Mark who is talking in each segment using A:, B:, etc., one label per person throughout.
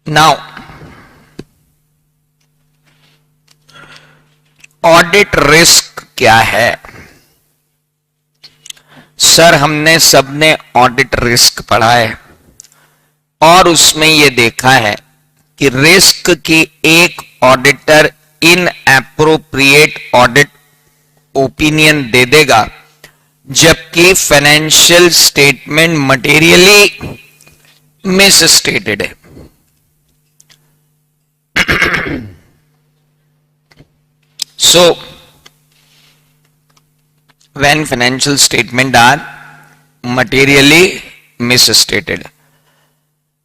A: Now audit risk क्या है? Sir हमने सबने ऑडिट रिस्क पढ़ा है और उसमें यह देखा है कि रिस्क की एक auditor inappropriate audit opinion दे देगा जबकि financial statement materially misstated है। So, when financial statement are materially misstated,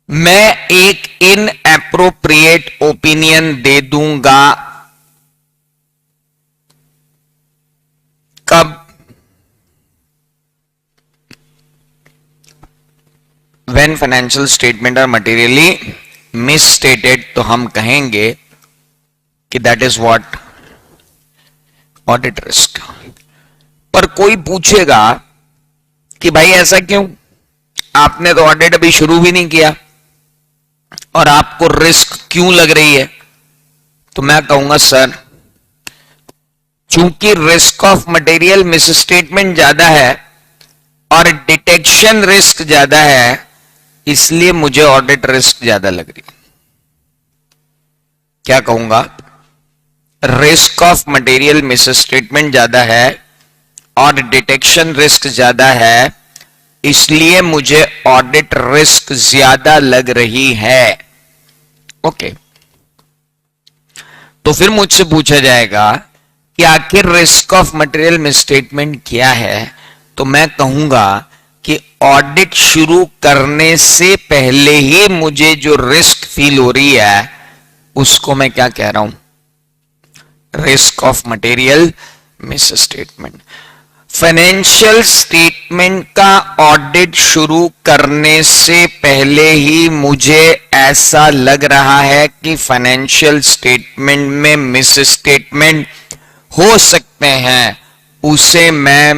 A: मैं एक इनएप्रोप्रिएट ओपिनियन दे दूंगा कब? When financial statement are materially misstated, तो हम कहेंगे कि that is what audit risk. पर कोई पूछेगा कि भाई ऐसा क्यों, आपने तो ऑडिट अभी शुरू भी नहीं किया और आपको रिस्क क्यों लग रही है? तो मैं कहूंगा सर चूंकि रिस्क ऑफ मटेरियल मिसस्टेटमेंट ज्यादा है और डिटेक्शन रिस्क ज्यादा है, इसलिए मुझे ऑडिट रिस्क ज्यादा लग रही है। क्या कहूंगा? रिस्क ऑफ मटेरियल मिसस्टेटमेंट ज्यादा है और डिटेक्शन रिस्क ज्यादा है, इसलिए मुझे ऑडिट रिस्क ज्यादा लग रही है। ओके, तो फिर मुझसे पूछा जाएगा कि आखिर रिस्क ऑफ मटेरियल मिसस्टेटमेंट क्या है? तो मैं कहूंगा कि ऑडिट शुरू करने से पहले ही मुझे जो रिस्क फील हो रही है उसको मैं क्या कह रहा हूं? Risk of material misstatement. Financial statement का ऑडिट शुरू करने से पहले ही मुझे ऐसा लग रहा है कि फाइनेंशियल स्टेटमेंट में मिसस्टेटमेंट हो सकते हैं, उसे मैं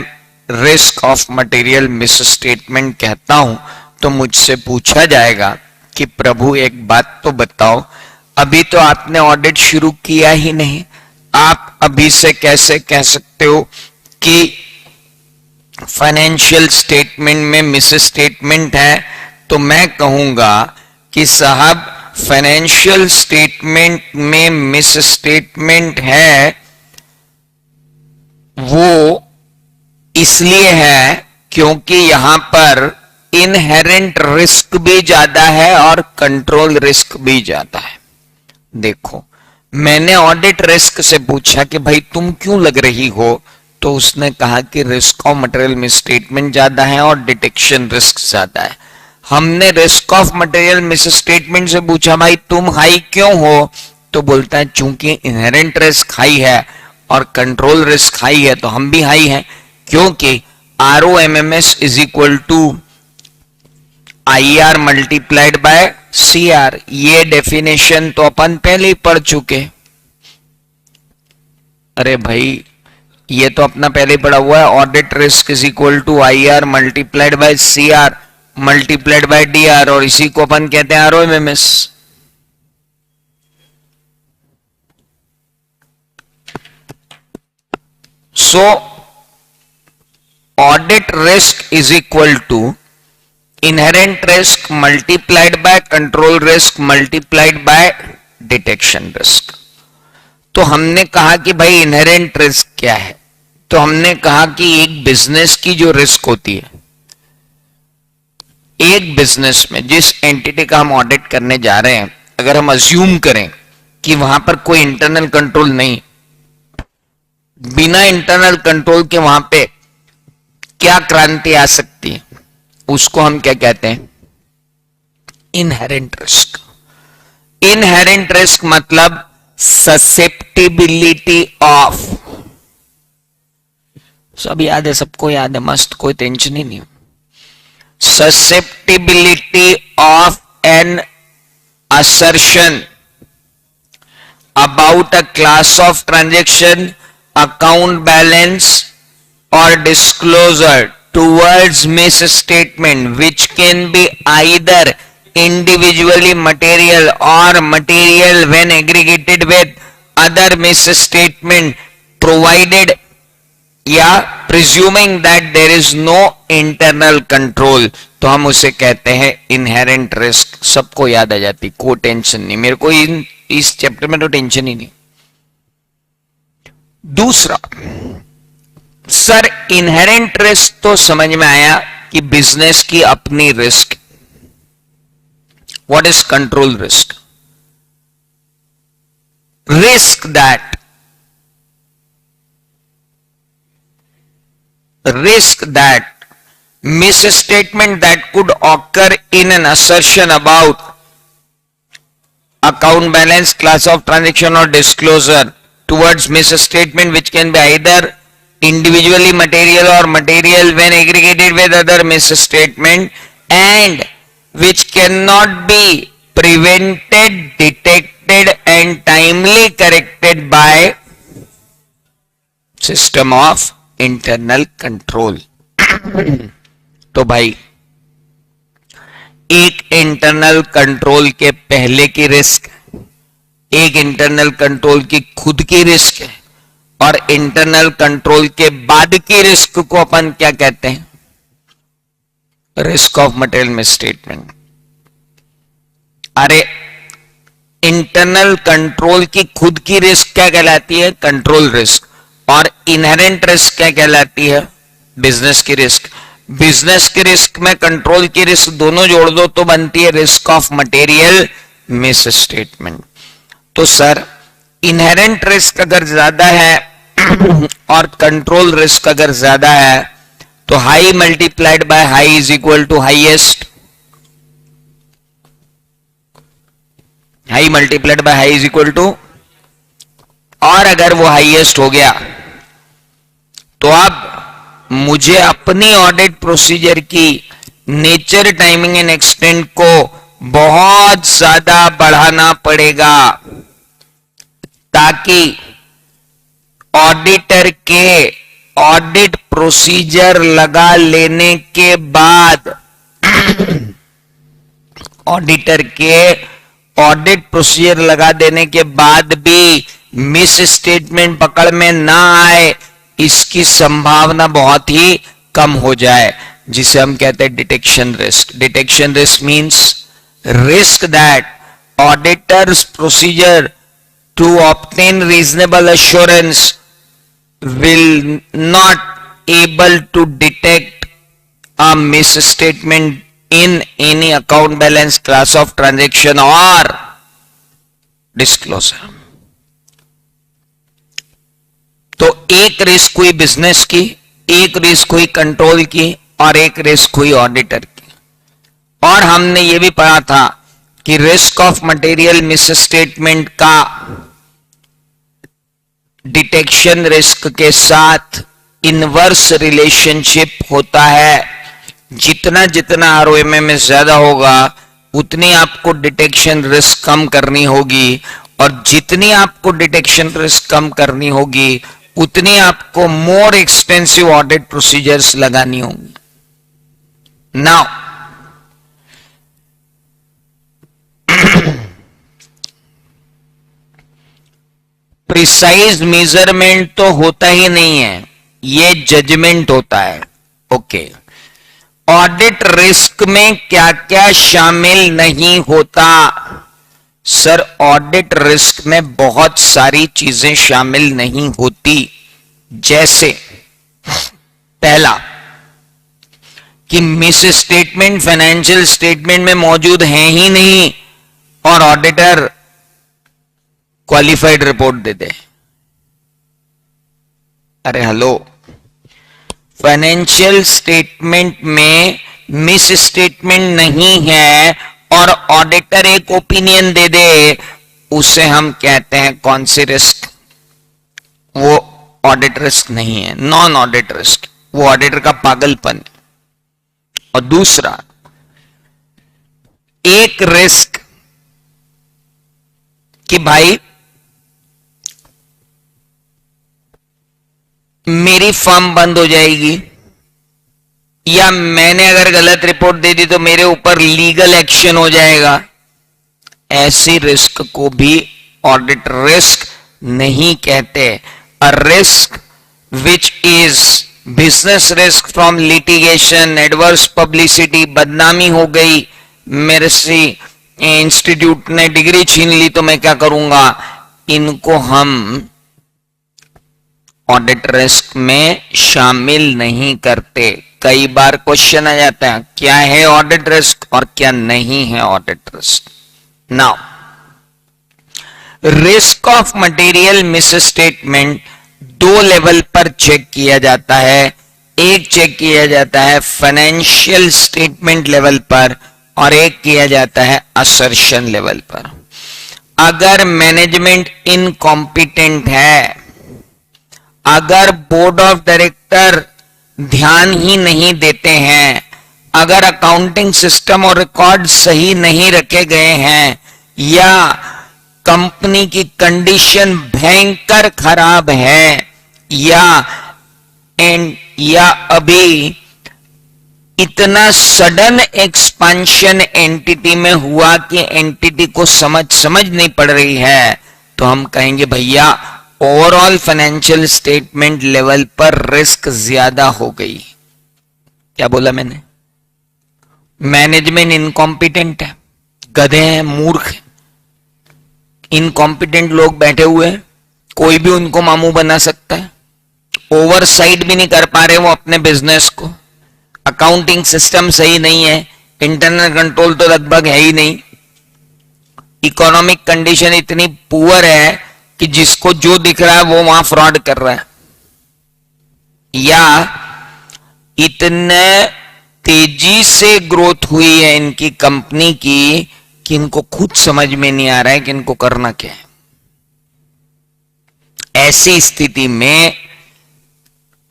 A: रिस्क ऑफ मटेरियल मिसस्टेटमेंट कहता हूं। तो मुझसे पूछा जाएगा कि प्रभु एक बात तो बताओ, अभी तो आपने ऑडिट शुरू किया ही नहीं, आप अभी से कैसे कह सकते हो कि फाइनेंशियल स्टेटमेंट में मिसस्टेटमेंट है? तो मैं कहूंगा कि साहब फाइनेंशियल स्टेटमेंट में मिसस्टेटमेंट है वो इसलिए है क्योंकि यहां पर इनहेरेंट रिस्क भी ज्यादा है और कंट्रोल रिस्क भी ज्यादा है। देखो, मैंने ऑडिट रिस्क से पूछा कि भाई तुम क्यों लग रही हो, तो उसने कहा कि रिस्क ऑफ मटेरियल मिसस्टेटमेंट ज्यादा है और डिटेक्शन रिस्क ज्यादा है। हमने रिस्क ऑफ मटेरियल मिसस्टेटमेंट से पूछा भाई तुम हाई क्यों हो, तो बोलता है चूंकि इनहेरेंट रिस्क हाई है और कंट्रोल रिस्क हाई है तो हम भी हाई हैं, क्योंकि ROMMS is equal to IR multiplied by CR। ये डेफिनेशन तो अपन पहले ही पढ़ चुके। अरे भाई ये तो अपना पहले पढ़ा हुआ है, audit risk is equal to IR multiplied by CR multiplied by DR, और इसी को अपन कहते हैं ROMMS। So audit risk is equal to inherent risk multiplied by control risk multiplied by detection risk. तो हमने कहा कि भाई इनहेरेंट रिस्क क्या है? तो हमने कहा कि एक बिजनेस की जो रिस्क होती है, एक बिजनेस में जिस एंटिटी का हम ऑडिट करने जा रहे हैं, अगर हम अज्यूम करें कि वहां पर कोई इंटरनल कंट्रोल नहीं, बिना इंटरनल कंट्रोल के वहां पे क्या क्रांति आ सकती है, उसको हम क्या कहते हैं? Inherent risk. इनहेरेंट रिस्क मतलब ससेप्टिबिलिटी ऑफ, सब याद है, सबको याद है, मस्त, कोई टेंशन ही नहीं। Susceptibility of an assertion about a class of transaction, account balance or disclosure towards misstatement which can be either individually material or material when aggregated with other misstatement provided या presuming that there is no internal control, तो हम उसे कहते हैं inherent risk। सबको याद आ जाती, कोई टेंशन नहीं, मेरे को इस चैप्टर में तो टेंशन ही नहीं। दूसरा, सर इनहेरेंट रिस्क तो समझ में आया कि बिजनेस की अपनी risk. What is control risk? Risk that misstatement that could occur in an assertion about account balance, class of transaction or disclosure towards misstatement which can be either individually material or material when aggregated with other misstatement and which cannot be prevented, detected and timely corrected by system of internal control। तो भाई एक internal control के पहले की risk, एक internal control की खुद की रिस्क है, और इंटरनल कंट्रोल के बाद की रिस्क को अपन क्या कहते हैं? Risk of material misstatement. अरे इंटरनल कंट्रोल की खुद की रिस्क क्या कहलाती है? Control risk. और इनहेरेंट रिस्क क्या कहलाती है? बिजनेस की रिस्क। बिजनेस की रिस्क में कंट्रोल की रिस्क दोनों जोड़ दो तो बनती है रिस्क ऑफ मटेरियल मिसस्टेटमेंट। तो सर इनहेरेंट रिस्क अगर ज्यादा है और कंट्रोल रिस्क अगर ज्यादा है तो high multiplied by high is equal to highest. High multiplied by high is equal to, और अगर वो हाईएस्ट हो गया तो अब मुझे अपनी ऑडिट प्रोसीजर की नेचर, टाइमिंग एंड एक्सटेंट को बहुत ज्यादा बढ़ाना पड़ेगा ताकि ऑडिटर के ऑडिट प्रोसीजर लगा लेने के बाद ऑडिटर के ऑडिट प्रोसीजर लगा देने के बाद भी मिस स्टेटमेंट पकड़ में ना आए, इसकी संभावना बहुत ही कम हो जाए, जिसे हम कहते हैं detection risk. Detection risk means risk that auditors procedure to obtain reasonable assurance will not able to detect a misstatement in any account balance, class of transaction or disclosure। तो एक रिस्क हुई बिजनेस की, एक risk हुई control की, और एक risk हुई ऑडिटर की। और हमने ये भी पढ़ा था कि रिस्क ऑफ मटेरियल मिसस्टेटमेंट का डिटेक्शन रिस्क के साथ इनवर्स रिलेशनशिप होता है। जितना जितना आरओएमएम ज्यादा होगा उतनी आपको डिटेक्शन रिस्क कम करनी होगी, और जितनी आपको डिटेक्शन रिस्क कम करनी होगी उतनी आपको मोर एक्सपेंसिव ऑडिट प्रोसीजर्स लगानी होंगी। नाउ प्रिसाइज मेजरमेंट तो होता ही नहीं है, ये जजमेंट होता है। ओके, ऑडिट रिस्क में क्या क्या शामिल नहीं होता? सर ऑडिट रिस्क में बहुत सारी चीजें शामिल नहीं होती। जैसे पहला कि मिस स्टेटमेंट फाइनेंशियल स्टेटमेंट में मौजूद है ही नहीं और ऑडिटर क्वालिफाइड रिपोर्ट दे दे। अरे हेलो, फाइनेंशियल स्टेटमेंट में मिस स्टेटमेंट नहीं है और ऑडिटर एक ओपिनियन दे दे, उसे हम कहते हैं कौन सी रिस्क? वो ऑडिट रिस्क नहीं है, नॉन ऑडिट रिस्क, वो ऑडिटर का पागलपन है। और दूसरा, एक रिस्क कि भाई मेरी फर्म बंद हो जाएगी या मैंने अगर गलत रिपोर्ट दे दी तो मेरे ऊपर लीगल एक्शन हो जाएगा, ऐसी रिस्क को भी ऑडिट रिस्क नहीं कहते। A risk which is business risk from litigation, adverse publicity, बदनामी हो गई, मेरे से इंस्टीट्यूट ने डिग्री छीन ली तो मैं क्या करूंगा, इनको हम ऑडिट रिस्क में शामिल नहीं करते। कई बार क्वेश्चन आ जाता है क्या है ऑडिट रिस्क और क्या नहीं है audit risk. Now risk of material misstatement दो लेवल पर चेक किया जाता है। एक चेक किया जाता है फाइनेंशियल स्टेटमेंट लेवल पर और एक किया जाता है असर्शन लेवल पर। अगर मैनेजमेंट इनकॉम्पिटेंट है, अगर बोर्ड ऑफ डायरेक्टर ध्यान ही नहीं देते हैं, अगर अकाउंटिंग सिस्टम और रिकॉर्ड सही नहीं रखे गए हैं, या कंपनी की कंडीशन भयंकर खराब है, या अभी इतना सडन एक्सपेंशन एंटिटी में हुआ कि एंटिटी को समझ नहीं पड़ रही है, तो हम कहेंगे भैया ओवरऑल फाइनेंशियल स्टेटमेंट लेवल पर रिस्क ज्यादा हो गई। क्या बोला मैंने? मैनेजमेंट इनकॉम्पिटेंट है, गधे हैं, मूर्ख है, इनकॉम्पिटेंट लोग बैठे हुए हैं, कोई भी उनको मामू बना सकता है, ओवरसाइट भी नहीं कर पा रहे वो अपने बिजनेस को, अकाउंटिंग सिस्टम सही नहीं है, इंटरनल कंट्रोल तो लगभग है ही नहीं, इकोनॉमिक कंडीशन इतनी पुअर है कि जिसको जो दिख रहा है वो वहां फ्रॉड कर रहा है, या इतने तेजी से ग्रोथ हुई है इनकी कंपनी की कि इनको खुद समझ में नहीं आ रहा है कि इनको करना क्या है। ऐसी स्थिति में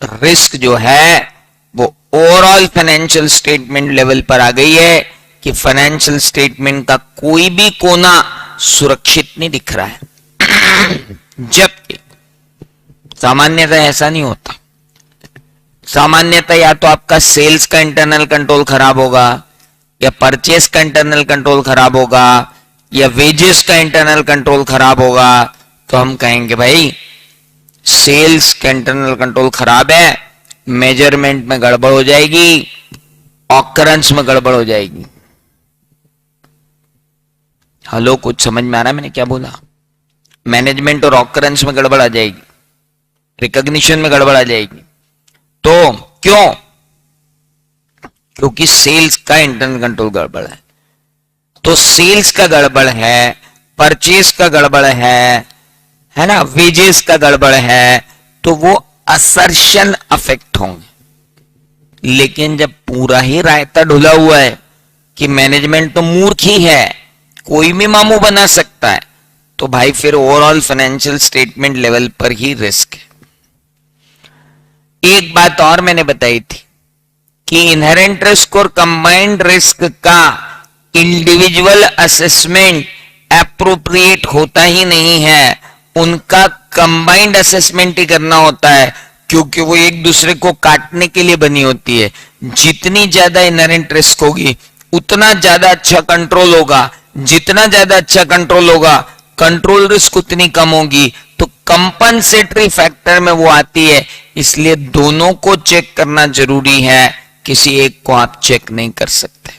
A: रिस्क जो है वो ओवरऑल फाइनेंशियल स्टेटमेंट लेवल पर आ गई है कि फाइनेंशियल स्टेटमेंट का कोई भी कोना सुरक्षित नहीं दिख रहा है। जबकि सामान्यतः ऐसा नहीं होता। सामान्यतः या तो आपका सेल्स का इंटरनल कंट्रोल खराब होगा, या परचेस का इंटरनल कंट्रोल खराब होगा, या वेजेस का इंटरनल कंट्रोल खराब होगा, तो हम कहेंगे भाई सेल्स का इंटरनल कंट्रोल खराब है, मेजरमेंट में गड़बड़ हो जाएगी, ऑकरेंस में गड़बड़ हो जाएगी। हेलो, कुछ समझ में आ रहा है मैंने क्या बोला? मैनेजमेंट और ऑकरेंस में गड़बड़ आ जाएगी, रिकॉग्निशन में गड़बड़ आ जाएगी। तो क्यों? क्योंकि सेल्स का इंटरनल कंट्रोल गड़बड़ है। तो सेल्स का गड़बड़ है, परचेस का गड़बड़ है ना, वेजेस का गड़बड़ है, तो वो असर्शन अफेक्ट होंगे। लेकिन जब पूरा ही रायता ढुला हुआ है कि मैनेजमेंट तो मूर्ख ही है, कोई भी मामू बना सकता है, तो भाई फिर ओवरऑल फाइनेंशियल स्टेटमेंट लेवल पर ही रिस्क है। एक बात और मैंने बताई थी कि इनहेरेंट रिस्क और कंबाइंड रिस्क का इंडिविजुअल असेसमेंट एप्रोप्रिएट होता ही नहीं है, उनका कंबाइंड असेसमेंट ही करना होता है, क्योंकि वो एक दूसरे को काटने के लिए बनी होती है। जितनी ज्यादा इनहेरेंट रिस्क होगी उतना ज्यादा अच्छा कंट्रोल होगा, जितना ज्यादा अच्छा कंट्रोल होगा कंट्रोल रिस्क उतनी कम होगी। तो कंपनसेटरी फैक्टर में वो आती है, इसलिए दोनों को चेक करना जरूरी है, किसी एक को आप चेक नहीं कर सकते।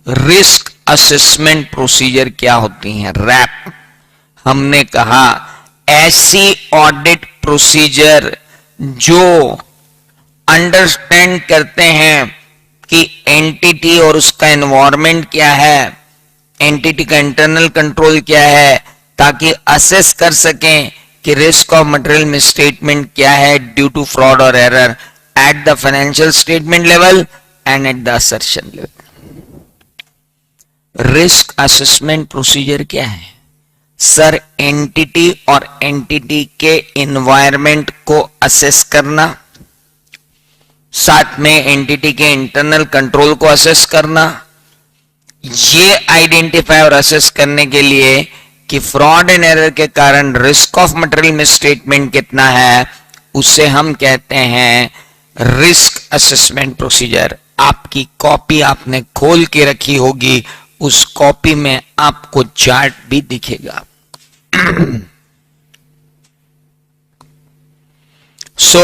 A: रिस्क असेसमेंट प्रोसीजर क्या होती हैं? रैप। हमने कहा ऐसी ऑडिट प्रोसीजर जो अंडरस्टैंड करते हैं कि एंटिटी और उसका एनवायरनमेंट क्या है, एंटिटी का इंटरनल कंट्रोल क्या है, ताकि असेस कर सकें कि रिस्क ऑफ मटेरियल मिसस्टेटमेंट क्या है ड्यू टू फ्रॉड और error at the financial statement level and at the assertion level. Risk assessment procedure क्या है? सर, एंटिटी और एंटिटी के एनवायरनमेंट को असेस करना, साथ में एंटिटी के इंटरनल कंट्रोल को असेस करना, ये आइडेंटिफाई और असेस करने के लिए कि फ्रॉड एंड एरर के कारण रिस्क ऑफ मटेरियल मिसस्टेटमेंट कितना है, उसे हम कहते हैं रिस्क असेसमेंट प्रोसीजर। आपकी कॉपी आपने खोल के रखी होगी, उस कॉपी में आपको चार्ट भी दिखेगा। So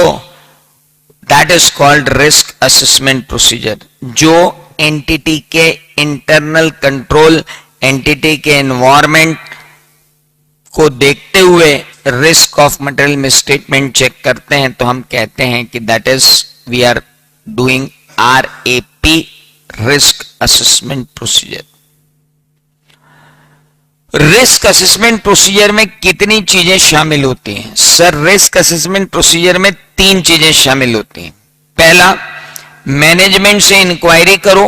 A: that is called risk assessment procedure, जो एंटिटी के इंटरनल कंट्रोल, एंटिटी के एनवायरमेंट को देखते हुए risk of material misstatement check करते हैं, तो हम कहते हैं कि that is we are doing RAP, risk assessment procedure. Risk assessment procedure में कितनी चीजें शामिल होती हैं? सर, रिस्क असेसमेंट प्रोसीजर में 3 चीजें शामिल होती हैं। पहला, मैनेजमेंट से इंक्वायरी करो,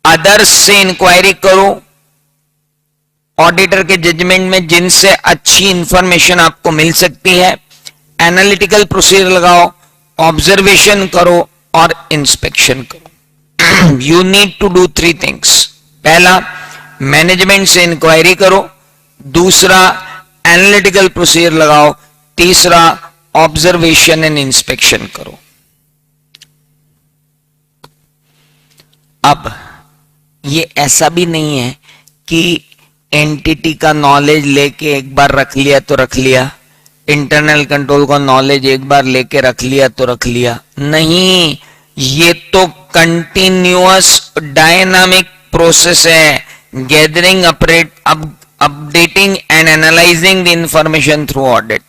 A: अदर्स से इंक्वायरी करो, ऑडिटर के जजमेंट में जिनसे अच्छी इंफॉर्मेशन आपको मिल सकती है, एनालिटिकल प्रोसीजर लगाओ, ऑब्जर्वेशन करो और इंस्पेक्शन करो। You need to do 3 things. पहला, मैनेजमेंट से इंक्वायरी करो, दूसरा एनालिटिकल प्रोसीजर लगाओ, तीसरा ऑब्जर्वेशन एंड इंस्पेक्शन करो। अब ये ऐसा भी नहीं है कि एंटिटी का नॉलेज लेके एक बार रख लिया तो रख लिया, इंटरनल कंट्रोल का नॉलेज एक बार लेके रख लिया तो रख लिया। नहीं, ये तो कंटिन्यूअस डायनामिक प्रोसेस है। Gathering, updating and analysing the information through audit.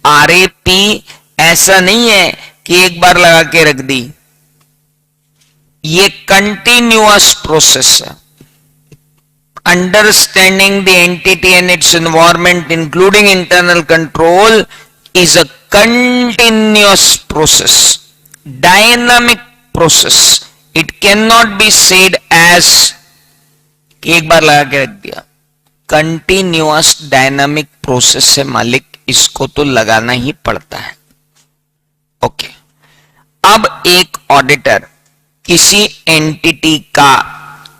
A: RAP ऐसा नहीं है कि एक बार लगा के रख दी, ये कंटिन्यूअस प्रोसेस है। Understanding the entity and its environment, including internal control, is a continuous process, dynamic process. It cannot be said as एक बार लगा के रख दिया। Continuous dynamic process से मालिक, इसको तो लगाना ही पड़ता है। ओके, अब एक ऑडिटर किसी एंटिटी का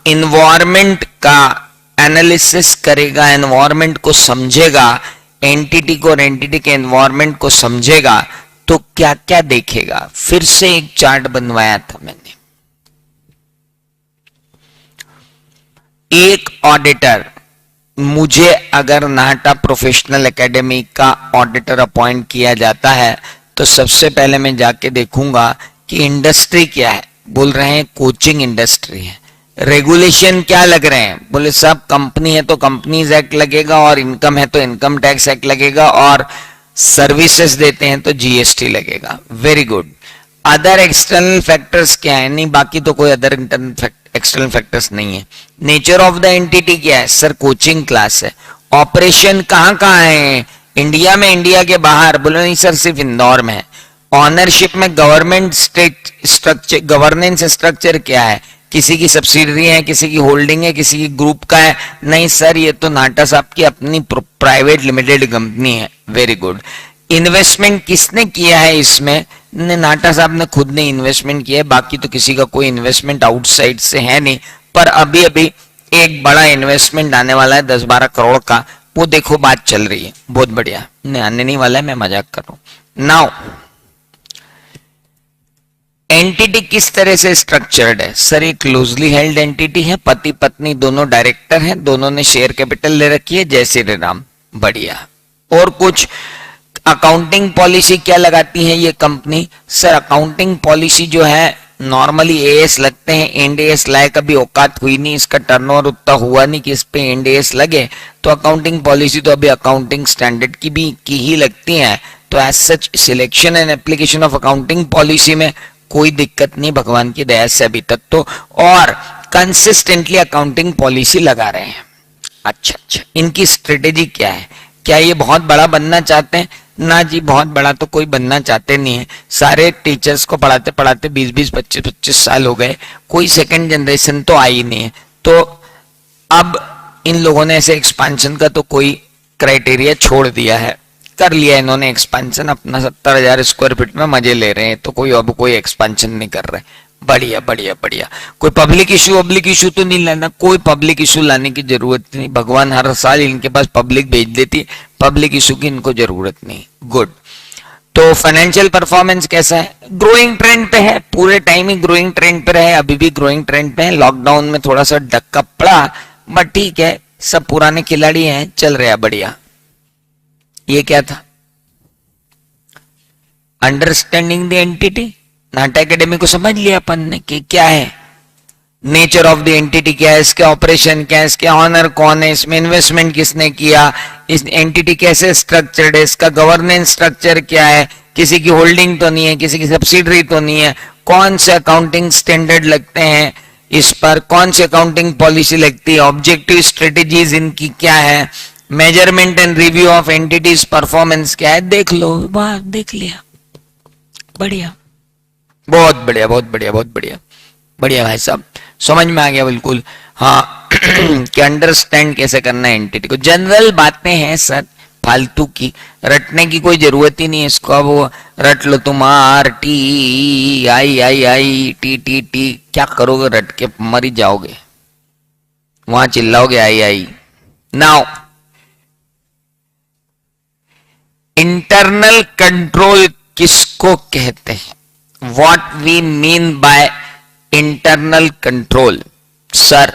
A: एनवायरमेंट का एनालिसिस करेगा, एनवायरमेंट को समझेगा, एंटिटी को और एंटिटी के एनवायरनमेंट को समझेगा, तो क्या क्या देखेगा? फिर से एक चार्ट बनवाया था मैंने। एक ऑडिटर, मुझे अगर नाहटा प्रोफेशनल एकेडमी का ऑडिटर अपॉइंट किया जाता है तो सबसे पहले मैं जाके देखूंगा कि इंडस्ट्री क्या है। बोल रहे हैं कोचिंग इंडस्ट्री है। रेगुलेशन क्या लग रहे हैं? बोले साहब कंपनी है तो कंपनीज एक्ट लगेगा, और इनकम है तो इनकम टैक्स एक्ट लगेगा, और सर्विसेज देते हैं तो GST लगेगा। Very good. Other external factors क्या है? नहीं, बाकी तो कोई अदर एक्सटर्नल फैक्टर्स नहीं है। नेचर ऑफ द एंटिटी क्या है? सर कोचिंग क्लास है। ऑपरेशन कहाँ कहाँ है? इंडिया में, इंडिया के बाहर? बोले नहीं सर, सिर्फ इंदौर में है। ऑनरशिप में government state structure, governance structure क्या है? किसी की सब्सिडरी है, किसी की होल्डिंग है, किसी की ग्रुप का है? नहीं सर, ये तो नाटा साहब की अपनी प्राइवेट लिमिटेड कंपनी है। Very good. इन्वेस्टमेंट किसने किया है इसमें? नाटा साहब ने खुद ने इन्वेस्टमेंट किया है, बाकी तो किसी का कोई इन्वेस्टमेंट आउटसाइड से है नहीं। पर अभी अभी एक बड़ा इन्वेस्टमेंट आने वाला है 10-12 करोड़ का, वो देखो बात चल रही है। बहुत बढ़िया। नहीं, आने नहीं वाला है, मैं मजाक कर रहा हूं। नाउ एंटिटी किस तरह से स्ट्रक्चर्ड है? सर एक क्लोजली हेल्ड एंटिटी है, पति पत्नी दोनों डायरेक्टर हैं, दोनों ने शेयर कैपिटल ले रखी है, जय श्री राम। बढ़िया। और कुछ अकाउंटिंग पॉलिसी क्या लगाती है ये कंपनी? सर अकाउंटिंग पॉलिसी जो है नॉर्मली AS लगते हैं, एंड AS लाए कभी औकात हुई नहीं, इसका टर्नओवर उतना हुआ नहीं कि इस पे एंड AS लगे, तो अकाउंटिंग पॉलिसी तो अभी अकाउंटिंग स्टैंडर्ड की ही लगती है। तो as such selection and application of accounting policy में कोई दिक्कत नहीं भगवान की दया से अभी तक तो, और कंसिस्टेंटली अकाउंटिंग पॉलिसी लगा रहे हैं। अच्छा, इनकी स्ट्रेटेजी क्या है? क्या ये बहुत बड़ा बनना चाहते हैं? ना जी, बहुत बड़ा तो कोई बनना चाहते नहीं है। सारे टीचर्स को पढ़ाते पढ़ाते 20-20, 25-25 साल हो गए, कोई सेकंड जनरेशन तो आई नहीं है। तो अब इन लोगों ने ऐसे एक्सपेंशन का तो कोई क्राइटेरिया छोड़ दिया है, कर लिया इन्होंने एक्सपेंशन, अपना 70,000 स्क्वायर फीट में मजे ले रहे हैं, तो कोई अब कोई एक्सपेंशन नहीं कर रहे। बढ़िया बढ़िया बढ़िया। कोई पब्लिक इशू तो नहीं लाना, कोई पब्लिक इशू लाने की जरूरत नहीं। भगवान हर साल इनके पास पब्लिक भेज देती, पब्लिक इशू की इनको जरूरत नहीं। गुड। तो फाइनेंशियल परफॉर्मेंस कैसा है? ग्रोइंग ट्रेंड पे है, पूरे टाइम ही ग्रोइंग ट्रेंड पे रहे, अभी भी ग्रोइंग ट्रेंड पे है। लॉकडाउन में थोड़ा सा धक्का पड़ा, बट ठीक है, सब पुराने खिलाड़ी हैं, चल रहा बढ़िया। ये क्या था? Understanding the entity. नाटा एकेडमी को समझ लिया अपन ने कि क्या है नेचर ऑफ द एंटिटी, क्या है इसके ऑपरेशन, क्या है इसके ऑनर कौन है, इसमें इन्वेस्टमेंट किसने किया, इस एंटिटी कैसे स्ट्रक्चर्ड है, इसका गवर्नेंस स्ट्रक्चर क्या है, किसी की होल्डिंग तो नहीं है, किसी की सब्सिडरी तो नहीं है, कौन से अकाउंटिंग स्टैंडर्ड लगते हैं इस पर, कौन सी अकाउंटिंग पॉलिसी लगती है, ऑब्जेक्टिव स्ट्रेटेजीज इनकी क्या है, measurement and review of entities performance क्या है, देख लो। वाह, देख लिया, बढ़िया, बहुत बढ़िया, बहुत बढ़िया, बहुत बढ़िया, बढ़िया भाई साहब, समझ में आ गया बिल्कुल। हाँ कि अंडरस्टैंड कैसे करना है एंटिटी को। जनरल बातें हैं सर, फालतू की रटने की कोई जरूरत ही नहीं है इसको। अब वो रट लो तुम, R T I I I T T T, क्या करोगे रट के? मर ही जाओगे, वहां चिल्लाओगे I I. Now internal control किसको कहते हैं? What we mean by internal control? Sir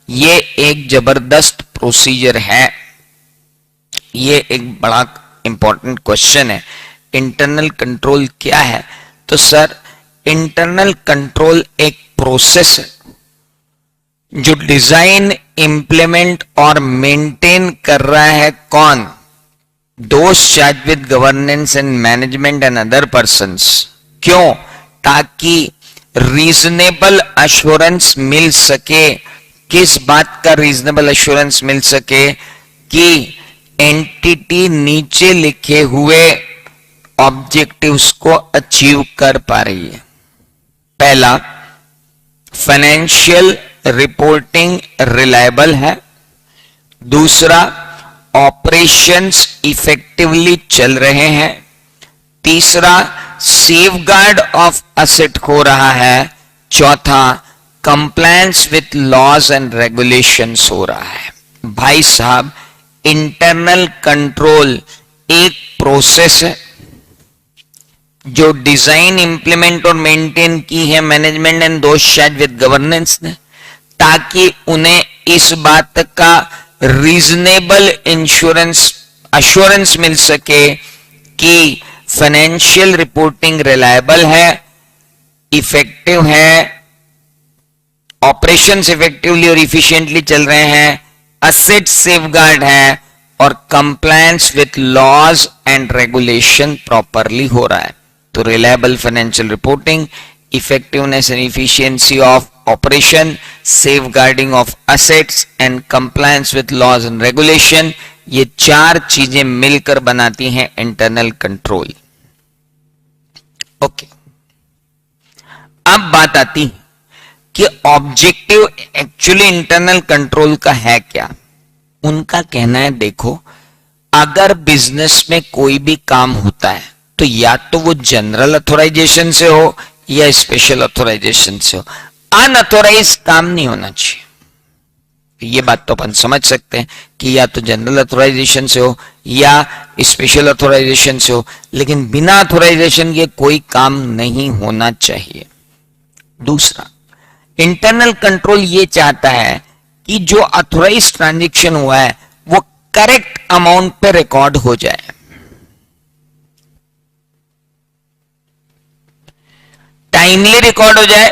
A: ये एक जबरदस्त प्रोसीजर है, ये एक बड़ा इंपॉर्टेंट क्वेश्चन है। इंटरनल कंट्रोल क्या है? तो सर इंटरनल कंट्रोल एक प्रोसेस है जो डिजाइन, इंप्लीमेंट और मेंटेन कर रहा है कौन? दोस्त charge with governance and management and other persons. क्यों? ताकि रीजनेबल अश्योरेंस मिल सके। किस बात का रीजनेबल अश्योरेंस मिल सके? कि एंटिटी नीचे लिखे हुए ऑब्जेक्टिव्स को अचीव कर पा रही है। पहला, फाइनेंशियल रिपोर्टिंग रिलायबल है। दूसरा, ऑपरेशंस इफेक्टिवली चल रहे हैं। तीसरा, सेफगार्ड ऑफ असेट हो रहा है। चौथा, compliance with laws and regulations हो रहा है। भाई साहब, इंटरनल कंट्रोल एक प्रोसेस है जो डिजाइन, इंप्लीमेंट और मेंटेन की है मैनेजमेंट एंड दोस्त चार्ज विद गवर्नेंस ने, ताकि उन्हें इस बात का रीजनेबल अश्योरेंस मिल सके कि फाइनेंशियल रिपोर्टिंग रिलायबल है, इफेक्टिव है, ऑपरेशंस इफेक्टिवली और इफिशिएंटली चल रहे हैं, असेट सेफगार्ड है और compliance with laws and regulation properly हो रहा है। तो reliable financial reporting, effectiveness and efficiency of operation, safeguarding of assets and compliance with laws and regulation, ये चार चीजें मिलकर बनाती हैं इंटरनल कंट्रोल। ओके, अब बात आती है कि ऑब्जेक्टिव एक्चुअली इंटरनल कंट्रोल का है क्या। उनका कहना है, देखो, अगर बिजनेस में कोई भी काम होता है तो या तो वो जनरल अथॉराइजेशन से हो या स्पेशल अथॉराइजेशन से हो, अनअथॉराइज काम नहीं होना चाहिए। ये बात तो अपन समझ सकते हैं कि या तो जनरल अथॉराइजेशन से हो या स्पेशल अथॉराइजेशन से हो, लेकिन बिना अथॉराइजेशन के कोई काम नहीं होना चाहिए। दूसरा, इंटरनल कंट्रोल ये चाहता है कि जो अथॉराइज ट्रांजैक्शन हुआ है वो करेक्ट अमाउंट पे रिकॉर्ड हो जाए। टाइमली रिकॉर्ड हो जाए,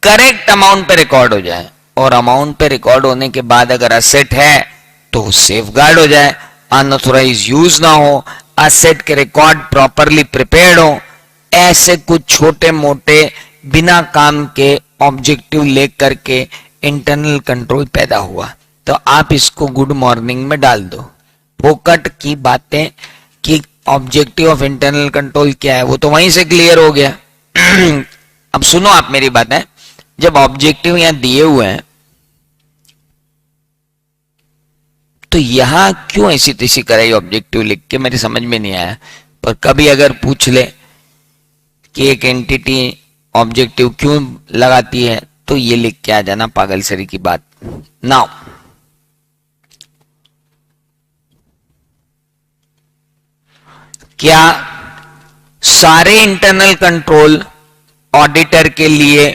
A: करेक्ट अमाउंट पे रिकॉर्ड हो जाए, और अमाउंट पे रिकॉर्ड होने के बाद अगर असेट है तो सेफगार्ड हो जाए, अनऑथोराइज यूज ना हो, असेट के रिकॉर्ड प्रॉपरली प्रिपेयर्ड हो। ऐसे कुछ छोटे मोटे बिना काम के ऑब्जेक्टिव लेकर के इंटरनल कंट्रोल पैदा हुआ। तो आप इसको गुड मॉर्निंग में डाल दो। फोकट की बातें कि ऑब्जेक्टिव ऑफ इंटरनल कंट्रोल क्या है वो तो वहीं से क्लियर हो गया। अब सुनो आप मेरी बातें, जब ऑब्जेक्टिव यहां दिए हुए हैं तो यहां क्यों ऐसी तैसी कराई ऑब्जेक्टिव लिख के, मेरी समझ में नहीं आया। पर कभी अगर पूछ ले कि एक एंटिटी ऑब्जेक्टिव क्यों लगाती है तो ये लिख के आ जाना, पागल सरी की बात। नाउ क्या सारे इंटरनल कंट्रोल ऑडिटर के लिए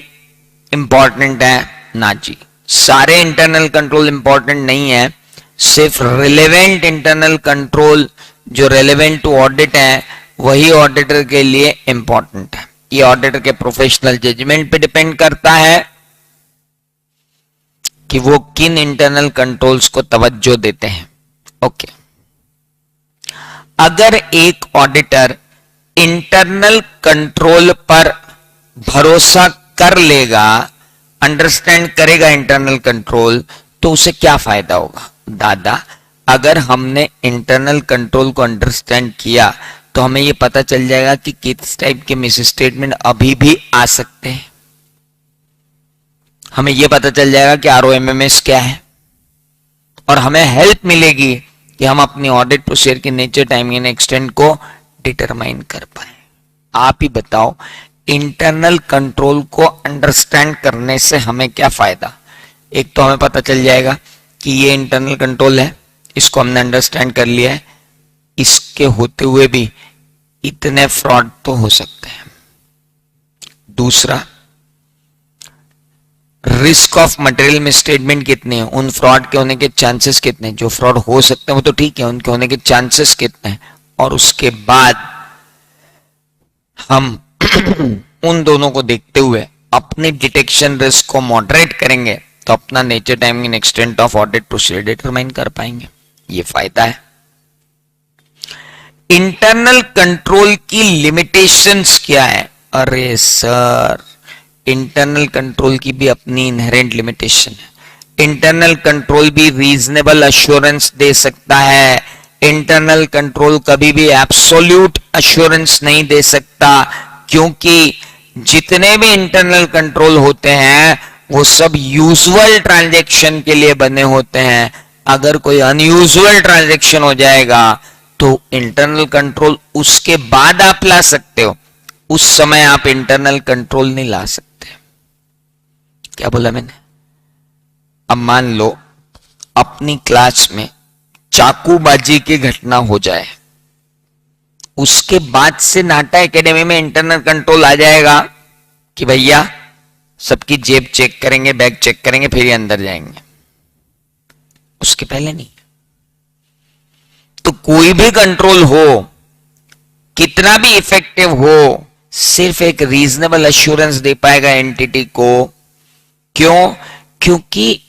A: इंपॉर्टेंट है? ना जी, सारे इंटरनल कंट्रोल इंपॉर्टेंट नहीं है, सिर्फ रिलेवेंट इंटरनल कंट्रोल जो रिलेवेंट टू ऑडिट है वही ऑडिटर के लिए इंपॉर्टेंट है। ये ऑडिटर के प्रोफेशनल जजमेंट पे डिपेंड करता है कि वो किन इंटरनल कंट्रोल्स को तवज्जो देते हैं। ओके, अगर एक ऑडिटर इंटरनल कंट्रोल पर भरोसा कर लेगा, अंडरस्टैंड करेगा इंटरनल कंट्रोल, तो उसे क्या फायदा होगा? दादा, अगर हमने इंटरनल कंट्रोल को अंडरस्टैंड किया तो हमें यह पता चल जाएगा कि किस टाइप के मिस स्टेटमेंट अभी भी आ सकते हैं, हमें यह पता चल जाएगा कि ROMMS क्या है, और हमें हेल्प मिलेगी कि हम अपनी ऑडिट प्रोसीजर की नेचर, टाइमिंग एंड एक्सटेंट को डिटरमाइन कर पाए। आप ही बताओ, इंटरनल कंट्रोल को अंडरस्टैंड करने से हमें क्या फायदा? एक तो हमें पता चल जाएगा कि ये इंटरनल कंट्रोल है, इसको हमने अंडरस्टैंड कर लिया है, इसके होते हुए भी इतने फ्रॉड तो हो सकते हैं। दूसरा, रिस्क ऑफ मटेरियल मिसस्टेटमेंट कितने हैं, उन फ्रॉड के होने के चांसेस कितने हैं? जो फ्रॉड हो सकते हैं वो तो ठीक है, उनके होने के चांसेस कितने हैं? और उसके बाद हम उन दोनों को देखते हुए अपनी डिटेक्शन रिस्क को मॉडरेट करेंगे तो अपना nature, timing and extent of audit procedure determine कर पाएंगे। ये फायदा है। इंटरनल कंट्रोल की लिमिटेशंस क्या है? अरे सर, इंटरनल कंट्रोल की भी अपनी इनहेरेंट लिमिटेशन है। इंटरनल कंट्रोल भी रीजनेबल अश्योरेंस दे सकता है, इंटरनल कंट्रोल कभी भी एब्सोल्यूट अश्योरेंस नहीं दे सकता, क्योंकि जितने भी इंटरनल कंट्रोल होते हैं वो सब यूजुअल ट्रांजैक्शन के लिए बने होते हैं। अगर कोई अनयूजुअल ट्रांजैक्शन हो जाएगा तो इंटरनल कंट्रोल उसके बाद आप ला सकते हो, उस समय आप इंटरनल कंट्रोल नहीं ला सकते। क्या बोला मैंने? अब मान लो अपनी क्लास में चाकूबाजी की घटना हो जाए, उसके बाद से नाटा एकेडमी में इंटरनल कंट्रोल आ जाएगा कि भैया सबकी जेब चेक करेंगे, बैग चेक करेंगे, फिर ही अंदर जाएंगे, उसके पहले नहीं। तो कोई भी कंट्रोल हो, कितना भी इफेक्टिव हो, सिर्फ एक रीजनेबल एश्योरेंस दे पाएगा एंटिटी को। क्यों? क्योंकि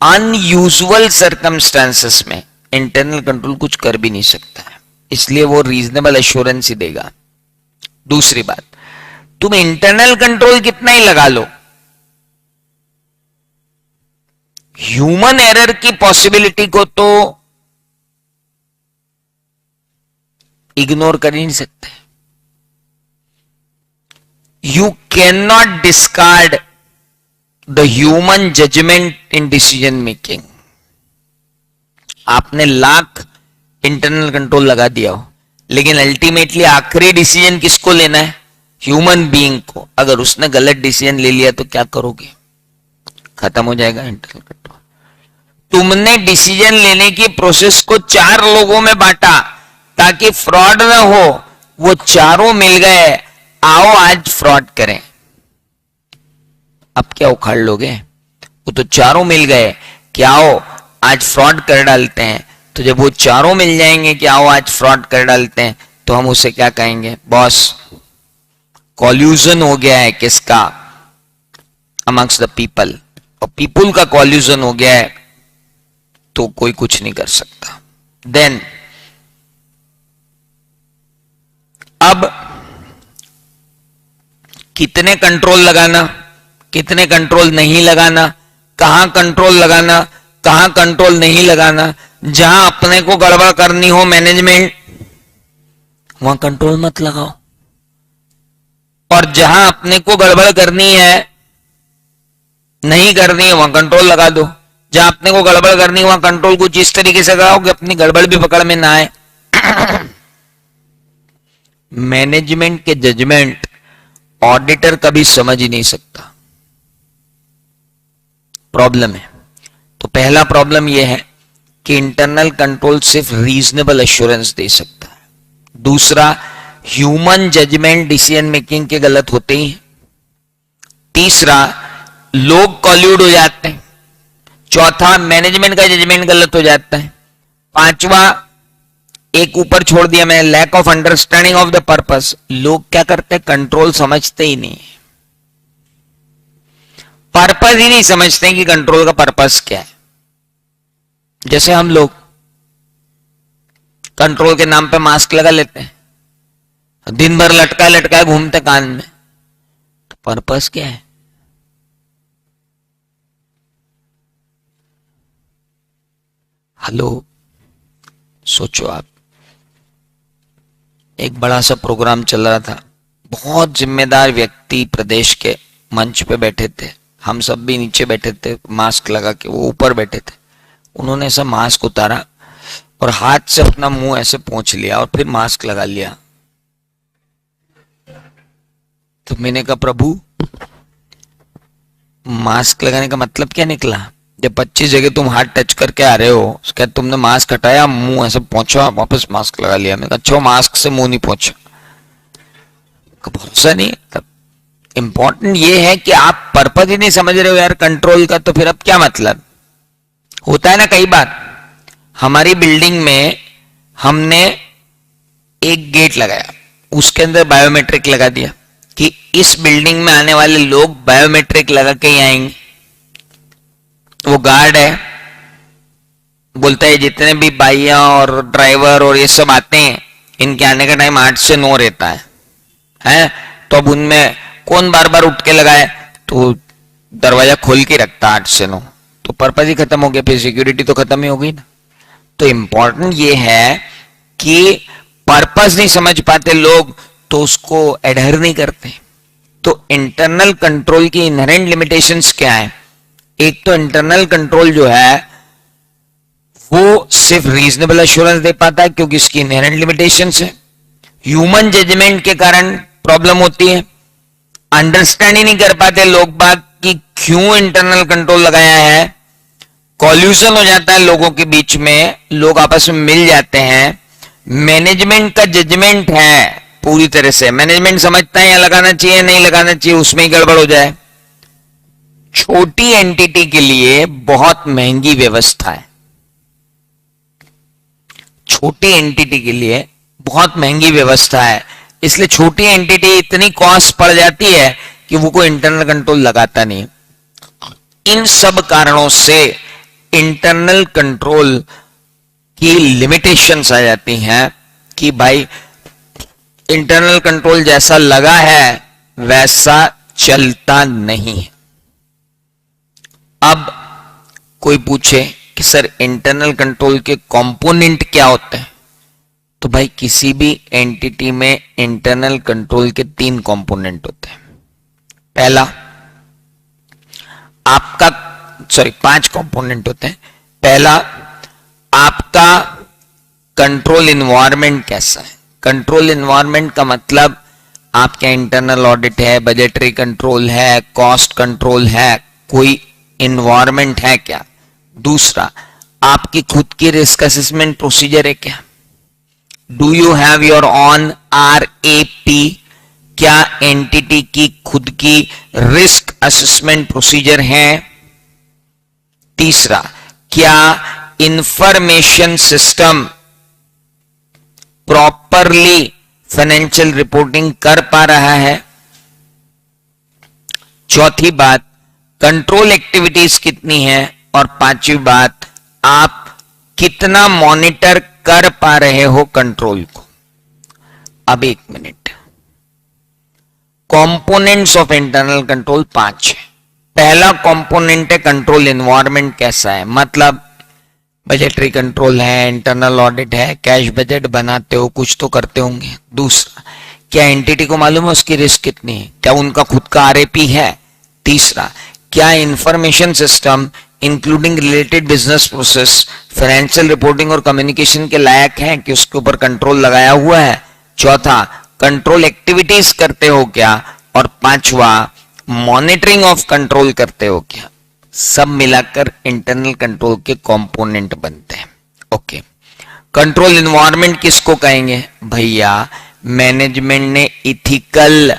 A: अनयूजुअल सर्कमस्टांसेस में इंटरनल कंट्रोल कुछ कर भी नहीं सकता है, इसलिए वो रीजनेबल एश्योरेंस ही देगा। दूसरी बात, तुम इंटरनल कंट्रोल कितना ही लगा लो, ह्यूमन एरर की पॉसिबिलिटी को तो इग्नोर कर ही नहीं सकते। You can not discard the human judgement in decision making. आपने लाख इंटरनल कंट्रोल लगा दिया हो, लेकिन अल्टीमेटली आखिरी डिसीजन किसको लेना है? ह्यूमन बीइंग को। अगर उसने गलत डिसीजन ले लिया तो क्या करोगे? खत्म हो जाएगा इंटरनल कंट्रोल। तुमने डिसीजन लेने की प्रोसेस को 4 लोगों में बांटा ताकि फ्रॉड ना हो, वो चारों मिल गए, आओ आज फ्रॉड करें। अब क्या उखाड़ लोगे? वो तो चारों मिल गए कि आओ आज फ्रॉड कर डालते हैं। तो जब वो चारों मिल जाएंगे कि आओ आज फ्रॉड कर डालते हैं, तो हम उसे क्या कहेंगे? बॉस, कॉल्यूजन हो गया है किसका? Amongst the people. और पीपल का कॉल्यूजन हो गया है तो कोई कुछ नहीं कर सकता। देन अब कितने कंट्रोल लगाना, कितने कंट्रोल नहीं लगाना, कहां कंट्रोल लगाना, कहां कंट्रोल नहीं लगाना। जहां अपने को गड़बड़ करनी हो मैनेजमेंट, वहां कंट्रोल मत लगाओ, और जहां अपने को गड़बड़ करनी है, नहीं करनी है, वहां कंट्रोल लगा दो। जहां अपने को गड़बड़ करनी है वहां कंट्रोल कुछ इस तरीके से लगाओ कि अपनी गड़बड़ भी पकड़ में ना आए। मैनेजमेंट के जजमेंट ऑडिटर कभी समझ ही नहीं सकता। प्रॉब्लम है। तो पहला प्रॉब्लम यह है कि इंटरनल कंट्रोल सिर्फ रीजनेबल एश्योरेंस दे सकता है। दूसरा, ह्यूमन जजमेंट डिसीजन मेकिंग के गलत होते ही हैं। तीसरा, लोग कॉल्यूड हो जाते हैं। चौथा, मैनेजमेंट का जजमेंट गलत हो जाता है। पांचवा, एक ऊपर छोड़ दिया मैं, lack of understanding of the purpose. लोग क्या करते हैं, कंट्रोल समझते ही नहीं, पर्पस ही नहीं समझते कि कंट्रोल का पर्पस क्या है। जैसे हम लोग कंट्रोल के नाम पे मास्क लगा लेते हैं, दिन भर लटका लटका घूमते कान में, तो पर्पस क्या है? हेलो, सोचो आप। एक बड़ा सा प्रोग्राम चल रहा था, बहुत जिम्मेदार व्यक्ति प्रदेश के मंच पे बैठे थे, हम सब भी नीचे बैठे थे मास्क लगा के, वो ऊपर बैठे थे। उन्होंने ऐसा मास्क उतारा और हाथ से अपना मुंह ऐसे पोंछ लिया और फिर मास्क लगा लिया। तो मैंने कहा, प्रभु मास्क लगाने का मतलब क्या निकला? जब 25 जगह तुम हाथ टच करके आ रहे हो, क्या तुमने मास्क हटाया, मुंह ऐसे पहुंचा, वापस मास्क लगा लिया? मैंने कहा, अच्छा मास्क से मुंह नहीं पहुंचा, भरोसा नहीं। तब इंपॉर्टेंट ये है कि आप पर्पस ही नहीं समझ रहे हो यार कंट्रोल का, तो फिर अब क्या मतलब? होता है ना कई बार, हमारी बिल्डिंग में हमने एक गेट लगाया, उसके अंदर बायोमेट्रिक लगा दिया कि इस बिल्डिंग में आने वाले लोग बायोमेट्रिक लगा के ही आएंगे। वो गार्ड है, बोलता है जितने भी बाइया और ड्राइवर और ये सब आते हैं, इनके आने का टाइम 8 से 9 रहता है? तो अब उनमें कौन बार बार उठ के लगाए? तो दरवाजा खोल के रखता 8 से 9, तो पर्पस ही खत्म हो गया, फिर सिक्योरिटी तो खत्म ही हो गई ना। तो इंपॉर्टेंट ये है कि पर्पस नहीं समझ पाते लोग, तो उसको एडहर नहीं करते। तो इंटरनल कंट्रोल की इनहेरेंट लिमिटेशंस क्या है? एक तो इंटरनल कंट्रोल जो है वो सिर्फ रीजनेबल एश्योरेंस दे पाता है क्योंकि इसकी इनहेरेंट लिमिटेशंस है। ह्यूमन जजमेंट के कारण प्रॉब्लम होती है, अंडरस्टैंड ही नहीं कर पाते लोग बात कि क्यों इंटरनल कंट्रोल लगाया है, कॉल्यूशन हो जाता है लोगों के बीच में, लोग आपस में मिल जाते हैं। मैनेजमेंट का जजमेंट है पूरी तरह से, मैनेजमेंट समझता है या लगाना चाहिए नहीं लगाना चाहिए, उसमें ही गड़बड़ हो जाए। छोटी एंटिटी के लिए बहुत महंगी व्यवस्था है, छोटी एंटिटी के लिए बहुत महंगी व्यवस्था है, इसलिए छोटी एंटिटी इतनी कॉस्ट पड़ जाती है कि वो कोई इंटरनल कंट्रोल लगाता नहीं। इन सब कारणों से इंटरनल कंट्रोल की लिमिटेशंस आ जाती हैं कि भाई इंटरनल कंट्रोल जैसा लगा है वैसा चलता नहीं है। अब कोई पूछे कि सर इंटरनल कंट्रोल के कंपोनेंट क्या होते हैं, तो भाई किसी भी एंटिटी में इंटरनल कंट्रोल के 3 कंपोनेंट होते हैं। पहला आपका 5 कंपोनेंट होते हैं। पहला, आपका कंट्रोल इन्वायरमेंट कैसा है। कंट्रोल इन्वायरमेंट का मतलब आपका इंटरनल ऑडिट है, बजटरी कंट्रोल है, कॉस्ट कंट्रोल है, कोई इन्वायरमेंट है क्या। दूसरा, आपकी खुद की रिस्क असेसमेंट प्रोसीजर है क्या, do you have your on RAP, क्या एंटिटी की खुद की रिस्क असेसमेंट प्रोसीजर है। तीसरा, क्या information system properly financial reporting कर पा रहा है। चौथी बात, कंट्रोल एक्टिविटीज कितनी है। और पांचवी बात, आप कितना मॉनिटर कर पा रहे हो कंट्रोल को। अब 1 minute, components of internal control 5 है। पहला कंपोनेंट है कंट्रोल एनवायरनमेंट कैसा है, मतलब बजटरी कंट्रोल है, इंटरनल ऑडिट है, कैश बजट बनाते हो, कुछ तो करते होंगे। दूसरा, क्या एंटिटी को मालूम है उसकी रिस्क कितनी है, क्या उनका खुद का RAP है। तीसरा, क्या information system including related business process, financial reporting और कम्युनिकेशन के लायक है कि उसके ऊपर कंट्रोल लगाया हुआ है। चौथा, कंट्रोल एक्टिविटीज करते हो क्या। और पांचवा, मॉनिटरिंग ऑफ कंट्रोल करते हो क्या। सब मिलाकर इंटरनल कंट्रोल के कंपोनेंट बनते हैं। ओके, कंट्रोल एनवायरनमेंट किसको कहेंगे भैया, मैनेजमेंट ने इथिकल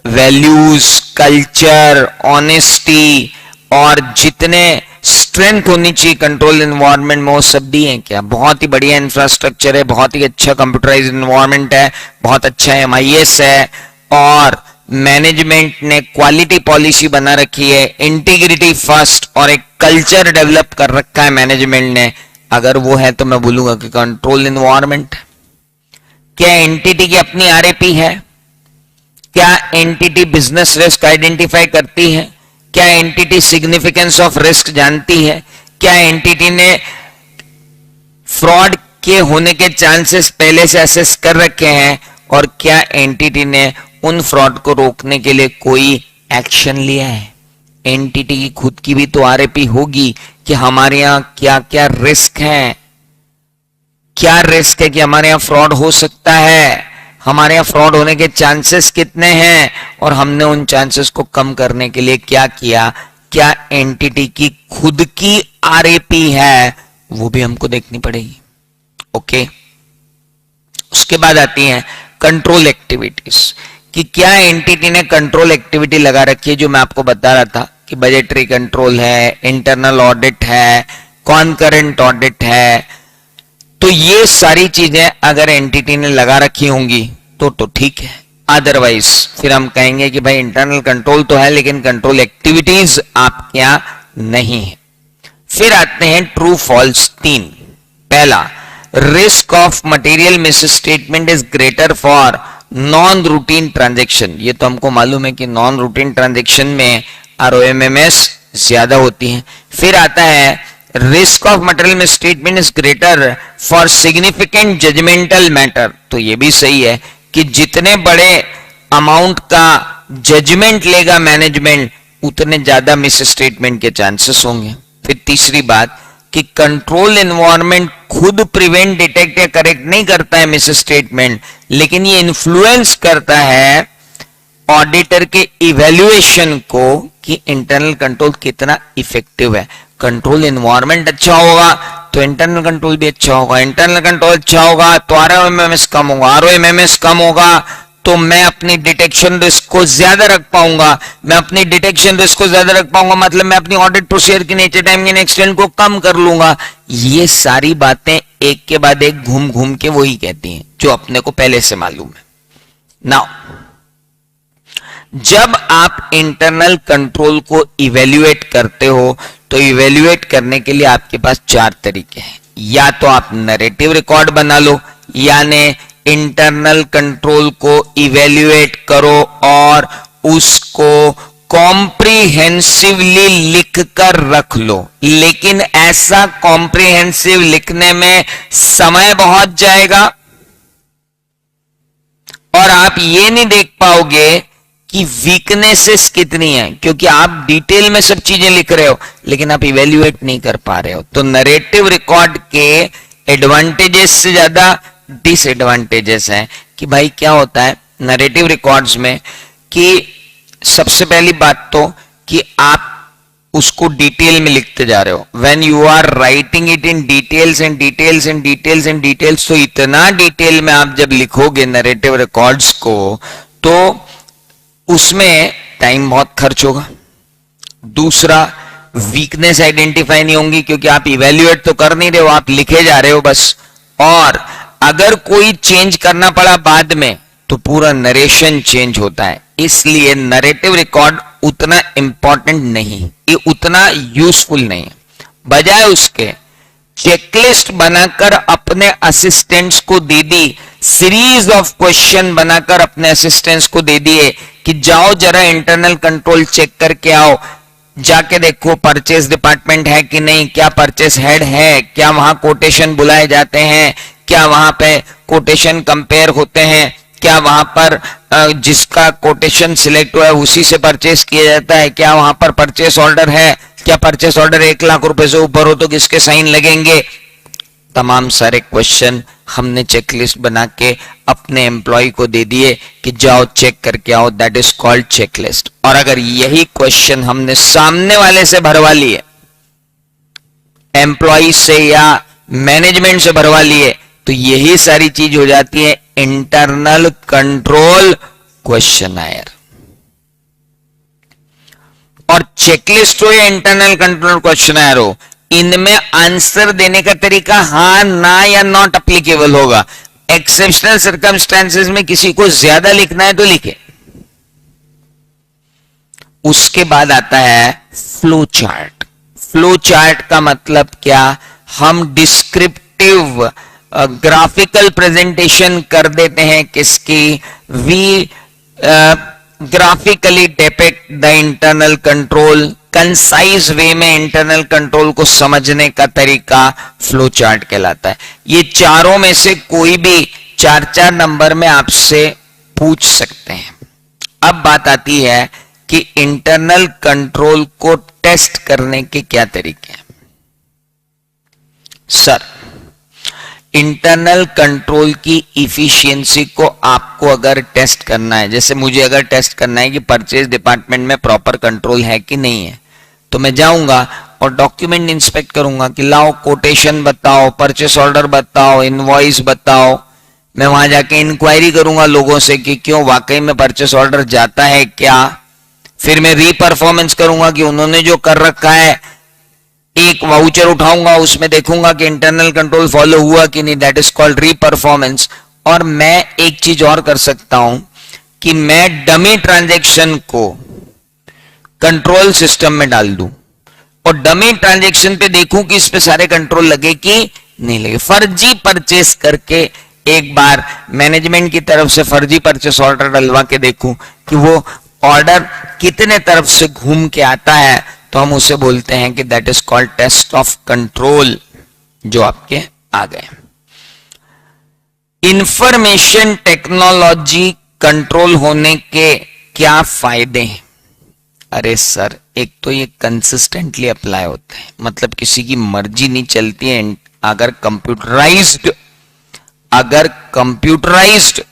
A: वैल्यूज, कल्चर, ऑनेस्टी और जितने स्ट्रेंथ होनी चाहिए कंट्रोल एनवायरनमेंट में वो सब दिए हैं क्या? बहुत ही बढ़िया इंफ्रास्ट्रक्चर है, बहुत ही अच्छा कंप्यूटराइज एनवायरनमेंट है, बहुत अच्छा MIS है, और मैनेजमेंट ने क्वालिटी पॉलिसी बना रखी है, इंटीग्रिटी फर्स्ट, और एक कल्चर डेवलप कर रखा है मैनेजमेंट ने। अगर वो है तो मैं बोलूंगा कि कंट्रोल एनवायरनमेंट। क्या एंटिटी की अपनी RAP है? क्या एंटिटी बिजनेस रिस्क आइडेंटिफाई करती है? क्या एंटिटी सिग्निफिकेंस ऑफ रिस्क जानती है? क्या एंटिटी ने फ्रॉड के होने के चांसेस पहले से असेस कर रखे हैं? और क्या एंटिटी ने उन फ्रॉड को रोकने के लिए कोई एक्शन लिया है? एंटिटी की खुद की भी तो RAP होगी कि हमारे यहां क्या क्या रिस्क हैं, क्या रिस्क है कि हमारे यहां फ्रॉड हो सकता है, हमारे यहां फ्रॉड होने के चांसेस कितने हैं, और हमने उन चांसेस को कम करने के लिए क्या किया। क्या एंटिटी की खुद की RAP है, वो भी हमको देखनी पड़ेगी। ओके, उसके बाद आती हैं कंट्रोल एक्टिविटीज, कि क्या एंटिटी ने कंट्रोल एक्टिविटी लगा रखी है, जो मैं आपको बता रहा था कि बजटरी कंट्रोल है, इंटरनल ऑडिट है, कॉन्करेंट ऑडिट है। तो ये सारी चीजें अगर एंटिटी ने लगा रखी होंगी तो ठीक है, अदरवाइज फिर हम कहेंगे कि भाई इंटरनल कंट्रोल तो है लेकिन कंट्रोल एक्टिविटीज आपके यहां नहीं है। फिर आते हैं ट्रू फॉल्स 3। पहला, risk of material misstatement is greater for non routine transaction. ये तो हमको मालूम है कि नॉन रूटीन ट्रांजेक्शन में ROMMS ज्यादा होती है। फिर आता है risk of material misstatement is greater for significant judgemental matter. तो ये भी सही है कि जितने बड़े अमाउंट का जजमेंट लेगा मैनेजमेंट, उतने ज्यादा मिसस्टेटमेंट के चांसेस होंगे। फिर तीसरी बात कि कंट्रोल एनवायरनमेंट खुद प्रिवेंट, डिटेक्ट या करेक्ट नहीं करता है मिसस्टेटमेंट, लेकिन ये इन्फ्लुएंस करता है ऑडिटर के इवैल्यूएशन को कि इंटरनल कंट्रोल कितना इफेक्टिव है। कंट्रोल एनवायरनमेंट अच्छा होगा तो इंटरनल कंट्रोल भी अच्छा होगा, इंटरनल कंट्रोल अच्छा होगा तो ROMMS कम होगा, ROMMS कम होगा तो मैं अपनी डिटेक्शन रिस्क को ज्यादा रख पाऊंगा, मैं अपनी डिटेक्शन रिस्क को ज्यादा रख पाऊंगा मतलब मैं अपनी ऑडिट प्रोसीजर की नेचर, टाइम एंड एक्सटेंट को कम कर लूंगा। ये सारी बातें एक के बाद एक घूम घूम के वही कहती हैं जो अपने को पहले से मालूम है। नाउ जब आप इंटरनल कंट्रोल को इवेल्युएट करते हो तो इवेल्युएट करने के लिए आपके पास 4 तरीके हैं। या तो आप नैरेटिव रिकॉर्ड बना लो, यानी इंटरनल कंट्रोल को इवेल्युएट करो और उसको कॉम्प्रिहेंसिवली लिखकर रख लो। लेकिन ऐसा कॉम्प्रिहेंसिव लिखने में समय बहुत जाएगा और आप ये नहीं देख पाओगे कि वीकनेसेस कितनी है, क्योंकि आप डिटेल में सब चीजें लिख रहे हो लेकिन आप इवेल्युएट नहीं कर पा रहे हो। तो नैरेटिव रिकॉर्ड के एडवांटेजेस से ज्यादा डिसएडवांटेजेस हैं। कि भाई क्या होता है नैरेटिव रिकॉर्ड्स में कि सबसे पहली बात तो कि आप उसको डिटेल में लिखते जा रहे हो। When you are writing it in details and details and details and details, तो इतना डिटेल में आप जब लिखोगे नैरेटिव रिकॉर्ड्स को तो उसमें टाइम बहुत खर्च होगा। दूसरा, वीकनेस आइडेंटिफाई नहीं होंगी क्योंकि आप इवेल्युएट तो कर नहीं रहे हो, आप लिखे जा रहे हो बस। और अगर कोई चेंज करना पड़ा बाद में तो पूरा नरेशन चेंज होता है। इसलिए नरेटिव रिकॉर्ड उतना इंपॉर्टेंट नहीं, ये उतना यूजफुल नहीं है। बजाय उसके चेकलिस्ट बनाकर अपने असिस्टेंट्स को दे दी, सीरीज ऑफ क्वेश्चन बनाकर अपने असिस्टेंट्स को दे दिए कि जाओ जरा इंटरनल कंट्रोल चेक करके आओ, जाके देखो परचेस डिपार्टमेंट है कि नहीं, क्या परचेस हेड है, क्या वहां कोटेशन बुलाए जाते हैं, क्या वहां पे कोटेशन कंपेयर होते हैं, क्या वहां पर जिसका कोटेशन सिलेक्ट हुआ है उसी से परचेस किया जाता है, क्या वहां पर परचेस ऑर्डर है, क्या परचेस ऑर्डर 1 लाख रुपए से ऊपर हो तो किसके साइन लगेंगे। तमाम सारे क्वेश्चन हमने चेकलिस्ट बना के अपने एम्प्लॉय को दे दिए कि जाओ चेक करके आओ, दैट इज कॉल्ड चेकलिस्ट। और अगर यही क्वेश्चन हमने सामने वाले से भरवा लिए, एम्प्लॉय से या मैनेजमेंट से भरवा लिए, तो तो यही सारी चीज हो जाती है इंटरनल कंट्रोल क्वेश्चनायर। और चेकलिस्ट हो या इंटरनल कंट्रोल क्वेश्चनायर हो, इनमें आंसर देने का तरीका हाँ ना या नॉट अप्लीकेबल होगा। एक्सेप्शनल सर्कमस्टेंसेस में किसी को ज्यादा लिखना है तो लिखे। उसके बाद आता है फ्लो चार्ट। फ्लो चार्ट का मतलब क्या? हम डिस्क्रिप्टिव ग्राफिकल प्रेजेंटेशन कर देते हैं किसकी? We graphically depict the internal control. Concise way में इंटरनल कंट्रोल को समझने का तरीका फ्लो चार्ट कहलाता है। ये चारों में से कोई भी 4-4 नंबर में आपसे पूछ सकते हैं। अब बात आती है कि इंटरनल कंट्रोल को टेस्ट करने के क्या तरीके हैं। सर, इंटरनल कंट्रोल की इफिशियंसी को आपको अगर टेस्ट करना है, जैसे मुझे अगर टेस्ट करना है कि परचेज डिपार्टमेंट में प्रॉपर कंट्रोल है कि नहीं है, तो मैं जाऊंगा और डॉक्यूमेंट इंस्पेक्ट करूंगा कि लाओ कोटेशन बताओ, परचेस ऑर्डर बताओ, इनवॉइस बताओ। मैं वहां जाके इंक्वायरी करूंगा लोगों से कि क्यों वाकई में परचेस ऑर्डर जाता है क्या। फिर मैं रीपरफॉर्मेंस करूंगा कि उन्होंने जो कर रखा है, एक वाउचर उठाऊंगा, उसमें देखूंगा कि इंटरनल कंट्रोल फॉलो हुआ कि नहीं, दैट इज कॉल्ड रीपरफॉर्मेंस। और मैं एक चीज और कर सकता हूं कि मैं डमी ट्रांजैक्शन को कंट्रोल सिस्टम में डाल दूं और डमी ट्रांजैक्शन पे देखूं कि इस पे सारे कंट्रोल लगे कि नहीं लगे। फर्जी परचेस करके एक बार मैनेजमेंट की तरफ से फर्जी परचेस ऑर्डर डलवा के देखूं कि वो ऑर्डर कितने तरफ से घूम के आता है, तो हम उसे बोलते हैं कि that is called test of control, जो आपके आ गए। इंफॉर्मेशन टेक्नोलॉजी कंट्रोल होने के क्या फायदे हैं? अरे सर, एक तो ये कंसिस्टेंटली अप्लाई होते हैं, मतलब किसी की मर्जी नहीं चलती है। अगर कंप्यूटराइज्ड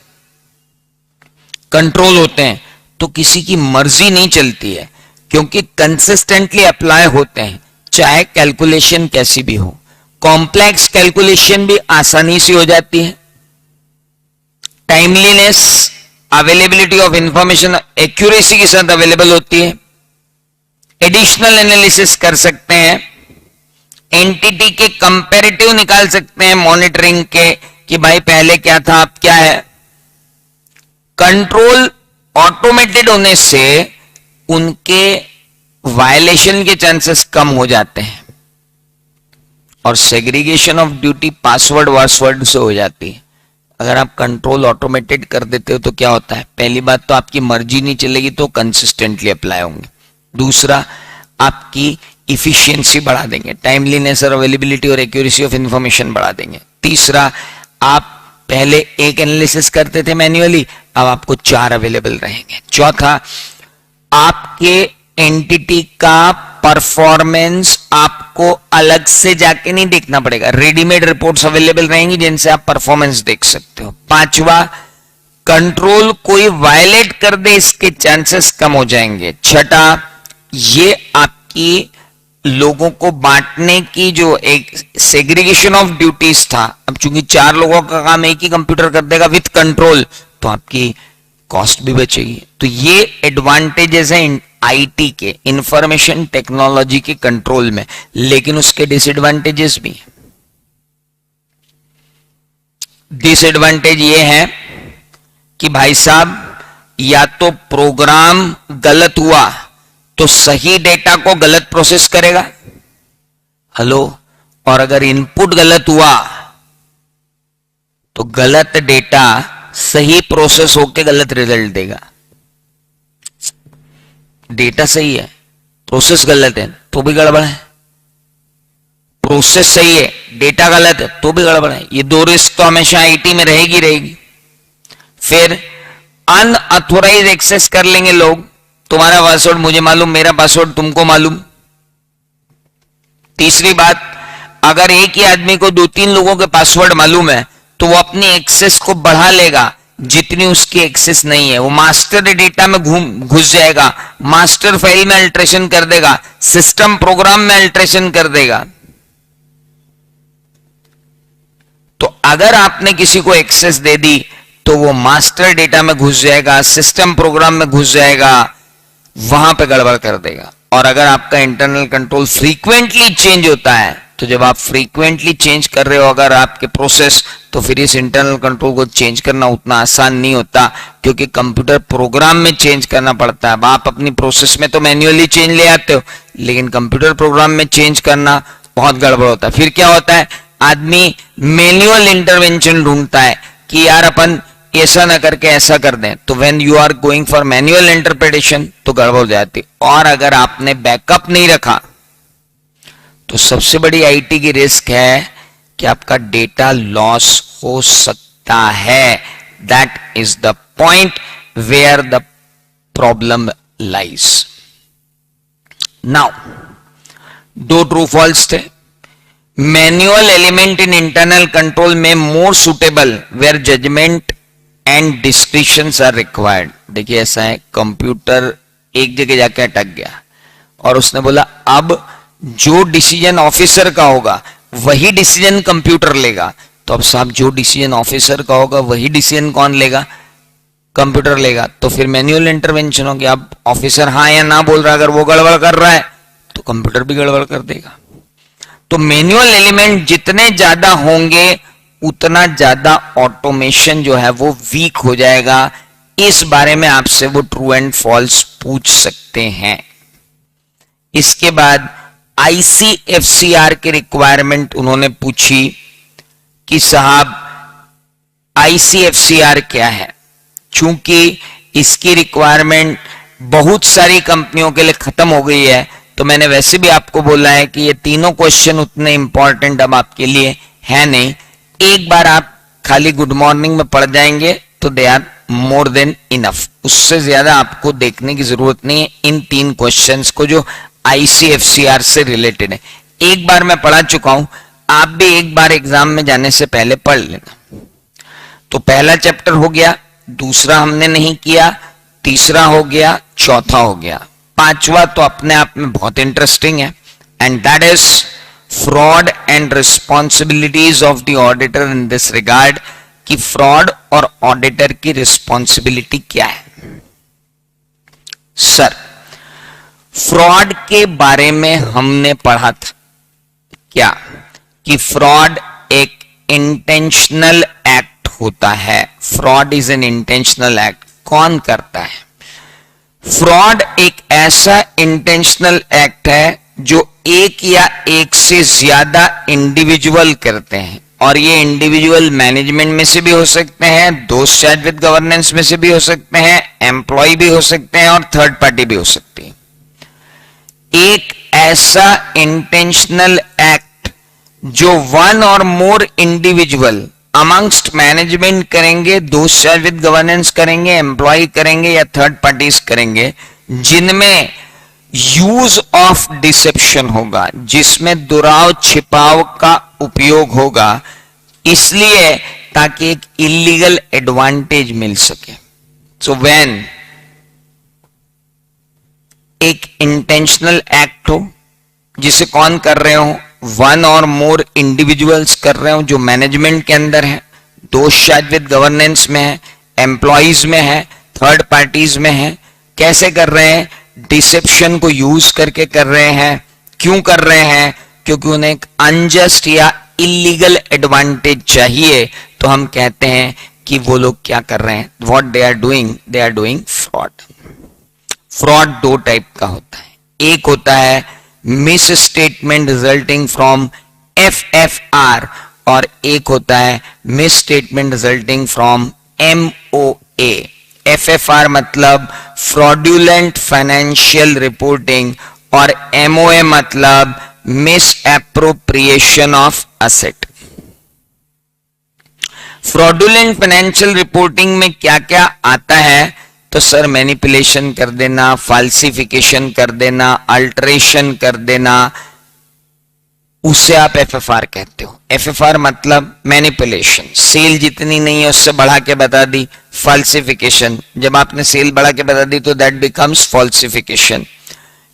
A: कंट्रोल होते हैं तो किसी की मर्जी नहीं चलती है, क्योंकि कंसिस्टेंटली अप्लाई होते हैं, चाहे कैलकुलेशन कैसी भी हो। कॉम्प्लेक्स कैलकुलेशन भी आसानी से हो जाती है। Timeliness, availability of information accuracy के साथ अवेलेबल होती है। एडिशनल एनालिसिस कर सकते हैं, एंटिटी के कंपैरेटिव निकाल सकते हैं मॉनिटरिंग के कि भाई पहले क्या था अब क्या है। कंट्रोल ऑटोमेटेड होने से उनके वायलेशन के चांसेस कम हो जाते हैं और सेग्रीगेशन ऑफ ड्यूटी पासवर्ड वासवर्ड से हो जाती है। अगर आप कंट्रोल ऑटोमेटेड कर देते हो तो क्या होता है? पहली बात तो आपकी मर्जी नहीं चलेगी तो कंसिस्टेंटली अप्लाई होंगे। दूसरा, आपकी इफिशियंसी बढ़ा देंगे, टाइमलीनेस और अवेलेबिलिटी और एक्यूरेसी ऑफ इंफॉर्मेशन बढ़ा देंगे। तीसरा, आप पहले एक एनालिसिस करते थे मैन्युअली, अब आपको 4 अवेलेबल रहेंगे। चौथा, आपके एंटिटी का परफॉर्मेंस आपको अलग से जाके नहीं देखना पड़ेगा, रेडीमेड रिपोर्ट्स अवेलेबल रहेंगी जिनसे आप परफॉर्मेंस देख सकते हो। पांचवा, कंट्रोल कोई वायलेट कर दे इसके चांसेस कम हो जाएंगे। छठा, ये आपकी लोगों को बांटने की जो एक सेग्रीगेशन ऑफ ड्यूटीज था, अब चूंकि 4 लोगों का काम एक ही कंप्यूटर कर देगा विथ कंट्रोल, तो आपकी कॉस्ट भी बचेगी। तो ये एडवांटेजेस हैं आईटी के, इंफॉर्मेशन टेक्नोलॉजी के कंट्रोल में, लेकिन उसके डिसएडवांटेजेस भी हैं। डिसएडवांटेज ये है कि भाई साहब, या तो प्रोग्राम गलत हुआ तो सही डेटा को गलत प्रोसेस करेगा, हेलो, और अगर इनपुट गलत हुआ तो गलत डेटा सही प्रोसेस होकर गलत रिजल्ट देगा। डेटा सही है, प्रोसेस गलत है तो भी गड़बड़ है, प्रोसेस सही है, डेटा गलत है तो भी गड़बड़ है। ये 2 रिस्क तो हमेशा आईटी में रहेगी। फिर अनऑथोराइज एक्सेस कर लेंगे लोग, तुम्हारा पासवर्ड मुझे मालूम, मेरा पासवर्ड तुमको मालूम। तीसरी बात, अगर एक ही आदमी को 2-3 लोगों के पासवर्ड मालूम है तो वो अपनी एक्सेस को बढ़ा लेगा जितनी उसकी एक्सेस नहीं है। वो मास्टर डेटा में घुस जाएगा, मास्टर फाइल में अल्टरेशन कर देगा, सिस्टम प्रोग्राम में अल्टरेशन कर देगा। तो अगर आपने किसी को एक्सेस दे दी तो वो मास्टर डेटा में घुस जाएगा, सिस्टम प्रोग्राम में घुस जाएगा, वहां पे गड़बड़ कर देगा। और अगर आपका इंटरनल कंट्रोल फ्रीक्वेंटली चेंज होता है, तो जब आप फ्रीक्वेंटली चेंज कर रहे हो अगर आपके प्रोसेस, तो फिर इस इंटरनल कंट्रोल को चेंज करना उतना आसान नहीं होता, क्योंकि कंप्यूटर प्रोग्राम में चेंज करना पड़ता है। अब आप अपनी प्रोसेस में तो मैन्युअली चेंज ले आते हो, लेकिन कंप्यूटर प्रोग्राम में चेंज करना बहुत गड़बड़ होता है। फिर क्या होता है, आदमी मैन्युअल इंटरवेंशन ढूंढता है कि यार अपन ऐसा ना करके ऐसा कर दें, तो when you are going for manual interpretation तो गड़बड़ हो जाती। और अगर आपने बैकअप नहीं रखा तो सबसे बड़ी आईटी की रिस्क है कि आपका डेटा लॉस हो सकता है। That is the point where the problem lies. Now दो ट्रू फॉल्स थे। Manual element in internal control में more suitable where judgment and descriptions are required. देखिए ऐसा है, कंप्यूटर एक जगह जाके अटक गया और उसने बोला अब जो डिसीजन ऑफिसर का होगा वही डिसीजन कंप्यूटर लेगा। तो अब साहब जो डिसीजन ऑफिसर का होगा वही डिसीजन कौन लेगा, कंप्यूटर लेगा। तो फिर मैन्युअल इंटरवेंशन हो गया। अब ऑफिसर हाँ या ना बोल रहा है, अगर वो गड़बड़ कर रहा है तो कंप्यूटर भी गड़बड़ कर देगा। तो मैन्युअल एलिमेंट जितने ज्यादा होंगे उतना ज्यादा ऑटोमेशन जो है वो वीक हो जाएगा। इस बारे में आपसे वो ट्रू एंड फॉल्स पूछ सकते हैं। इसके बाद आईसीएफसीआर की रिक्वायरमेंट उन्होंने पूछी कि साहब आईसीएफसीआर क्या है। चूंकि इसकी रिक्वायरमेंट बहुत सारी कंपनियों के लिए खत्म हो गई है, तो मैंने वैसे भी आपको बोला है कि ये तीनों क्वेश्चन उतने इंपॉर्टेंट अब आपके लिए है नहीं। एक बार आप खाली गुड मॉर्निंग में पढ़ जाएंगे तो they are more than enough. उससे ज्यादा आपको देखने की जरूरत नहीं है इन तीन क्वेश्चंस को जो आईसीएफसीआर से रिलेटेड है। एक बार मैं पढ़ा चुका हूं, आप भी एक बार एग्जाम में जाने से पहले पढ़ लेना। तो पहला चैप्टर हो गया, दूसरा हमने नहीं किया, तीसरा हो गया, चौथा हो गया, पांचवा तो अपने आप में बहुत इंटरेस्टिंग है, and that is fraud and responsibilities of the auditor in this regard, कि फ्रॉड और ऑडिटर की रिस्पॉन्सिबिलिटी क्या है। सर फ्रॉड के बारे में हमने पढ़ा था क्या, कि फ्रॉड एक इंटेंशनल एक्ट होता है। Fraud is an intentional act. कौन करता है फ्रॉड? एक ऐसा इंटेंशनल एक्ट है जो एक या एक से ज्यादा इंडिविजुअल करते हैं, और ये इंडिविजुअल मैनेजमेंट में से भी हो सकते हैं, दोस्त चार्ज विद गवर्नेंस में से भी हो सकते हैं, एम्प्लॉय भी हो सकते हैं, और थर्ड पार्टी भी हो सकती है। एक ऐसा इंटेंशनल एक्ट जो वन और मोर इंडिविजुअल अमंगस्ट मैनेजमेंट करेंगे, दोस्त चार्ज विद गवर्नेंस करेंगे, एम्प्लॉय करेंगे या थर्ड पार्टीज करेंगे, जिनमें यूज ऑफ डिसेप्शन होगा, जिसमें दुराव छिपाव का उपयोग होगा, इसलिए ताकि एक इलीगल एडवांटेज मिल सके। सो व्हेन एक इंटेंशनल एक्ट हो जिसे कौन कर रहे हो, वन और मोर इंडिविजुअल्स कर रहे हो जो मैनेजमेंट के अंदर है, दोस्त चार्ज विद गवर्नेंस में है, एम्प्लॉइज में है, थर्ड पार्टीज में है, कैसे कर रहे हैं? डिसेप्शन को यूज करके कर रहे हैं। क्यों कर रहे हैं? क्योंकि उन्हें एक अनजस्ट या इलीगल एडवांटेज चाहिए। तो हम कहते हैं कि वो लोग क्या कर रहे हैं, what they are doing fraud. Fraud दो टाइप का होता है, एक होता है misstatement resulting from FFR, और एक होता है misstatement resulting from MOA. FFR मतलब फ्रॉड्यूलेंट फाइनेंशियल रिपोर्टिंग, और एमओए मतलब misappropriation of asset. Fraudulent financial reporting में क्या क्या आता है? तो सर मैनिपुलेशन कर देना, फाल्सिफिकेशन कर देना, अल्टरेशन कर देना, उसे आप एफएफआर कहते हो। एफएफआर मतलब मैनिपुलेशन, सेल जितनी नहीं है उससे बढ़ा के बता दी। फाल्सिफिकेशन, जब आपने सेल बढ़ा के बता दी तो दैट बिकम्स फाल्सिफिकेशन।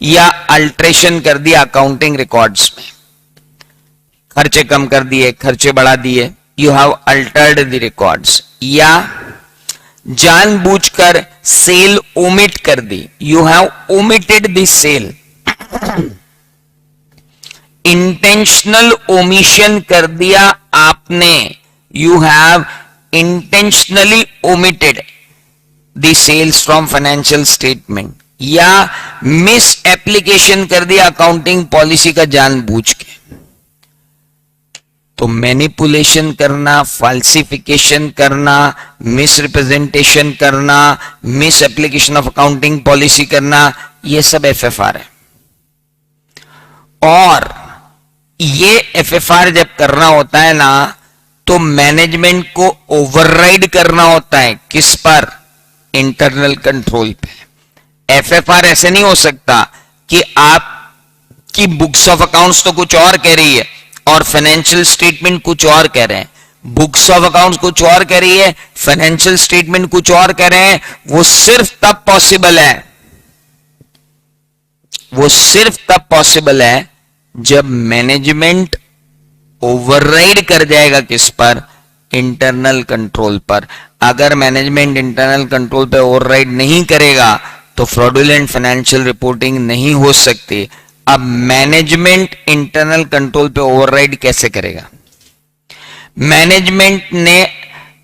A: या अल्टरेशन कर दिया अकाउंटिंग रिकॉर्ड्स में, खर्चे कम कर दिए, खर्चे बढ़ा दिए, you have altered the records, या जानबूझकर सेल ओमिट कर दी, you have omitted the sale, intentional omission कर दिया आपने, you have intentionally omitted the sales from financial statement, या मिस एप्लीकेशन कर दिया अकाउंटिंग पॉलिसी का जानबूझ के। तो मैनिपुलेशन करना, फाल्सिफिकेशन करना, मिस रिप्रेजेंटेशन करना, miss application of accounting policy करना, यह सब एफएफआर है। और ये एफएफआर जब करना होता है ना, तो मैनेजमेंट को ओवरराइड करना होता है किस पर? इंटरनल कंट्रोल पे। एफएफआर ऐसे नहीं हो सकता कि आपकी बुक्स ऑफ अकाउंट्स तो कुछ और कह रही है और फाइनेंशियल स्टेटमेंट कुछ और कह रहे हैं, बुक्स ऑफ अकाउंट्स कुछ और कह रही है, फाइनेंशियल स्टेटमेंट कुछ और कह रहे हैं। वो सिर्फ तब पॉसिबल है, वो सिर्फ तब पॉसिबल है जब मैनेजमेंट ओवरराइड कर जाएगा किस पर? इंटरनल कंट्रोल पर। अगर मैनेजमेंट इंटरनल कंट्रोल पर ओवरराइड नहीं करेगा तो फ्रॉडुलेंट फाइनेंशियल रिपोर्टिंग नहीं हो सकती। अब मैनेजमेंट इंटरनल कंट्रोल पे ओवरराइड कैसे करेगा? मैनेजमेंट ने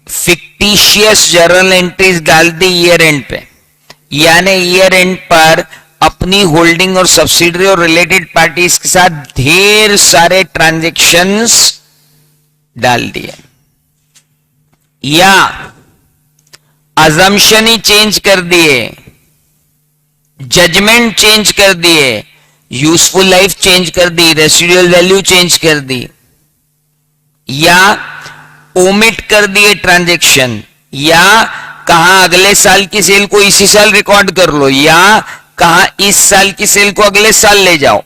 A: फिक्टिशियस जर्नल एंट्रीज डाल दी ईयर एंड पे, यानी ईयर एंड पर अपनी होल्डिंग और सब्सिडरी और रिलेटेड पार्टीज के साथ ढेर सारे ट्रांजैक्शंस डाल दिए, या अजम्पशन ही चेंज कर दिए, जजमेंट चेंज कर दिए, यूजफुल लाइफ चेंज कर दी, रेसिडुअल वैल्यू चेंज कर दी, या ओमिट कर दिए ट्रांजैक्शन, या कहा अगले साल की सेल को इसी साल रिकॉर्ड कर लो, या कहा इस साल की सेल को अगले साल ले जाओ।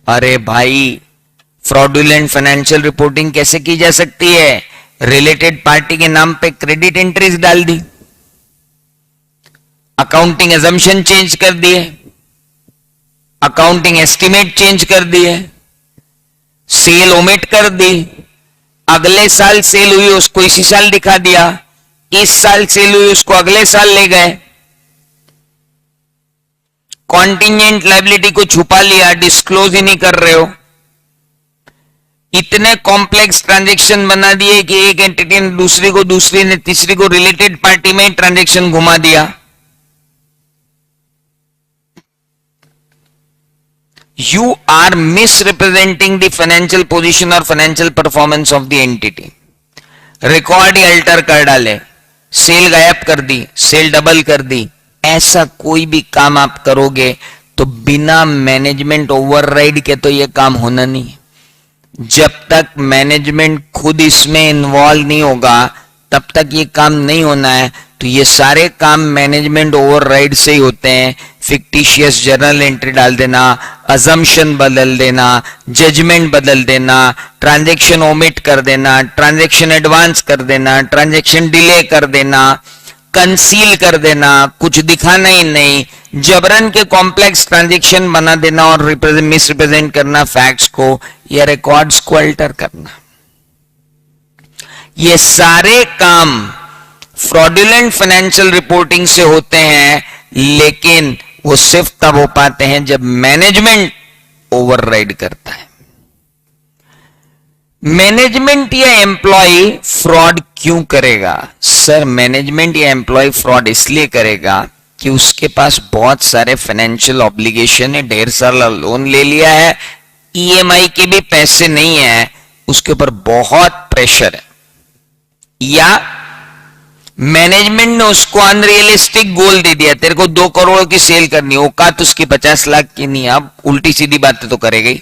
A: अरे भाई, फ्रॉडुलेंट फाइनेंशियल रिपोर्टिंग कैसे की जा सकती है? रिलेटेड पार्टी के नाम पे क्रेडिट एंट्रीज डाल दी, अकाउंटिंग अजम्पशन चेंज कर दिए, अकाउंटिंग एस्टिमेट चेंज कर दिए, सेल ओमिट कर दी, अगले साल सेल हुई उसको इसी साल दिखा दिया, इस साल सेल हुई उसको अगले साल ले गए, कॉन्टिजेंट लायबिलिटी को छुपा लिया, डिस्क्लोज ही नहीं कर रहे हो। इतने कॉम्प्लेक्स ट्रांजैक्शन बना दिए कि एक एंटिटी ने दूसरी को, दूसरी ने तीसरी को, रिलेटेड पार्टी में ट्रांजैक्शन घुमा दिया। You are misrepresenting the financial position or financial performance of the entity. Record he alter कर डाले, सेल गायब कर दी, सेल डबल कर दी, ऐसा कोई भी काम आप करोगे तो बिना मैनेजमेंट ओवरराइड के तो यह काम होना नहीं। जब तक मैनेजमेंट खुद इसमें इन्वॉल्व नहीं होगा तब तक ये काम नहीं होना है। तो ये सारे काम मैनेजमेंट ओवरराइड से ही होते हैं। फिक्टिशियस जर्नल एंट्री डाल देना, अजम्पशन बदल देना, जजमेंट बदल देना, ट्रांजैक्शन ओमिट कर देना, ट्रांजैक्शन एडवांस कर देना, ट्रांजैक्शन डिले कर देना, कंसील कर देना, कुछ दिखाना ही नहीं, जबरन के कॉम्प्लेक्स ट्रांजैक्शन बना देना और मिस रिप्रेजेंट करना फैक्ट्स को या रिकॉर्ड्स को अल्टर करना। ये सारे काम फ्रॉडुलेंट फाइनेंशियल रिपोर्टिंग से होते हैं, लेकिन वो सिर्फ तब हो पाते हैं जब मैनेजमेंट ओवरराइड करता है। मैनेजमेंट या एम्प्लॉय फ्रॉड क्यों करेगा? सर, मैनेजमेंट या एम्प्लॉय फ्रॉड इसलिए करेगा कि उसके पास बहुत सारे फाइनेंशियल ऑब्लिगेशन है, ढेर सारा लोन ले लिया है, ईएमआई के भी पैसे नहीं है, उसके ऊपर बहुत प्रेशर है, या मैनेजमेंट ने उसको अनरियलिस्टिक गोल दे दिया, तेरे को 2 करोड़ की सेल करनी, औकात उसकी 50 लाख की नहीं, अब उल्टी सीधी बातें तो करेगा ही।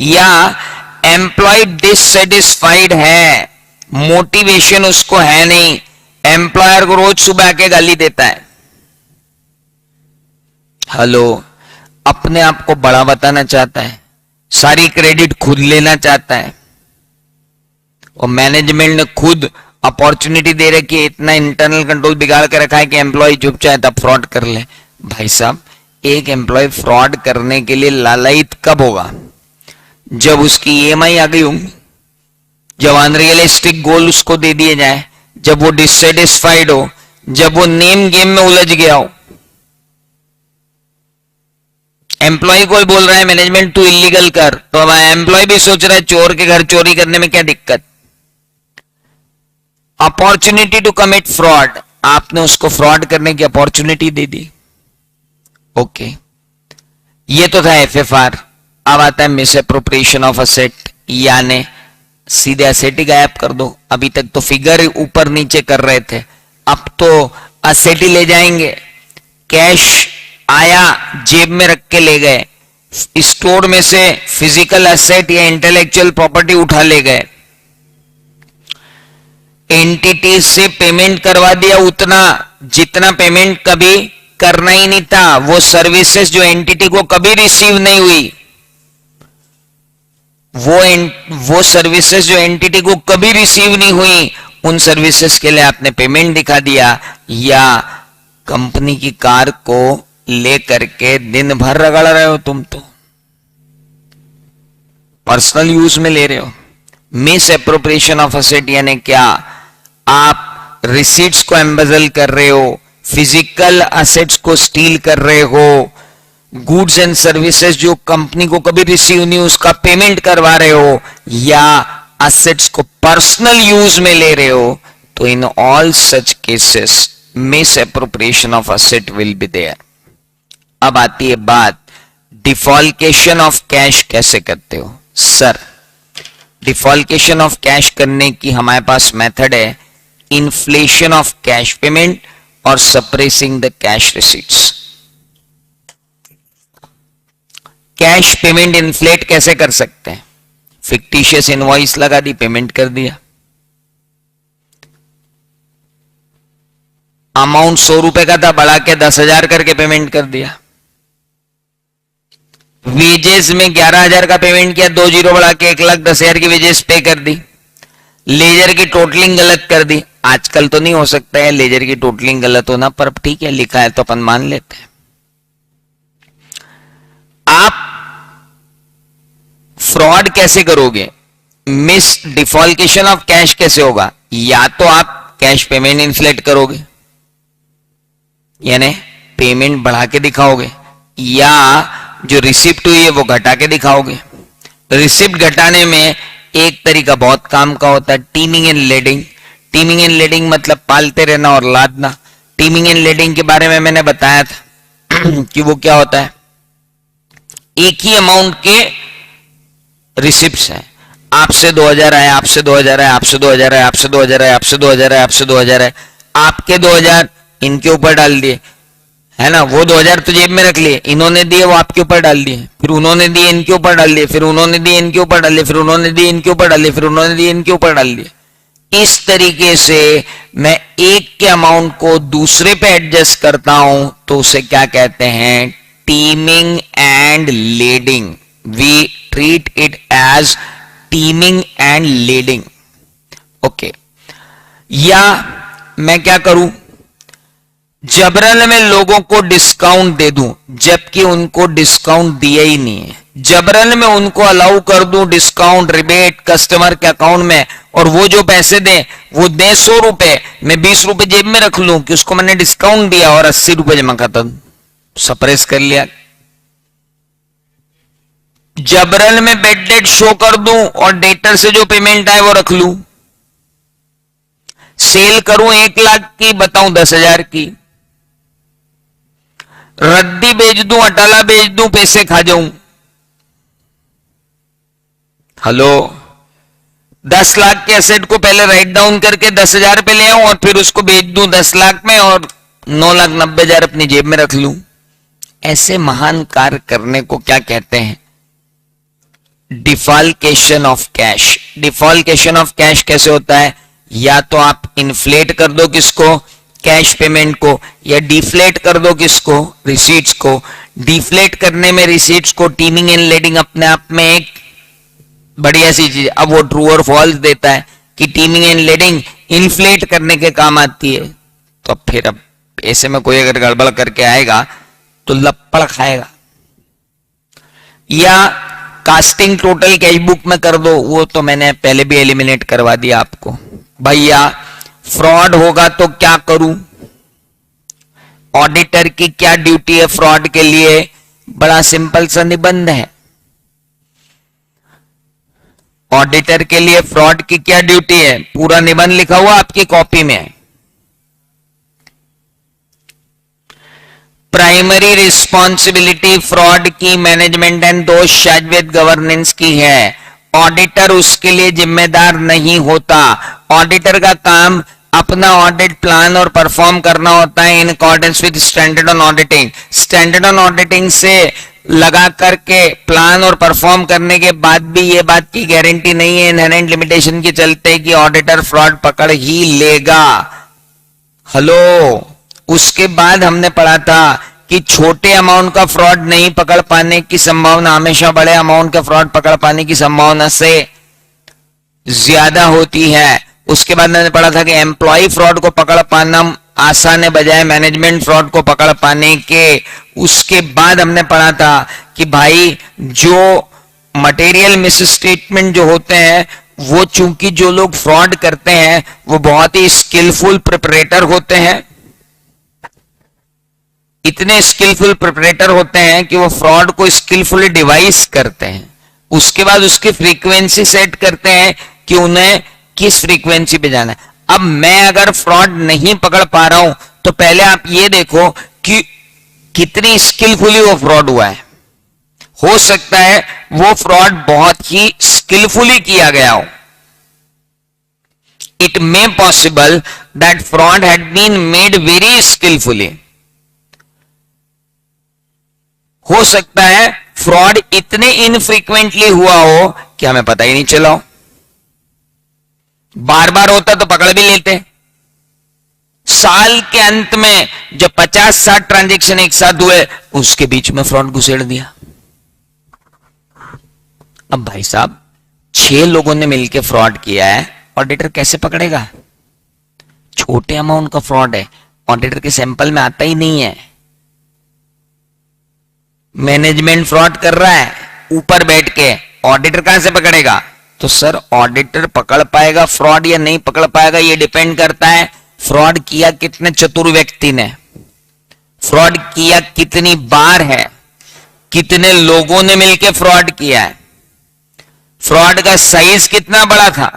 A: या एम्प्लॉय डिससेटिस्फाइड है, मोटिवेशन उसको है नहीं, एम्प्लॉयर को रोज सुबह आके गाली देता है, हेलो, अपने आप को बड़ा बताना चाहता है, सारी क्रेडिट खुद लेना चाहता है, और मैनेजमेंट ने खुद अपॉर्चुनिटी दे रखी है, इतना इंटरनल कंट्रोल बिगाड़ कर रखा है कि एम्प्लॉय चुप चाहे तब फ्रॉड कर ले। भाई साहब, एक एम्प्लॉय फ्रॉड करने के लिए लालायित कब होगा? जब उसकी ईएमआई आ गई होंगी, जब अनरियलिस्टिक गोल उसको दे दिए जाए, जब वो डिससेटिस्फाइड हो, जब वो नेम गेम में उलझ गया हो। एम्प्लॉय को बोल रहा है मैनेजमेंट तू इलीगल कर, तो अब एम्प्लॉय भी सोच रहा है चोर के घर चोरी करने में क्या दिक्कत। अपॉर्चुनिटी टू कमिट फ्रॉड, आपने उसको फ्रॉड करने की अपॉर्चुनिटी दे दी। ओके, ये तो था एफएफआर। अब आता है मिस एप्रोप्रिएशन ऑफ असेट, यानी सीधे असेट ही गायब कर दो। अभी तक तो फिगर ऊपर नीचे कर रहे थे, अब तो असेट ही ले जाएंगे। कैश आया, जेब में रख के ले गए, स्टोर में से फिजिकल एसेट या इंटेलेक्चुअल प्रॉपर्टी उठा ले गए, एंटिटी से पेमेंट करवा दिया उतना जितना पेमेंट कभी करना ही नहीं था। वो सर्विसेज जो एंटिटी को कभी रिसीव नहीं हुई, वो सर्विसेज जो एंटिटी को कभी रिसीव नहीं हुई, उन सर्विसेज के लिए आपने पेमेंट दिखा दिया। या कंपनी की कार को ले करके दिन भर रगड़ रहे हो, तुम तो पर्सनल यूज में ले रहे हो। मिस एप्रोप्रिएशन ऑफ असेट यानी क्या, आप रिसीट्स को एम्बेजल कर रहे हो, फिजिकल असेट्स को स्टील कर रहे हो, गुड्स एंड सर्विसेज जो कंपनी को कभी रिसीव नहीं उसका पेमेंट करवा रहे हो, या असेट्स को पर्सनल यूज में ले रहे हो, तो in all such cases misappropriation of asset will be there. अब आती है बात, डिफॉल्केशन ऑफ कैश कैसे करते हो। सर, डिफॉल्केशन ऑफ कैश करने की हमारे पास मेथड है इन्फ्लेशन ऑफ कैश पेमेंट और suppressing the cash receipts. Cash payment inflate कैसे कर सकते हैं, फिक्टिशियस इनवॉइस लगा दी, पेमेंट कर दिया। अमाउंट 100 रुपए का था, बढ़ा के 10,000 करके पेमेंट कर दिया। वेजेस में 11,000 का पेमेंट किया, 2 जीरो बढ़ा के 1,10,000 की वेजेस पे कर दी। लेजर की टोटलिंग गलत कर दी। आजकल तो नहीं हो सकता है लेजर की टोटलिंग गलत होना, पर ठीक है लिखा है तो अपन मान लेते हैं। आप फ्रॉड कैसे करोगे, मिस डिफॉल्केशन ऑफ कैश कैसे होगा, या तो आप कैश पेमेंट इन्फ्लेट करोगे यानी पेमेंट बढ़ा के दिखाओगे, या जो रिसिप्ट हुई है वो घटा के दिखाओगे। रिसिप्ट घटाने में एक तरीका बहुत काम का होता है, teeming and lading. Teeming and lading मतलब पालते रहना और लादना। टीमिंग एंड लेडिंग के बारे में मैंने बताया था कि वो क्या होता है, एक ही अमाउंट के रिसिप्ट्स हैं, आपसे 2,000 आए, आपसे 2,000 आए, आपसे 2,000 आए, आपसे 2,000 आए, आपसे 2,000 आए, आपसे 2,000 आए, आपके 2,000 इनके ऊपर डाल दिए, है ना। वो 2,000 तो जेब में रख लिए, इन्होंने दिए वो आपके ऊपर डाल दिए, फिर उन्होंने दिए इनके ऊपर डाल दिए, फिर उन्होंने दिए इनके ऊपर डाल दिए, फिर उन्होंने दिए इनके ऊपर डाल दिए, फिर उन्होंने दिए इनके ऊपर डाल दिए। इस तरीके से मैं एक के अमाउंट को दूसरे पे एडजस्ट करता हूं, तो उसे क्या कहते हैं, teeming and leading. We treat it as teeming and leading. Okay, या मैं क्या करूं, जबरन में लोगों को डिस्काउंट दे दूं जबकि उनको डिस्काउंट दिया ही नहीं है, जबरन में उनको अलाउ कर दूं डिस्काउंट रिबेट कस्टमर के अकाउंट में, और वो जो पैसे दें वो दें 100 रुपए, मैं 20 रुपए जेब में रख लूं कि उसको मैंने डिस्काउंट दिया और 80 रुपए जमा खाता, सप्रेस कर लिया। जबरन में बेड डेट शो कर दूं और डेटर से जो पेमेंट आए वो रख लूं। सेल करूं 1 लाख की, बताऊं 10,000 की। रद्दी बेच दूं, अटाला बेच दूं, पैसे खा जाऊं। हेलो, 10 लाख के एसेट को पहले राइट डाउन करके 10,000 पे ले आऊं और फिर उसको बेच दूं 10 लाख में और 9,90,000 अपनी जेब में रख लूं। ऐसे महान कार्य करने को क्या कहते हैं, डिफॉल्केशन ऑफ कैश। डिफॉल्केशन ऑफ कैश कैसे होता है, या तो आप इन्फ्लेट कर दो किसको, कैश पेमेंट को, या डिफ्लेट कर दो किसको, रिसीट्स को। डिफ्लेट करने में रिसीट्स को टीमिंग एंड लीडिंग अपने आप में एक बढ़िया सी चीज। अब वो ट्रू और फॉल्स देता है कि टीमिंग एंड लीडिंग इन्फ्लेट करने के काम आती है, तो फिर अब ऐसे में कोई अगर गड़बड़ करके आएगा तो लपड़ खाएगा। या कास्टिंग टोटल कैश बुक में कर दो, वो तो मैंने पहले भी एलिमिनेट करवा दिया आपको। भैया फ्रॉड होगा तो क्या करूं, ऑडिटर की क्या ड्यूटी है फ्रॉड के लिए? बड़ा सिंपल सा निबंध है। ऑडिटर के लिए फ्रॉड की क्या ड्यूटी है, पूरा निबंध लिखा हुआ आपकी कॉपी में। प्राइमरी रिस्पॉन्सिबिलिटी फ्रॉड की मैनेजमेंट एंड दोष शाश्वत गवर्नेंस की है। ऑडिटर उसके लिए जिम्मेदार नहीं होता। ऑडिटर का काम अपना ऑडिट प्लान और परफॉर्म करना होता है in accordance with standard on auditing. Standard on auditing से लगा करके प्लान और परफॉर्म करने के बाद भी ये बात की गारंटी नहीं है इनहेरेंट लिमिटेशन के चलते कि ऑडिटर फ्रॉड पकड़ ही लेगा। हेलो, उसके बाद हमने पढ़ा था कि छोटे अमाउंट का फ्रॉड नहीं पकड़ पाने की संभावना हमेशा बड़े अमाउंट का फ्रॉड पकड़ पाने की संभावना से ज्यादा होती है। उसके बाद मैंने पढ़ा था कि एम्प्लॉय फ्रॉड को पकड़ पाना आसान है बजाय मैनेजमेंट फ्रॉड को पकड़ पाने के। उसके बाद हमने पढ़ा था कि भाई जो मटेरियल मिसस्टेटमेंट जो होते हैं वो चूंकि जो लोग फ्रॉड करते हैं वो बहुत ही स्किलफुल प्रिपरेटर होते हैं, इतने स्किलफुल प्रिपरेटर होते हैं कि वो फ्रॉड को स्किलफुली डिवाइस करते हैं। उसके बाद उसकी फ्रीक्वेंसी सेट करते हैं कि उन्हें किस फ्रीक्वेंसी पे जाना है। अब मैं अगर फ्रॉड नहीं पकड़ पा रहा हूं तो पहले आप ये देखो कि कितनी स्किलफुली वो फ्रॉड हुआ है। हो सकता है वो फ्रॉड बहुत ही स्किलफुली किया गया हो। It may possible that fraud had been made very skilfully. हो सकता है फ्रॉड इतने इनफ्रीक्वेंटली हुआ हो कि हमें पता ही नहीं चला हो। बार बार होता तो पकड़ भी लेते। साल के अंत में जब 50-60 ट्रांजैक्शन एक साथ हुए उसके बीच में फ्रॉड घुसेड़ दिया। अब भाई साहब 6 लोगों ने मिलकर फ्रॉड किया है, ऑडिटर कैसे पकड़ेगा? छोटे अमाउंट का फ्रॉड है, ऑडिटर के सैंपल में आता ही नहीं है। मैनेजमेंट फ्रॉड कर रहा है ऊपर बैठ के, ऑडिटर कहां से पकड़ेगा? तो सर ऑडिटर पकड़ पाएगा फ्रॉड या नहीं पकड़ पाएगा ये डिपेंड करता है फ्रॉड किया कितने चतुर व्यक्ति ने, फ्रॉड किया कितनी बार है, कितने लोगों ने मिलकर फ्रॉड किया है, फ्रॉड का साइज कितना बड़ा था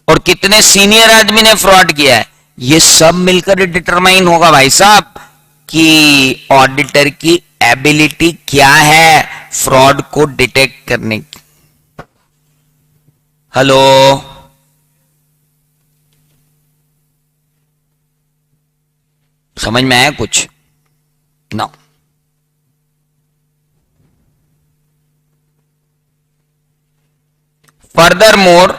A: और कितने सीनियर आदमी ने फ्रॉड किया है। ये सब मिलकर डिटरमाइन होगा भाई साहब कि ऑडिटर की एबिलिटी क्या है फ्रॉड को डिटेक्ट करने की। हेलो, समझ में आया कुछ? ना। Furthermore,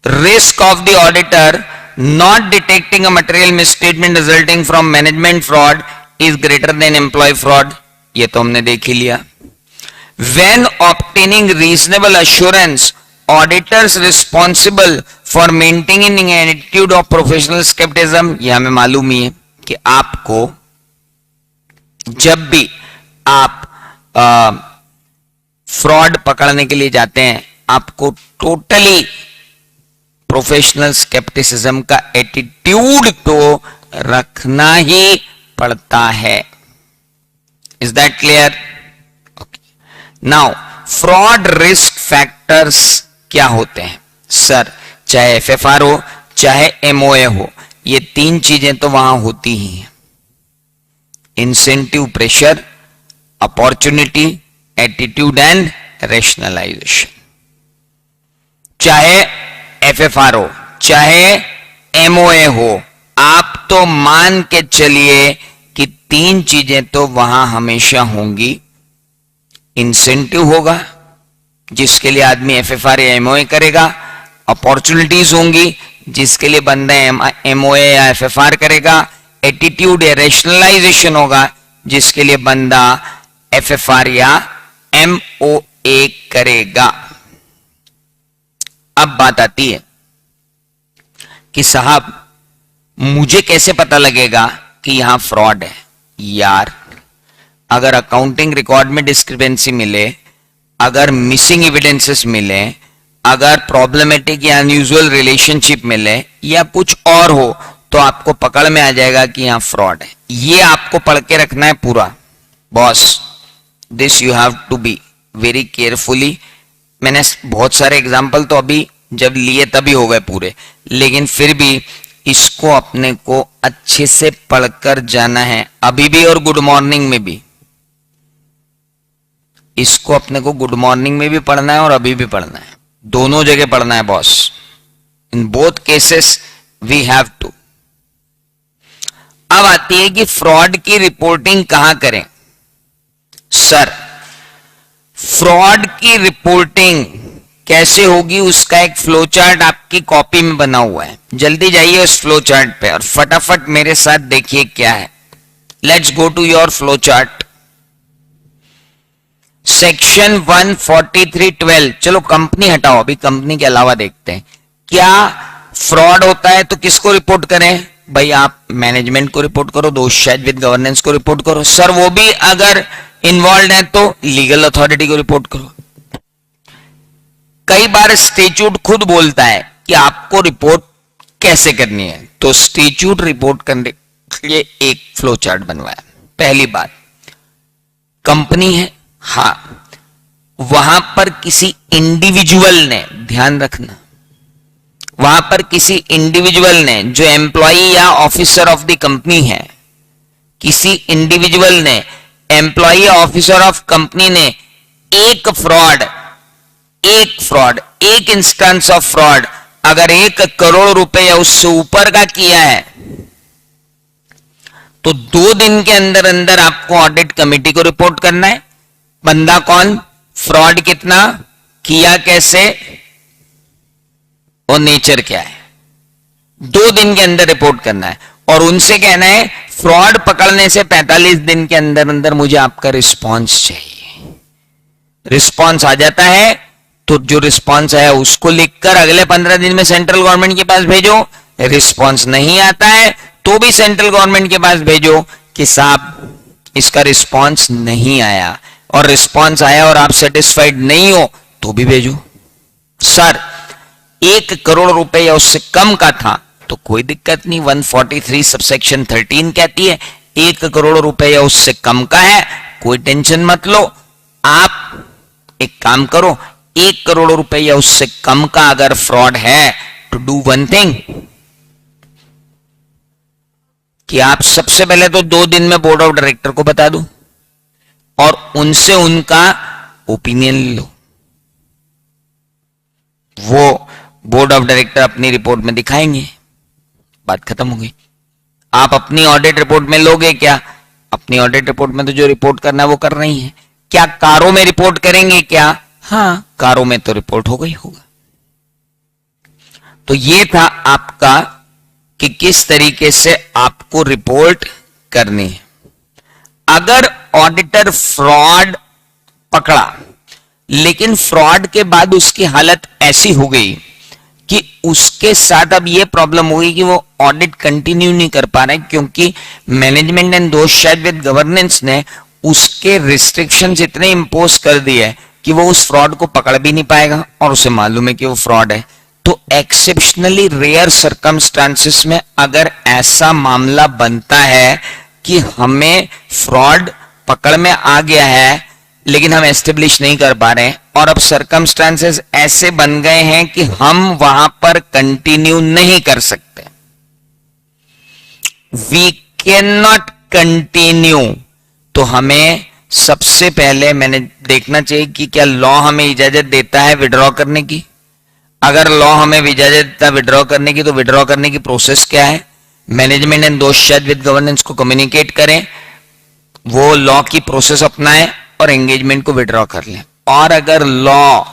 A: risk of the auditor not detecting a material misstatement resulting from management fraud is greater than employee fraud. ये तो हमने देख ही लिया। When obtaining reasonable assurance, auditors responsible for maintaining an attitude of professional skepticism, ये हमें मालूम ही है कि आपको जब भी आप फ्रॉड पकड़ने के लिए जाते हैं आपको टोटली प्रोफेशनल स्केप्टिसिज्म का एटीट्यूड तो रखना ही पड़ता है। Is that clear? Now fraud risk factors क्या होते हैं? सर चाहे एफएफआर हो चाहे एमओए हो, ये 3 चीजें तो वहां होती ही हैं। Incentive pressure, opportunity, attitude and rationalisation. चाहे एफएफआर हो चाहे एमओए हो, आप तो मान के चलिए कि 3 चीजें तो वहां हमेशा होंगी। इंसेंटिव होगा जिसके लिए आदमी एफएफआर या एमओए करेगा, अपॉर्चुनिटीज होंगी जिसके लिए बंदा एमओए या एफएफआर करेगा, एटीट्यूड या रेशनलाइजेशन होगा जिसके लिए बंदा एफएफआर या एमओए करेगा। अब बात आती है कि साहब मुझे कैसे पता लगेगा कि यहां फ्रॉड है? यार अगर अकाउंटिंग रिकॉर्ड में डिस्क्रिपेंसी मिले, अगर मिसिंग एविडेंसेस मिले, अगर प्रॉब्लमेटिक या अनयूजुअल रिलेशनशिप मिले या कुछ और हो, तो आपको पकड़ में आ जाएगा कि यहां फ्रॉड है। ये आपको पढ़ के रखना है पूरा boss. This you have to be very carefully. मैंने बहुत सारे एग्जाम्पल तो अभी जब लिए तभी हो गए पूरे, लेकिन फिर भी इसको अपने को अच्छे से पढ़कर जाना है, अभी भी और गुड मॉर्निंग में भी। इसको अपने को गुड मॉर्निंग में भी पढ़ना है और अभी भी पढ़ना है, दोनों जगह पढ़ना है boss. In both cases we have to. अब आती है कि फ्रॉड की रिपोर्टिंग कहां करें। सर, फ्रॉड की रिपोर्टिंग कैसे होगी उसका एक फ्लो चार्ट आपकी कॉपी में बना हुआ है। जल्दी जाइए उस फ्लो चार्ट पे और फटाफट मेरे साथ देखिए क्या है। Let's go to your flow chart. Section 143(12). चलो कंपनी हटाओ, अभी कंपनी के अलावा देखते हैं क्या फ्रॉड होता है तो किसको रिपोर्ट करें। भाई आप मैनेजमेंट को रिपोर्ट करो, दोष शायद विद गवर्नेंस को रिपोर्ट करो। सर वो भी अगर इन्वॉल्व है तो लीगल अथॉरिटी को रिपोर्ट करो। कई बार स्टैट्यूट खुद बोलता है कि आपको रिपोर्ट कैसे करनी है, तो स्टैट्यूट रिपोर्ट करने के लिए एक फ्लो चार्ट बनवाया। पहली बात, कंपनी है, हां, वहां पर किसी इंडिविजुअल ने, ध्यान रखना, वहां पर किसी इंडिविजुअल ने जो एम्प्लॉई या ऑफिसर ऑफ द कंपनी है, किसी इंडिविजुअल ने, एम्प्लॉई या ऑफिसर ऑफ कंपनी ने एक फ्रॉड, एक इंस्टेंस ऑफ फ्रॉड अगर 1 करोड़ रुपए या उससे ऊपर का किया है, तो 2 दिन के अंदर अंदर आपको ऑडिट कमेटी को रिपोर्ट करना है। बंदा कौन, फ्रॉड कितना किया, कैसे और नेचर क्या है, 2 दिन के अंदर रिपोर्ट करना है। और उनसे कहना है फ्रॉड पकड़ने से 45 दिन के अंदर अंदर मुझे आपका रिस्पांस चाहिए। रिस्पांस आ जाता है तो जो रिस्पांस है उसको लिखकर अगले 15 दिन में सेंट्रल गवर्नमेंट के पास भेजो। रिस्पांस नहीं आता है तो भी सेंट्रल गवर्नमेंट के पास भेजो कि साहब इसका रिस्पांस नहीं आया, और रिस्पांस आया और आप सेटिस्फाइड नहीं हो तो भी भेजो। सर 1 करोड़ रुपए या उससे कम का था तो कोई दिक्कत नहीं, 143 सबसेक्शन 13 कहती है 1 करोड़ रुपए या उससे कम का है, कोई टेंशन मत लो। आप एक काम करो, 1 करोड़ रुपए या उससे कम का अगर फ्रॉड है तो डू वन थिंग, कि आप सबसे पहले तो 2 दिन में बोर्ड ऑफ डायरेक्टर को बता दो और उनसे उनका ओपिनियन लो। वो बोर्ड ऑफ डायरेक्टर अपनी रिपोर्ट में दिखाएंगे, बात खत्म हो गई। आप अपनी ऑडिट रिपोर्ट में लोगे क्या, अपनी ऑडिट रिपोर्ट में तो जो रिपोर्ट करना है वो कर रही है। क्या कारों में रिपोर्ट करेंगे क्या, हाँ कारों में तो रिपोर्ट होगा ही होगा। तो ये था आपका कि किस तरीके से आपको रिपोर्ट करनी है। अगर ऑडिटर फ्रॉड पकड़ा लेकिन फ्रॉड के बाद उसकी हालत ऐसी हो गई कि उसके साथ अब ये प्रॉब्लम हुई कि वो ऑडिट कंटिन्यू नहीं कर पा रहे क्योंकि मैनेजमेंट एंड दोस्त शायद विद गवर्नेंस ने उसके रिस्ट्रिक्शंस इतने इंपोज कर दिए कि वो उस फ्रॉड को पकड़ भी नहीं पाएगा और उसे मालूम है कि वो फ्रॉड है। तो एक्सेप्शनली रेयर सर्कमस्टांसेस में अगर ऐसा मामला बनता है कि हमें फ्रॉड पकड़ में आ गया है लेकिन हम एस्टेब्लिश नहीं कर पा रहे हैं और अब सर्कमस्टांसेस ऐसे बन गए हैं कि हम वहां पर कंटिन्यू नहीं कर सकते, वी कैन नॉट कंटिन्यू, तो हमें सबसे पहले मैंने देखना चाहिए कि क्या लॉ हमें इजाजत देता है विड्रॉ करने की। अगर लॉ हमें इजाजत देता है विड्रॉ करने की तो विड्रॉ करने की प्रोसेस क्या है, मैनेजमेंट एंड दोस्त शायद विद गवर्नेंस को कम्युनिकेट करें, वो लॉ की प्रोसेस अपनाएं और एंगेजमेंट को विड्रॉ कर लें। और अगर लॉ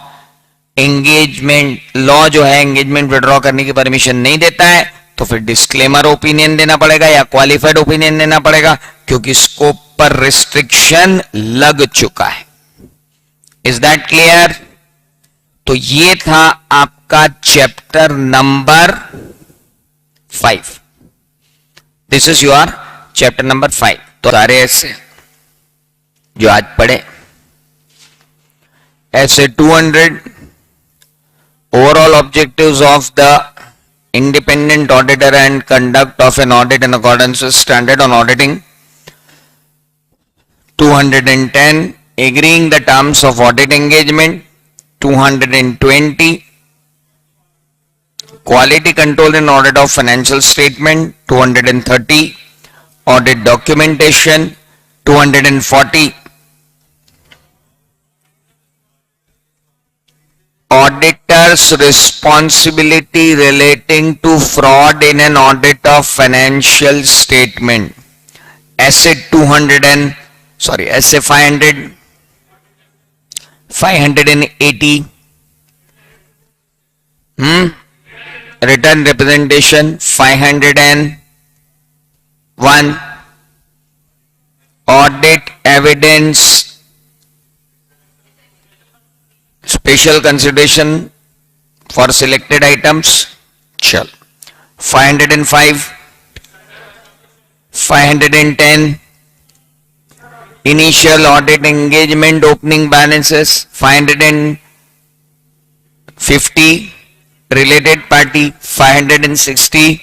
A: जो है एंगेजमेंट विड्रॉ करने की परमिशन नहीं देता है तो फिर डिस्क्लेमर ओपिनियन देना पड़ेगा या क्वालिफाइड ओपिनियन देना पड़ेगा क्योंकि स्कोप पर रिस्ट्रिक्शन लग चुका है। Is that clear? तो ये था आपका chapter number 5। This is your chapter number 5। तो सारे ऐसे जो आज पढ़े ऐसे 200 overall objectives of the independent auditor and conduct of an audit in accordance with standard on auditing. 210 agreeing the terms of audit engagement. 220 quality control and audit of financial statement. 230 audit documentation. 240 auditor's responsibility relating to fraud in an audit of financial statement. ऐसे 500 580 return representation. 501 audit evidence special consideration for selected items. चल 505 510 initial audit engagement opening balances. 550 related party. 560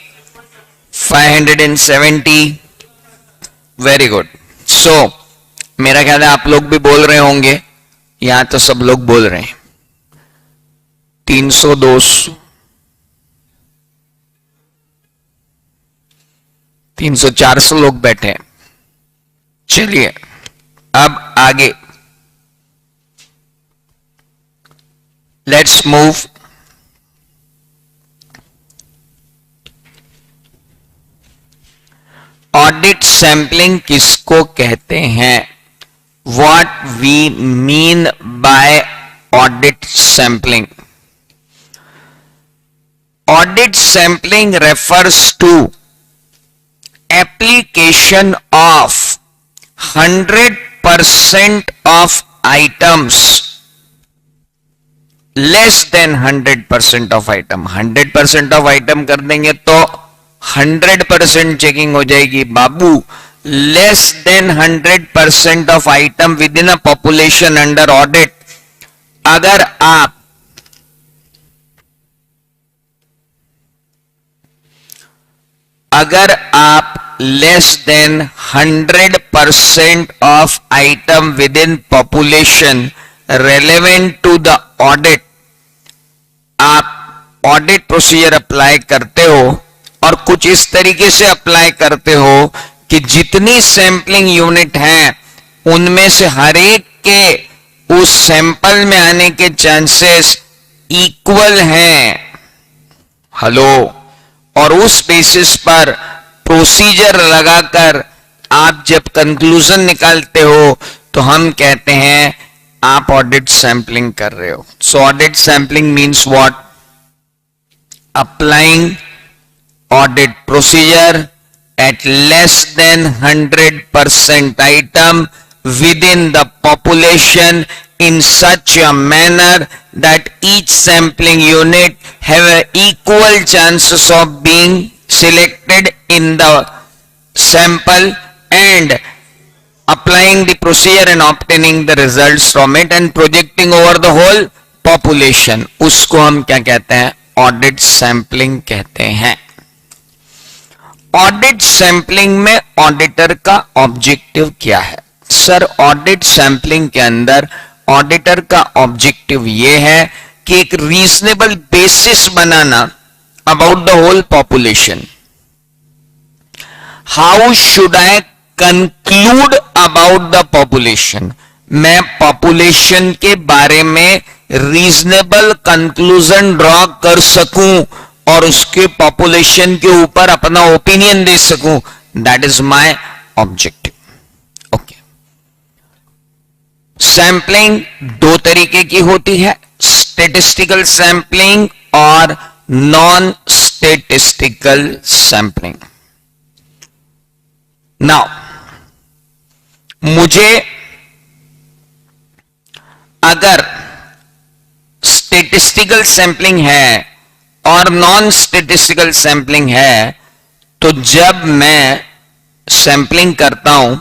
A: 570 very good. So मेरा ख्याल है आप लोग भी बोल रहे होंगे, यहां तो सब लोग बोल रहे हैं. 300 200 300 400 लोग बैठे हैं. चलिए अब आगे लेट्स मूव. ऑडिट सैंपलिंग किसको कहते हैं? What we mean by audit sampling. Audit sampling refers to application of 100% of items, less than 100% of item. 100% of item कर देंगे तो 100% चेकिंग हो जाएगी बाबू. Less than 100% of item within a population under audit. अगर आप less than 100% of item within population relevant to the audit, आप audit procedure apply करते हो और कुछ इस तरीके से अप्लाई करते हो कि जितनी सैंपलिंग यूनिट हैं उनमें से हर एक के उस सैंपल में आने के चांसेस इक्वल हैं. हेलो. और उस बेसिस पर प्रोसीजर लगाकर आप जब कंक्लूजन निकालते हो तो हम कहते हैं आप ऑडिट सैंपलिंग कर रहे हो. So audit sampling means what? Applying audit procedure at less than 100% item within the population in such a manner that each sampling unit have equal chances of being selected in the sample and applying the procedure and obtaining the results from it and projecting over the whole population. उसको हम क्या कहते हैं? Audit sampling कहते हैं. Audit sampling में auditor का objective क्या है? सर ऑडिट सैंपलिंग के अंदर ऑडिटर का ऑब्जेक्टिव यह है कि एक रीजनेबल बेसिस बनाना about the whole population. How should I conclude about the population? मैं पॉपुलेशन के बारे में रीजनेबल कंक्लूजन ड्रॉ कर सकूं और उसके पॉपुलेशन के ऊपर अपना ओपिनियन दे सकूं. That is my objective. Okay. Sampling दो तरीके की होती है, स्टेटिस्टिकल सैंपलिंग और नॉन स्टेटिस्टिकल सैंपलिंग. नाउ मुझे अगर स्टेटिस्टिकल सैंपलिंग है और नॉन स्टेटिस्टिकल सैंपलिंग है तो जब मैं सैंपलिंग करता हूं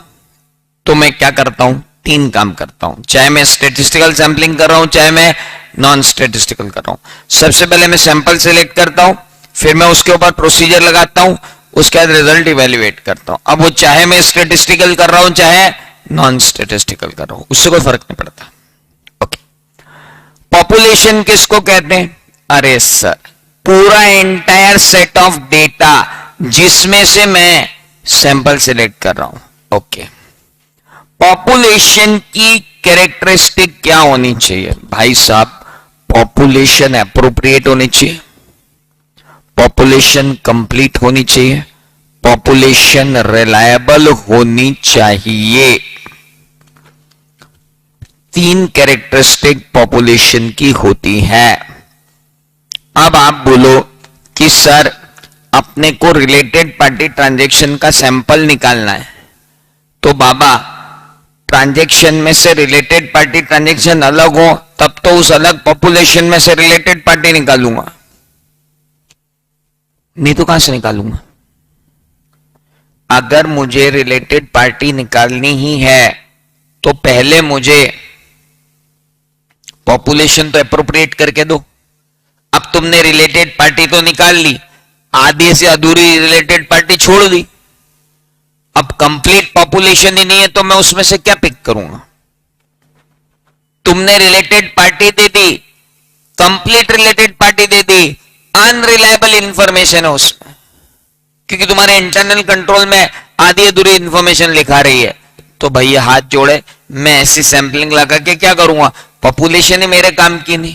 A: तो मैं क्या करता हूं? तीन काम करता हूं, चाहे मैं स्टेटिस्टिकल सैंपलिंग कर रहा हूं चाहे मैं नॉन स्टेटिस्टिकल कर रहा हूं। सबसे पहले मैं सैंपल सिलेक्ट करता हूं, फिर मैं उसके ऊपर प्रोसीजर लगाता हूं, उसके बाद रिजल्ट इवेल्युएट करता हूं। अब वो चाहे मैं स्टेटिस्टिकल कर रहा हूं चाहे नॉन स्टेटिस्टिकल कर रहा हूं, उससे कोई फर्क नहीं पड़ता। ओके, पॉपुलेशन किसको कहते हैं? अरे सर, पूरा एंटायर सेट ऑफ डेटा जिसमें से मैं सैंपल सिलेक्ट कर रहा हूं। ओके, पॉपुलेशन की कैरेक्टरिस्टिक क्या होनी चाहिए? भाई साहब, पॉपुलेशन एप्रोप्रिएट होनी चाहिए, पॉपुलेशन कंप्लीट होनी चाहिए, पॉपुलेशन रिलायबल होनी चाहिए। तीन कैरेक्टरिस्टिक पॉपुलेशन की होती है। अब आप बोलो कि सर अपने को रिलेटेड पार्टी ट्रांजैक्शन का सैंपल निकालना है, तो बाबा ट्रांजैक्शन में से रिलेटेड पार्टी ट्रांजैक्शन अलग हो तब तो उस अलग पॉपुलेशन में से रिलेटेड पार्टी निकालूंगा, नहीं तो कहां से निकालूंगा? अगर मुझे रिलेटेड पार्टी निकालनी ही है तो पहले मुझे पॉपुलेशन तो एप्रोप्रिएट करके दो। अब तुमने रिलेटेड पार्टी तो निकाल ली, आधी से अधूरी रिलेटेड पार्टी छोड़ दी, अब कंप्लीट पॉपुलेशन ही नहीं है तो मैं उसमें से क्या पिक करूंगा? तुमने रिलेटेड पार्टी दे दी, कंप्लीट रिलेटेड पार्टी दे दी, अनरिलायबल इंफॉर्मेशन है उसमें, क्योंकि तुम्हारे इंटरनल कंट्रोल में आधी अधूरी इंफॉर्मेशन लिखा रही है, तो भैया हाथ जोड़े, मैं ऐसी सैंपलिंग लगा के क्या करूंगा? पॉपुलेशन ही मेरे काम की नहीं।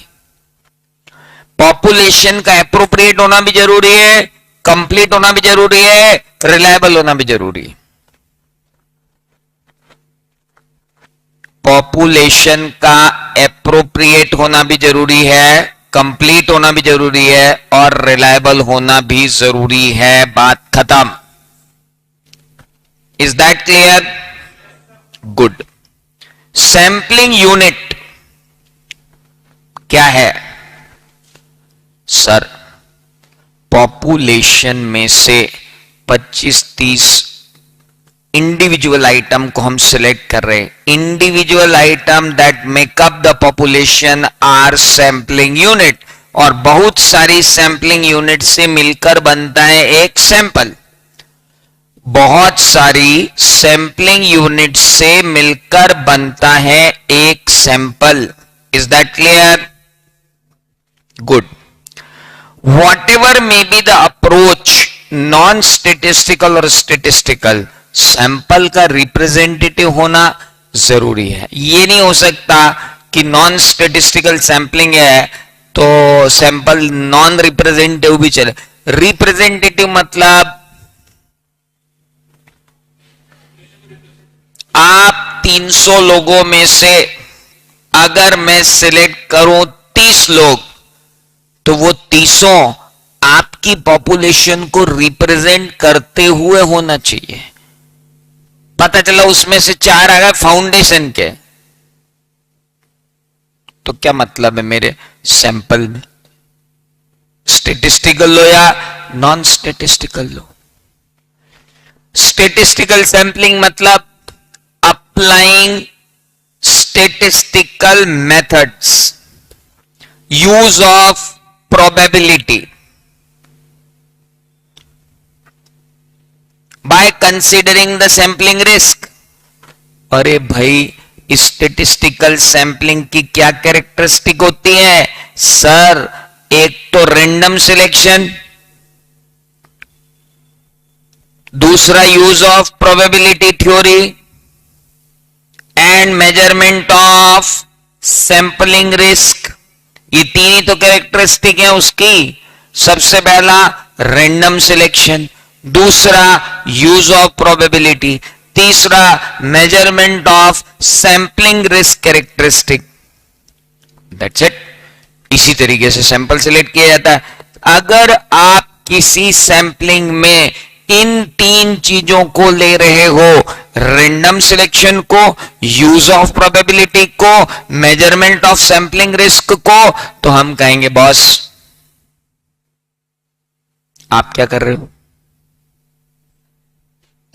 A: पॉपुलेशन का एप्रोप्रिएट होना भी जरूरी है, कंप्लीट होना भी जरूरी है, रिलायबल होना भी जरूरी है। पॉपुलेशन का एप्रोप्रिएट होना भी जरूरी है, कंप्लीट होना भी जरूरी है और रिलायबल होना भी जरूरी है। बात खत्म। Is that clear? Good. Sampling unit क्या है? सर, पॉपुलेशन में से 25-30 इंडिविजुअल आइटम को हम सिलेक्ट कर रहे हैं। Individual item that make up the population are sampling unit, और बहुत सारी सैंपलिंग यूनिट से मिलकर बनता है एक सैंपल। बहुत सारी सैंपलिंग यूनिट से मिलकर बनता है एक sample. Is that clear? Good. Whatever may be the approach, non statistical और स्टेटिस्टिकल, सैंपल का रिप्रेजेंटेटिव होना जरूरी है। ये नहीं हो सकता कि नॉन स्टेटिस्टिकल सैंपलिंग है तो सैंपल नॉन रिप्रेजेंटेटिव भी चले। रिप्रेजेंटेटिव मतलब आप 300 लोगों में से अगर मैं सिलेक्ट करूं 30 लोग, तो वो 30 आपकी पॉपुलेशन को रिप्रेजेंट करते हुए होना चाहिए। पता चला उसमें से 4 आ गए फाउंडेशन के, तो क्या मतलब है मेरे सैंपल में? स्टेटिस्टिकल लो या नॉन स्टेटिस्टिकल लो। स्टेटिस्टिकल सैंपलिंग मतलब applying statistical methods, use of probability by considering the sampling risk। अरे भाई, स्टेटिस्टिकल सैंपलिंग की क्या कैरेक्टरिस्टिक होती है? सर, एक तो रैंडम सिलेक्शन, दूसरा use of probability theory and measurement of sampling risk. ये तीन ही तो कैरेक्टरिस्टिक है उसकी। सबसे पहला रैंडम सिलेक्शन, दूसरा यूज ऑफ प्रोबेबिलिटी, तीसरा measurement of sampling risk characteristic. That's it. इसी तरीके से सैंपल सिलेक्ट किया जाता है। अगर आप किसी सैंपलिंग में इन तीन चीजों को ले रहे हो, रैंडम सिलेक्शन को, यूज ऑफ प्रोबेबिलिटी को, मेजरमेंट ऑफ सैंपलिंग रिस्क को, तो हम कहेंगे बॉस आप क्या कर रहे हो?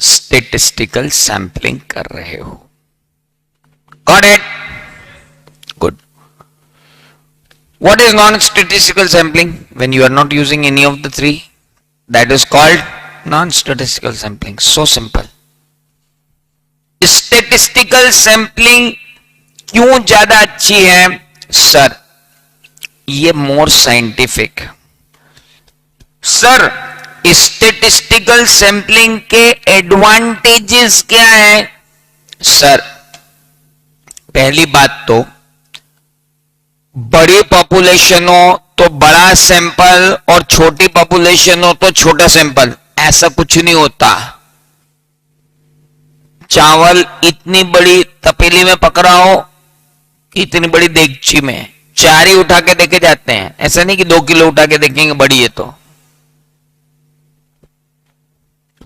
A: स्टेटिस्टिकल सैंपलिंग कर रहे हो। Got it? Good. What is non-statistical sampling? When you are not using any of the three, that is called non-statistical sampling. So simple. Statistical sampling क्यों ज्यादा अच्छी है सर? ये more scientific. Sir statistical sampling के advantages क्या है? Sir पहली बात तो बड़ी पॉपुलेशन हो तो बड़ा सैंपल और छोटी पॉपुलेशन हो तो छोटा सैंपल, ऐसा कुछ नहीं होता। चावल इतनी बड़ी तपेली में पकड़ा हो कि इतनी बड़ी देगची में, चार ही उठा के देखे जाते हैं, ऐसा नहीं कि 2 किलो उठा के देखेंगे बड़ी है तो।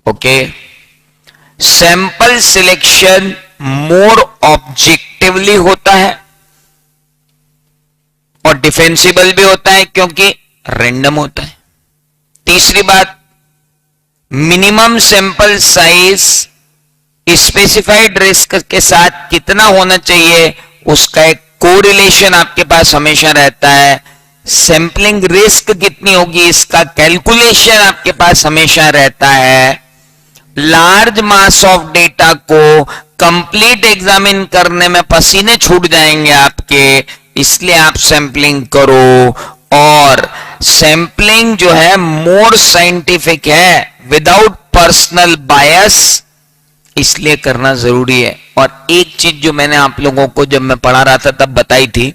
A: ओके, सैंपल सिलेक्शन मोर ऑब्जेक्टिवली होता है और डिफेंसिबल भी होता है क्योंकि रैंडम होता है। तीसरी बात, minimum sample size specified risk के साथ कितना होना चाहिए उसका एक कोरिलेशन आपके पास हमेशा रहता है। सैंपलिंग रिस्क कितनी होगी इसका कैलकुलेशन आपके पास हमेशा रहता है। लार्ज मास ऑफ डेटा को कंप्लीट एग्जामिन करने में पसीने छूट जाएंगे आपके, इसलिए आप सैंपलिंग करो। और सैंपलिंग जो है मोर साइंटिफिक है विदाउट पर्सनल बायस, इसलिए करना जरूरी है। और एक चीज जो मैंने आप लोगों को जब मैं पढ़ा रहा था तब बताई थी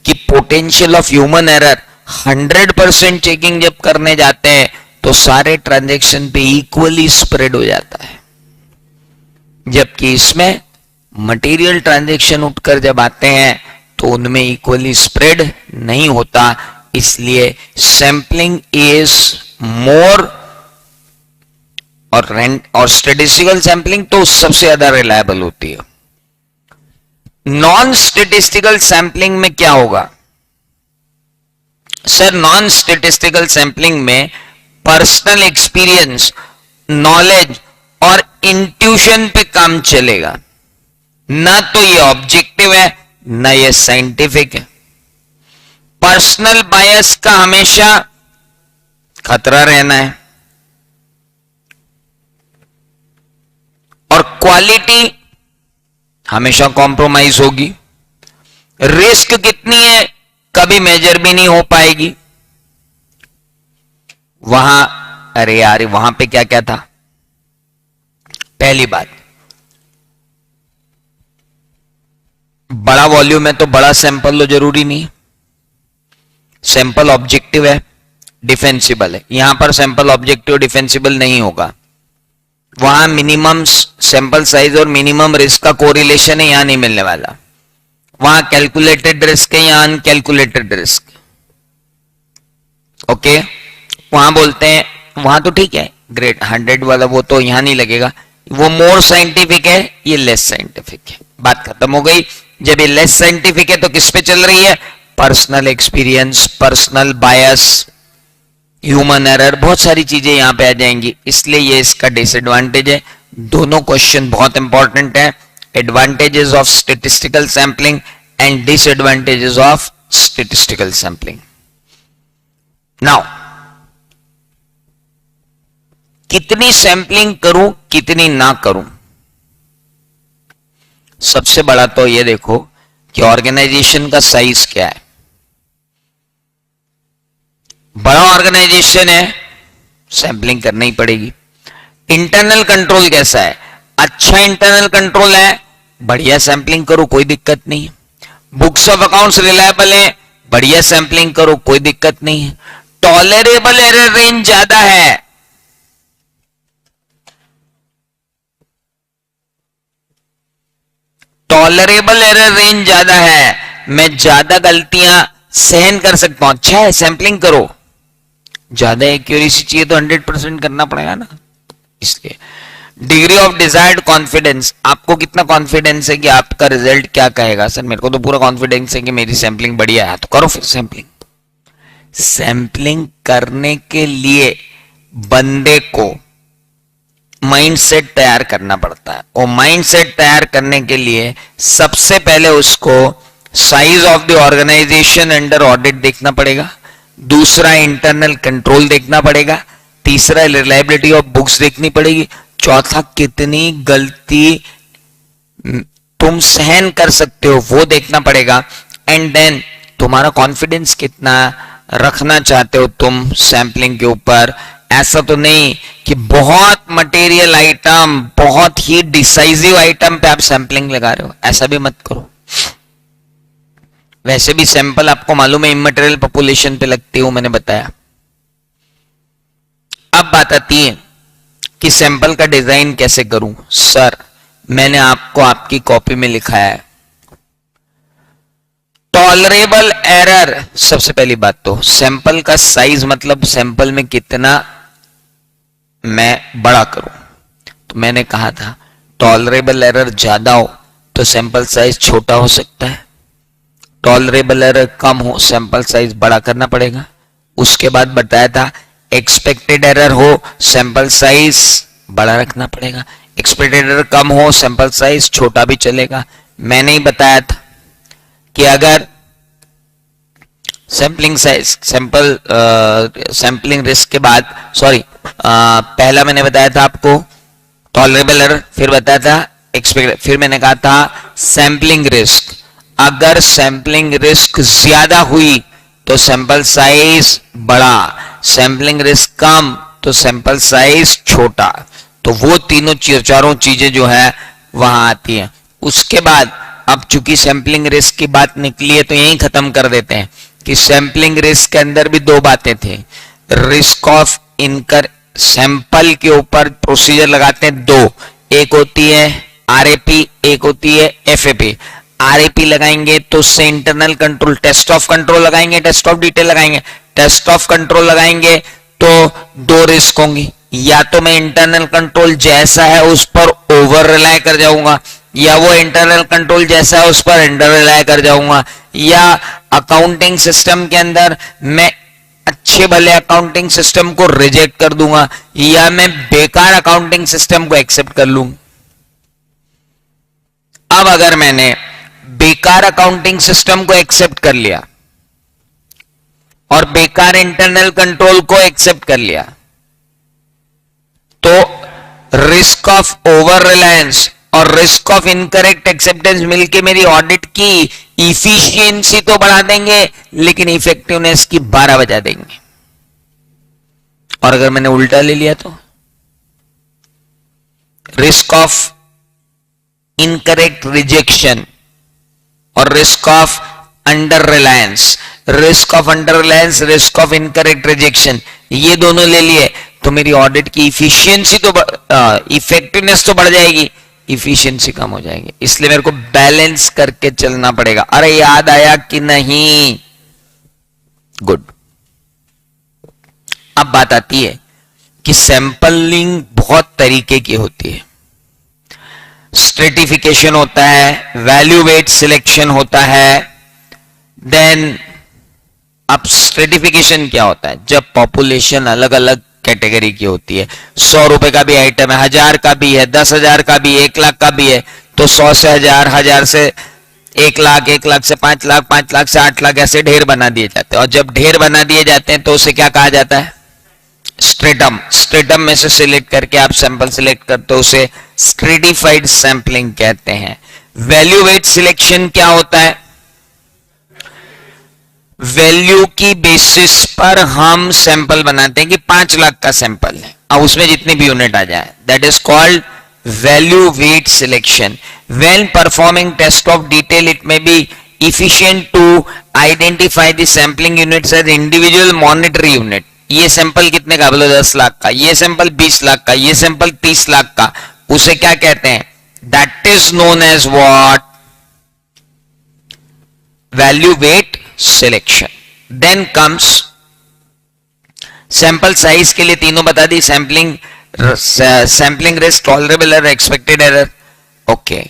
A: कि potential of human error 100% checking जब करने जाते हैं तो सारे ट्रांजैक्शन पे इक्वली स्प्रेड हो जाता है, जबकि इसमें मटेरियल ट्रांजैक्शन उठकर जब आते हैं तो उनमें इक्वली स्प्रेड नहीं होता। इसलिए सैंपलिंग इज मोर और स्टेटिस्टिकल सैंपलिंग तो सबसे ज्यादा रिलायबल होती है। नॉन स्टेटिस्टिकल सैंपलिंग में क्या होगा सर? नॉन स्टेटिस्टिकल सैंपलिंग में पर्सनल एक्सपीरियंस, नॉलेज और इंट्यूशन पे काम चलेगा। ना तो ये ऑब्जेक्टिव है ना ये साइंटिफिक है। पर्सनल बायस का हमेशा खतरा रहना है और क्वालिटी हमेशा कॉम्प्रोमाइज होगी। रिस्क कितनी है कभी मेजर भी नहीं हो पाएगी। वहां अरे यार वहां पे क्या क्या था? पहली बात, बड़ा वॉल्यूम है तो बड़ा सैंपल लो जरूरी नहीं। सैंपल ऑब्जेक्टिव है, डिफेंसिबल है। यहां पर सैंपल ऑब्जेक्टिव डिफेंसिबल नहीं होगा। वहां मिनिमम सैंपल साइज और मिनिमम रिस्क का कोरिलेशन है, यहां नहीं मिलने वाला। वहां कैलकुलेटेड रिस्क है, यहां अनकैलकुलेटेड रिस्क। ओके, वहां बोलते हैं वहां तो ठीक है ग्रेट 100 वाला, वो तो यहां नहीं लगेगा। वो मोर साइंटिफिक है, ये लेस साइंटिफिक है। बात खत्म हो गई। जब ये लेस साइंटिफिक है तो किस पे चल रही है? Personal experience, personal bias, human error, बहुत सारी चीजें यहां पे आ जाएंगी। इसलिए ये इसका डिसएडवांटेज है। दोनों क्वेश्चन बहुत इंपॉर्टेंट है, advantages of statistical sampling and disadvantages of statistical sampling. Now कितनी सैंपलिंग करूं कितनी ना करूं? सबसे बड़ा तो ये देखो कि ऑर्गेनाइजेशन का साइज क्या है। बड़ा ऑर्गेनाइजेशन है, सैंपलिंग करनी ही पड़ेगी। इंटरनल कंट्रोल कैसा है? अच्छा इंटरनल कंट्रोल है, बढ़िया सैंपलिंग करो, कोई दिक्कत नहीं है। बुक्स ऑफ अकाउंट्स रिलायबल है, बढ़िया सैंपलिंग करो, कोई दिक्कत नहीं है। टॉलरेबल एरर रेंज ज्यादा है, टॉलरेबल एरर रेंज ज्यादा है, मैं ज्यादा गलतियां सहन कर सकता हूं। अच्छा है, सैंपलिंग करो। ज्यादा एक्यूरेसी चाहिए तो 100% करना पड़ेगा ना। इसलिए डिग्री ऑफ डिजायर्ड कॉन्फिडेंस, आपको कितना कॉन्फिडेंस है कि आपका रिजल्ट क्या कहेगा? सर मेरे को तो पूरा कॉन्फिडेंस है कि मेरी सैंपलिंग बढ़िया है, तो करो फिर सैंपलिंग। सैंपलिंग करने के लिए बंदे को माइंडसेट तैयार करना पड़ता है, और माइंडसेट तैयार करने के लिए सबसे पहले उसको size of the organisation under audit देखना पड़ेगा, दूसरा इंटरनल कंट्रोल देखना पड़ेगा, तीसरा रिलायबिलिटी ऑफ बुक्स देखनी पड़ेगी, चौथा कितनी गलती तुम सहन कर सकते हो वो देखना पड़ेगा, एंड देन तुम्हारा कॉन्फिडेंस कितना रखना चाहते हो तुम सैंपलिंग के ऊपर। ऐसा तो नहीं कि बहुत मटेरियल आइटम, बहुत ही डिसाइसिव आइटम पे आप सैंपलिंग लगा रहे हो, ऐसा भी मत करो। वैसे भी सैंपल आपको मालूम है इमटेरियल पॉपुलेशन पे लगती हूं, मैंने बताया। अब बात आती है कि सैंपल का डिजाइन कैसे करूं। सर मैंने आपको आपकी कॉपी में लिखा है टॉलरेबल एरर। सबसे पहली बात तो सैंपल का साइज मतलब सैंपल में कितना मैं बड़ा करूं, तो मैंने कहा था टॉलरेबल एरर ज्यादा हो तो सैंपल साइज छोटा हो सकता है, टॉलरेबल एरर कम हो सैंपल साइज बड़ा करना पड़ेगा। उसके बाद बताया था एक्सपेक्टेड एरर हो सैंपल साइज बड़ा रखना पड़ेगा, एक्सपेक्टेड एरर कम हो सैंपल साइज छोटा भी चलेगा। मैंने ही बताया था कि अगर सैंपलिंग साइज सैंपलिंग रिस्क के बाद पहला मैंने बताया था आपको टॉलरेबल एरर, फिर बताया था एक्सपेक्ट, फिर मैंने कहा था सैंपलिंग रिस्क। अगर सैंपलिंग रिस्क ज्यादा हुई तो सैंपल साइज बड़ा, सैंपलिंग रिस्क कम तो सैंपल साइज छोटा। तो वो तीनों चारों चीजें जो है वहां आती हैं। उसके बाद अब चूंकि सैंपलिंग रिस्क की बात निकली है तो यहीं खत्म कर देते हैं कि सैंपलिंग रिस्क के अंदर भी दो बातें थी। रिस्क ऑफ इनकर सैंपल के ऊपर प्रोसीजर लगाते हैं दो, एक होती है आरएपी, एक होती है एफएपी। आरएपी लगाएंगे तो उससे internal control, test of control लगाएंगे, टेस्ट ऑफ डिटेल लगाएंगे। टेस्ट ऑफ कंट्रोल लगाएंगे तो दो रिस्क होंगी, या तो मैं इंटरनल कंट्रोल जैसा है उस पर ओवर रिलाय कर जाऊंगा, या वो इंटरनल कंट्रोल जैसा है उस पर अंडर रिलाय कर जाऊंगा, या अकाउंटिंग सिस्टम के अंदर मैं अच्छे भले अकाउंटिंग सिस्टम को रिजेक्ट कर दूंगा, या मैं बेकार अकाउंटिंग सिस्टम को एक्सेप्ट कर लूंगा। अब अगर मैंने बेकार अकाउंटिंग सिस्टम को एक्सेप्ट कर लिया और बेकार इंटरनल कंट्रोल को एक्सेप्ट कर लिया तो रिस्क ऑफ ओवर रिलायंस और रिस्क ऑफ इनकरेक्ट एक्सेप्टेंस मिलके मेरी ऑडिट की इफिशियंसी तो बढ़ा देंगे लेकिन इफेक्टिवनेस की 12 बजा देंगे। और अगर मैंने उल्टा ले लिया तो रिस्क ऑफ इनकरेक्ट रिजेक्शन और risk of under Reliance, risk of under Reliance, risk of incorrect rejection, ये दोनों ले लिए तो मेरी ऑडिट की इफिशियंसी तो इफेक्टिवनेस तो बढ़ जाएगी, इफिशियंसी कम हो जाएगी। इसलिए मेरे को बैलेंस करके चलना पड़ेगा। अरे याद आया कि नहीं? गुड। अब बात आती है कि सैंपलिंग बहुत तरीके की होती है। स्ट्रेटिफिकेशन होता है, वैल्यू वेट सिलेक्शन होता है। देन अब स्ट्रेटिफिकेशन क्या होता है? जब पॉपुलेशन अलग अलग कैटेगरी की होती है, 100 रुपए का भी आइटम है, 1000 का भी है, 10,000 का भी, 1 लाख का भी है, तो 100 से 1000, 1000 से 1 लाख, 1 लाख से 5 लाख, 5 लाख से 8 लाख, ऐसे ढेर बना दिए जाते हैं। और जब ढेर बना दिए जाते हैं तो उसे क्या कहा जाता है? स्ट्रेटम। स्ट्रेटम में से सिलेक्ट करके आप सैंपल सिलेक्ट करते हो, उसे स्ट्रेटिफाइड सैंपलिंग कहते हैं। वैल्यू वेट सिलेक्शन क्या होता है? वैल्यू की बेसिस पर हम सैंपल बनाते हैं कि 5 लाख का सैंपल है, अब उसमें जितनी भी यूनिट आ जाए, that is called value weight selection. When performing test of detail it may be efficient to identify the sampling units as individual monetary unit। ये सैंपल कितने का? बोलो 10 लाख का, ये सैंपल 20 लाख का, ये सैंपल 30 लाख का, उसे क्या कहते हैं? That is known as what? Value weight selection. Then comes sample size के लिए तीनों बता दी, sampling risk, tolerable error, expected error. Okay,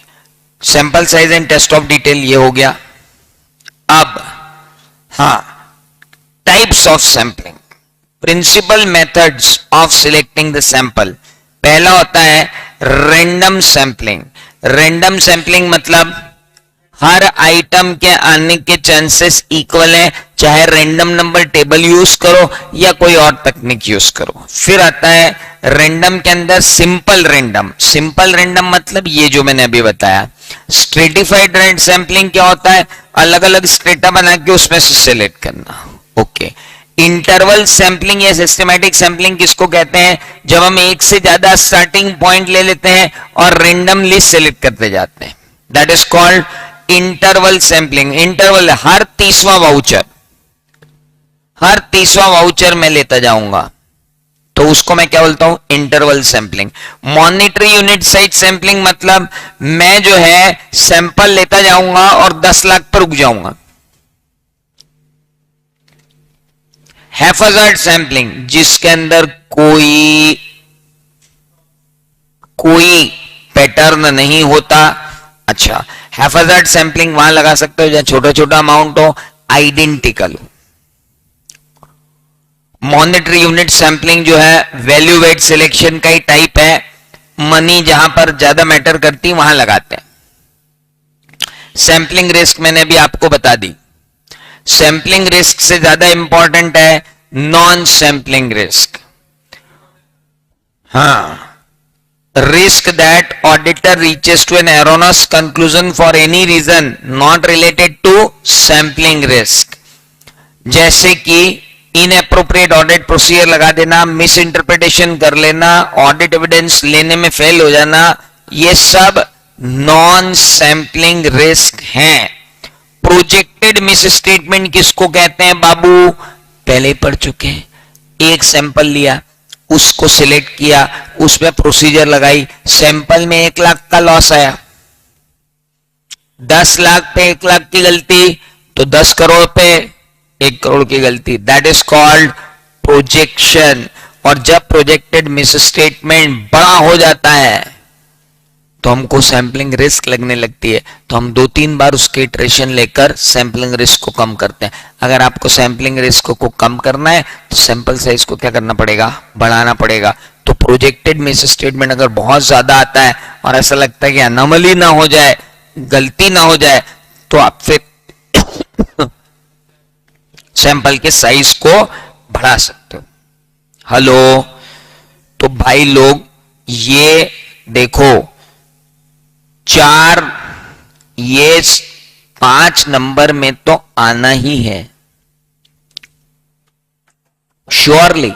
A: sample size and test of detail ये हो गया। अब types of sampling, principal methods of selecting the sample. पहला होता है रैंडम सैंपलिंग। रैंडम सैंपलिंग मतलब हर आइटम के आने के चांसेस इक्वल है, चाहे रैंडम नंबर टेबल यूज करो या कोई और तकनीक यूज करो। फिर आता है रैंडम के अंदर सिंपल रैंडम। सिंपल रैंडम मतलब ये जो मैंने अभी बताया। स्ट्रेटिफाइड रैंडम सैंपलिंग क्या होता है, अलग अलग स्ट्रेटा बना के उसमें से सिलेक्ट करना। ओके। इंटरवल सैंपलिंग या सिस्टमैटिक सैंपलिंग किसको कहते हैं, जब हम एक से ज्यादा स्टार्टिंग पॉइंट ले लेते हैं और रैंडमली सिलेक्ट करते जाते हैं, that is called interval sampling. Interval हर 30वां वाउचर मैं लेता जाऊंगा तो उसको मैं क्या बोलता हूं, interval sampling. Monetary unit size sampling मतलब मैं जो है सैंपल लेता जाऊंगा और 10 लाख पर रुक जाऊंगा। हैफाजार्ड सैंपलिंग जिसके अंदर कोई पैटर्न नहीं होता। अच्छा, हैफाजार्ड सैंपलिंग वहां लगा सकते हो जहां छोटा छोटा अमाउंट हो, आइडेंटिकल हो। मॉनिटरी यूनिट सैंपलिंग जो है वैल्यू वेट सिलेक्शन का ही टाइप है। मनी जहां पर ज्यादा मैटर करती वहां लगाते हैं। सैंपलिंग रिस्क मैंने भी आपको बता दी। सैंपलिंग रिस्क से ज्यादा इंपॉर्टेंट है नॉन सैंपलिंग रिस्क। हाँ, risk that auditor reaches to an erroneous conclusion for any reason not related to sampling risk, जैसे कि इनएप्रोप्रिएट ऑडिट प्रोसीजर लगा देना, मिस इंटरप्रिटेशन कर लेना, ऑडिट एविडेंस लेने में फेल हो जाना, ये सब नॉन सैंपलिंग रिस्क हैं। प्रोजेक्टेड मिस स्टेटमेंट किसको कहते हैं बाबू, पहले पढ़ चुके हैं। एक सैंपल लिया, उसको सिलेक्ट किया, उसमें प्रोसीजर लगाई, सैंपल में 1 लाख का लॉस आया, 10 लाख पे 1 लाख की गलती तो 10 करोड़ पे 1 करोड़ की गलती, दैट इज कॉल्ड प्रोजेक्शन। और जब प्रोजेक्टेड मिस स्टेटमेंट बड़ा हो जाता है तो हमको सैंपलिंग रिस्क लगने लगती है, तो हम 2-3 बार उसके इटरेशन लेकर सैंपलिंग रिस्क को कम करते हैं। अगर आपको सैंपलिंग रिस्क को कम करना है तो सैंपल साइज को क्या करना पड़ेगा, बढ़ाना पड़ेगा। तो प्रोजेक्टेड मिस स्टेटमेंट अगर बहुत ज्यादा आता है और ऐसा लगता है कि अनोमली ना हो जाए, गलती ना हो जाए, तो आप फिर सैंपल के साइज को बढ़ा सकते हो। हेलो, तो भाई लोग ये देखो, 4 ये 5 नंबर में तो आना ही है श्योरली।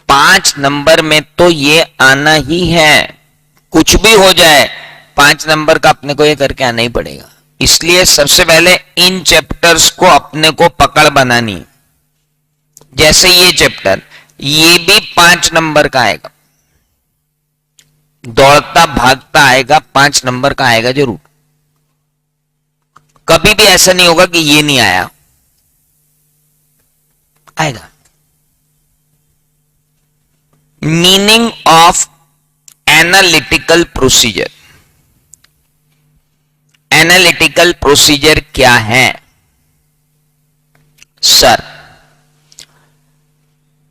A: 5 नंबर में तो ये आना ही है, कुछ भी हो जाए 5 नंबर का अपने को ये करके आना ही पड़ेगा। इसलिए सबसे पहले इन चैप्टर्स को अपने को पकड़ बनानी। जैसे ये चैप्टर, ये भी 5 नंबर का आएगा, दौड़ता भागता आएगा, 5 नंबर का आएगा जरूर। कभी भी ऐसा नहीं होगा कि ये नहीं आया, आएगा। Meaning of analytical procedure. Analytical procedure क्या है sir?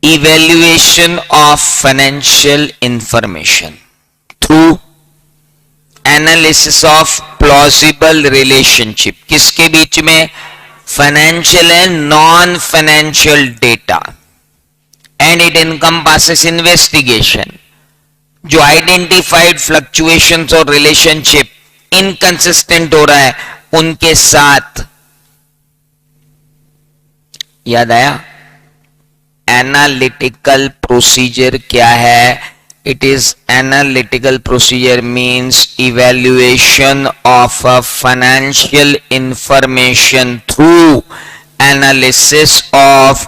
A: Evaluation of financial information through analysis of plausible relationship. किसके बीच में? Financial and non financial data. And it encompasses investigation. जो आइडेंटिफाइड फ्लक्चुएशंस और रिलेशनशिप इनकंसिस्टेंट हो रहा है उनके साथ। याद आया? एनालिटिकल प्रोसीजर क्या है? It is analytical procedure means evaluation of a financial information through analysis of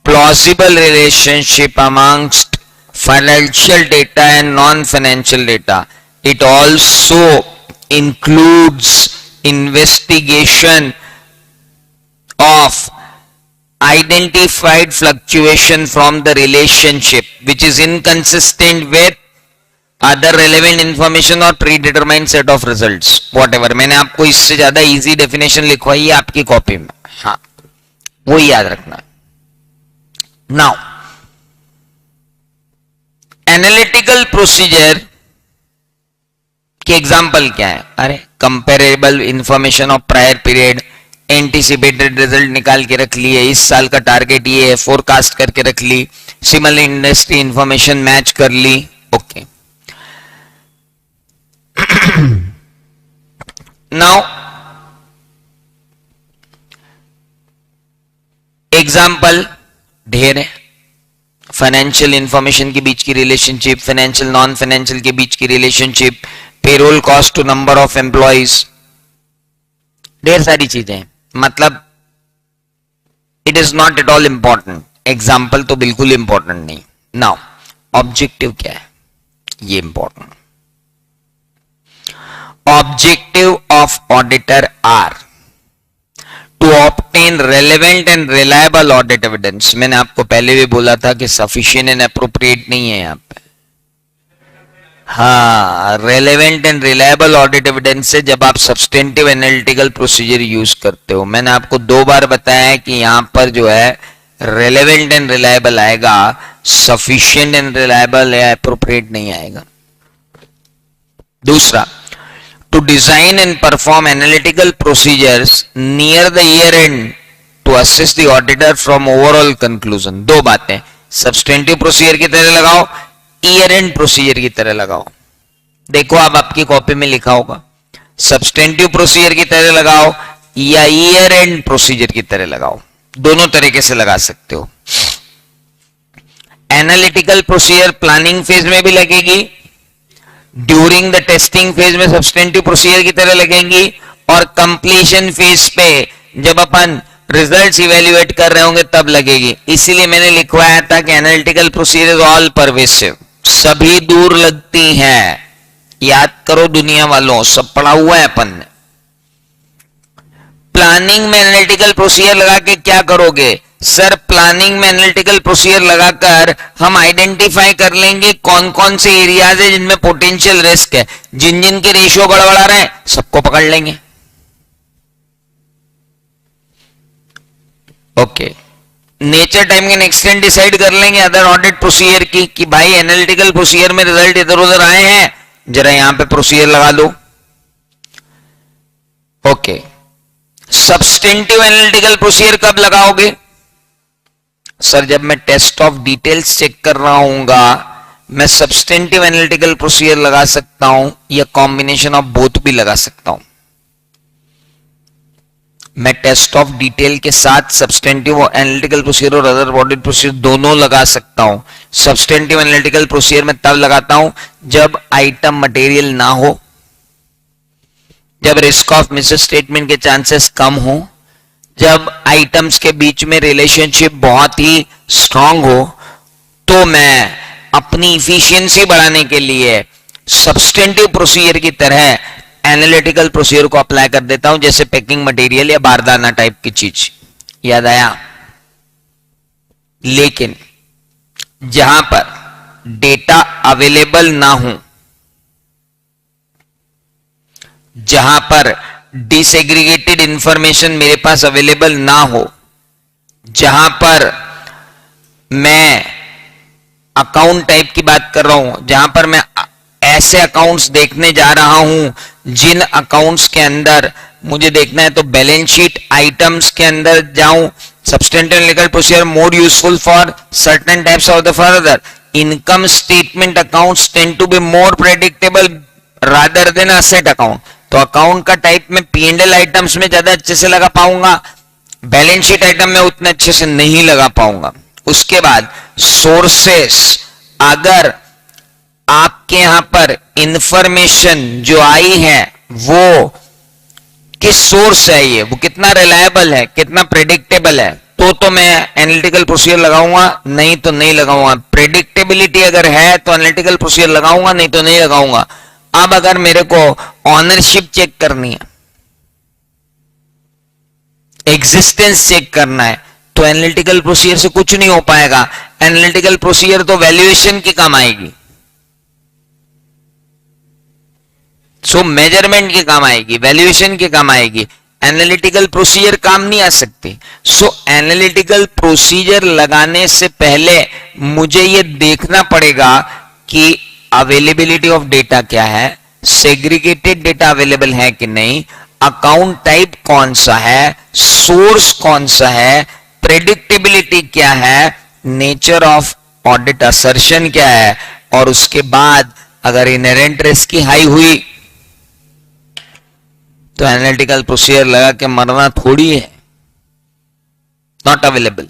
A: plausible relationship amongst financial data and non-financial data. It also includes investigation of identified fluctuation from the relationship which is inconsistent with other relevant information or predetermined set of results, whatever। मैंने आपको इससे ज्यादा easy definition लिखवाई है आपकी copy में, हाँ वो याद रखना। नाउ एनालिटिकल प्रोसीजर के एग्जाम्पल क्या है? अरे comparable information of prior period, anticipated result निकाल के रख लिए, इस साल का टारगेट ये है, फोरकास्ट करके रख ली, सिमिलर इंडस्ट्री इंफॉर्मेशन मैच कर ली। ओके, नाउ एग्जाम्पल ढेर है। फाइनेंशियल इंफॉर्मेशन के बीच की रिलेशनशिप, फाइनेंशियल नॉन फाइनेंशियल के बीच की relationship, payroll cost to number of employees, ढेर सारी चीजें। मतलब it is not at all important, example तो बिल्कुल इंपॉर्टेंट नहीं। नाउ ऑब्जेक्टिव क्या है, ये important. Objective of auditor are to obtain relevant and reliable audit evidence. मैंने आपको पहले भी बोला था कि सफिशिएंट एंड अप्रोप्रिएट नहीं है यहां पे। हाँ, relevant and reliable audit evidence से जब आप सब्सटेंटिव एनालिटिकल प्रोसीजर यूज करते हो। मैंने आपको 2 बार बताया है कि यहां पर जो है रेलेवेंट एंड रिलायबल आएगा, सफिशिएंट एंड रिलायबल या अप्रोप्रिएट नहीं आएगा। दूसरा, to design and perform analytical procedures near the year end to assist the auditor from overall conclusion। 2 बातें, सब्सटेंटिव प्रोसीजर की तरह लगाओ, ईयर एंड प्रोसीजर की तरह लगाओ। देखो आप आपकी कॉपी में लिखा होगा, सब्सटेंटिव प्रोसीजर की तरह लगाओ या ईयर एंड प्रोसीजर की तरह लगाओ, दोनों तरीके से लगा सकते हो। एनालिटिकल प्रोसीजर प्लानिंग फेज में भी लगेगी, ड्यूरिंग द टेस्टिंग फेज में सब्सटेंटिव प्रोसीजर की तरह लगेंगी, और कंप्लीशन फेज पे जब अपन रिजल्ट्स इवेल्युएट कर रहे होंगे तब लगेगी। इसीलिए मैंने लिखवाया था कि एनालिटिकल प्रोसीजर ऑल परवेसिव, सभी दूर लगती हैं। याद करो दुनिया वालों, सब पढ़ा हुआ है अपन ने। प्लानिंग में एनालिटिकल प्रोसीजर लगा के क्या करोगे? सर प्लानिंग में एनालिटिकल प्रोसीजर लगाकर हम आइडेंटिफाई कर लेंगे कौन कौन से एरियाज है जिनमें पोटेंशियल रिस्क है, जिन जिन के रेशियो गड़बड़ा रहे हैं सबको पकड़ लेंगे। Okay, nature time and extent decide कर लेंगे अदर ऑडिट प्रोसीजर की, कि भाई एनालिटिकल प्रोसीजर में रिजल्ट इधर उधर आए हैं, जरा यहां पे प्रोसीजर लगा दो। ओके, सब्सटेंटिव एनालिटिकल प्रोसीजर कब लगाओगे? सर जब मैं टेस्ट ऑफ डिटेल्स चेक कर रहा हूंगा मैं सब्सटेंटिव एनालिटिकल प्रोसीजर लगा सकता हूं, या कॉम्बिनेशन ऑफ बोथ भी लगा सकता हूं। मैं टेस्ट ऑफ डिटेल के साथ सब्सटेंटिव एनालिटिकल प्रोसीजर और अदर ऑडिट प्रोसीजर दोनों लगा सकता हूं। सब्सटेंटिव एनालिटिकल प्रोसीजर में तब लगाता हूं जब आइटम मटेरियल ना हो, जब रिस्क ऑफ मिस स्टेटमेंट के चांसेस कम हो, जब आइटम्स के बीच में रिलेशनशिप बहुत ही स्ट्रांग हो, तो मैं अपनी इफिशियंसी बढ़ाने के लिए सब्सटेंटिव प्रोसीजर की तरह एनालिटिकल प्रोसीजर को अप्लाई कर देता हूं, जैसे पैकिंग मटेरियल या बारदाना टाइप की चीज। याद आया? लेकिन जहां पर डेटा अवेलेबल ना हो, जहां पर डिसएग्रीगेटेड इंफॉर्मेशन मेरे पास अवेलेबल ना हो, जहां पर मैं अकाउंट टाइप की बात कर रहा हूं, जहां पर मैं ऐसे अकाउंट्स देखने जा रहा हूं जिन अकाउंट्स के अंदर मुझे देखना है तो बैलेंस शीट आइटम्स के अंदर जाऊं, substantive analytical procedure more useful for certain types of the further income statement accounts tend to be more predictable rather than asset account. तो अकाउंट का टाइप में P&L आइटम्स में ज्यादा अच्छे से लगा पाऊंगा, बैलेंस शीट आइटम में उतने अच्छे से नहीं लगा पाऊंगा। उसके बाद सोर्सेस, अगर आपके यहां पर इंफॉर्मेशन जो आई है वो किस सोर्स है, ये वो कितना रिलायबल है, कितना प्रेडिक्टेबल है, तो मैं एनालिटिकल प्रोसीजर लगाऊंगा, नहीं तो नहीं लगाऊंगा। प्रेडिक्टेबिलिटी अगर है तो एनालिटिकल प्रोसीजर लगाऊंगा, नहीं तो नहीं लगाऊंगा। अब अगर मेरे को ऑनरशिप चेक करनी है, एग्जिस्टेंस चेक करना है, तो एनालिटिकल प्रोसीजर से कुछ नहीं हो पाएगा। एनालिटिकल प्रोसीजर तो वैल्यूएशन की काम आएगी, सो मेजरमेंट के काम आएगी, वैल्यूएशन के काम आएगी। एनालिटिकल प्रोसीजर काम नहीं आ सकती। सो एनालिटिकल प्रोसीजर लगाने से पहले मुझे यह देखना पड़ेगा कि अवेलेबिलिटी ऑफ डेटा क्या है, सेग्रीगेटेड डेटा अवेलेबल है कि नहीं, अकाउंट टाइप कौन सा है, सोर्स कौन सा है, प्रेडिक्टेबिलिटी क्या है, नेचर ऑफ ऑडिट असर्शन क्या है, और उसके बाद अगर इनहेरेंट रिस्क की हाई हुई तो एनालिटिकल प्रोसीजर लगा के मरना थोड़ी है, नॉट अवेलेबल,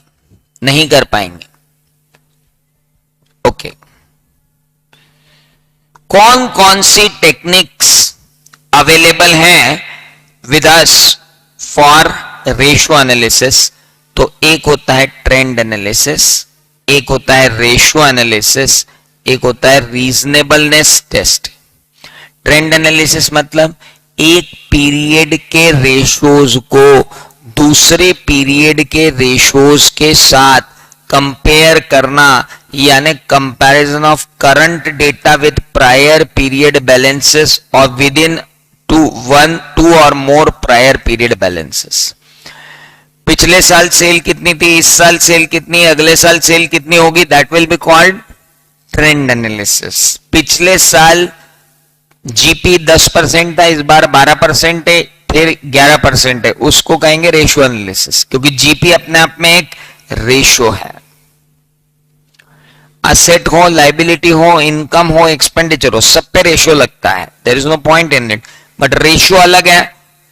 A: नहीं कर पाएंगे। ओके, कौन कौन सी टेक्निक्स अवेलेबल हैं with us for ratio analysis? तो एक होता है ट्रेंड एनालिसिस, एक होता है रेशियो एनालिसिस, एक होता है रीजनेबलनेस टेस्ट। ट्रेंड एनालिसिस मतलब एक पीरियड के रेशियोज को दूसरे पीरियड के रेशियोज के साथ कंपेयर करना, यानी comparison of current data with prior period balances और विद इन टू और मोर प्रायर पीरियड बैलेंसेस। पिछले साल सेल कितनी थी, इस साल सेल कितनी, अगले साल सेल कितनी होगी, that will be called trend analysis. पिछले साल जीपी 10% था, इस बार 12% है, फिर 11% है, उसको कहेंगे रेशियो एनालिसिस, क्योंकि जीपी अपने आप में एक रेशियो है। असेट हो, लाइबिलिटी हो, इनकम हो, एक्सपेंडिचर हो, सब पे रेशियो लगता है, there is no point in it. But ratio अलग है,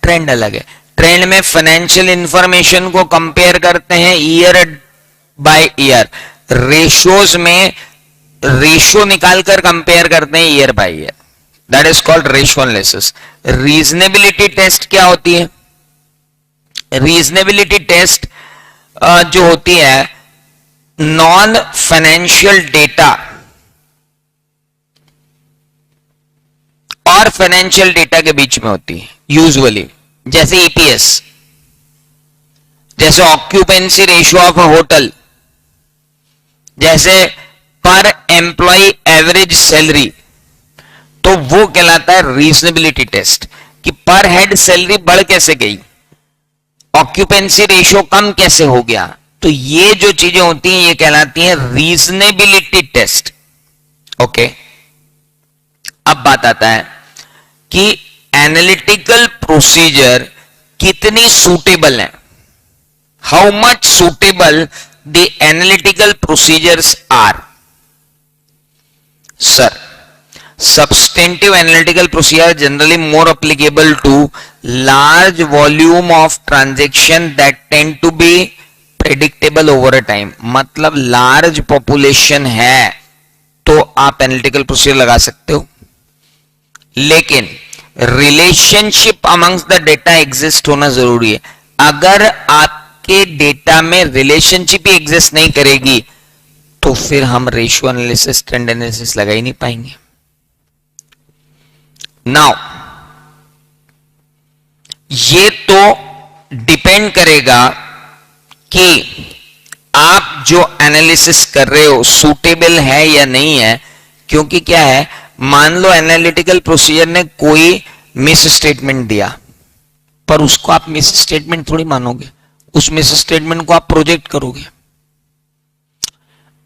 A: ट्रेंड अलग है। ट्रेंड में फाइनेंशियल इंफॉर्मेशन को कंपेयर करते हैं ईयर बाय ईयर, रेशियोज में रेशियो निकालकर कंपेयर करते हैं year by year, that is called ratio analysis. Reasonability test क्या होती है? रीजनेबिलिटी टेस्ट जो होती है नॉन फाइनेंशियल डेटा और फाइनेंशियल डेटा के बीच में होती है यूजुअली, जैसे ईपीएस, जैसे occupancy ratio of a hotel, जैसे पर एम्प्लॉय एवरेज सैलरी, तो वो कहलाता है रीजनेबिलिटी टेस्ट कि पर हेड सैलरी बढ़ कैसे गई, ऑक्यूपेंसी रेशियो कम कैसे हो गया। तो ये जो चीजें होती हैं ये कहलाती हैं रीजनेबिलिटी टेस्ट। ओके, अब बात आता है कि एनालिटिकल प्रोसीजर कितनी सूटेबल है, how much suitable the analytical procedures are. Sir, substantive analytical procedure generally more applicable to large volume of transaction that tend to be predictable over a time। मतलब large population है तो आप analytical procedure लगा सकते हो, लेकिन relationship amongst the data exist होना जरूरी है। अगर आपके डेटा में relationship ही exist नहीं करेगी तो फिर हम रेशियो एनालिसिस, ट्रेंड एनालिसिस लगा ही नहीं पाएंगे। नाउ ये तो डिपेंड करेगा कि आप जो एनालिसिस कर रहे हो सूटेबल है या नहीं है, क्योंकि क्या है, मान लो एनालिटिकल प्रोसीजर ने कोई मिस स्टेटमेंट दिया, पर उसको आप मिस स्टेटमेंट थोड़ी मानोगे, उस मिस स्टेटमेंट को आप प्रोजेक्ट करोगे।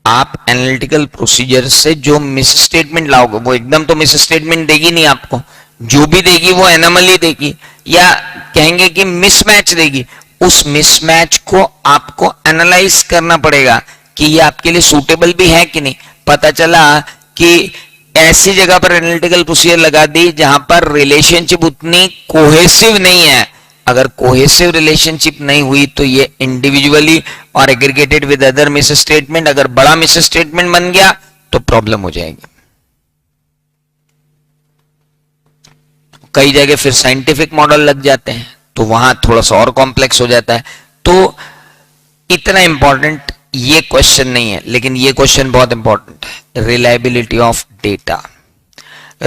A: आप एनालिटिकल प्रोसीजर से जो मिस स्टेटमेंट लाओगे वो एकदम तो मिस स्टेटमेंट देगी नहीं आपको, जो भी देगी वो एनोमली देगी, या कहेंगे कि मिसमैच देगी। उस मिसमैच को आपको एनालाइज करना पड़ेगा कि ये आपके लिए सूटेबल भी है कि नहीं। पता चला कि ऐसी जगह पर एनालिटिकल प्रोसीजर लगा दी जहां पर रिलेशनशिप उतनी कोहेसिव नहीं है, अगर कोहेसिव रिलेशनशिप नहीं हुई तो ये इंडिविजुअली और aggregated with other miss statement, अगर बड़ा मिस स्टेटमेंट बन गया तो प्रॉब्लम हो जाएगी। कई जगह फिर साइंटिफिक मॉडल लग जाते हैं तो वहां थोड़ा सा और कॉम्प्लेक्स हो जाता है। तो इतना इंपॉर्टेंट ये क्वेश्चन नहीं है, लेकिन ये क्वेश्चन बहुत इंपॉर्टेंट है, reliability of data.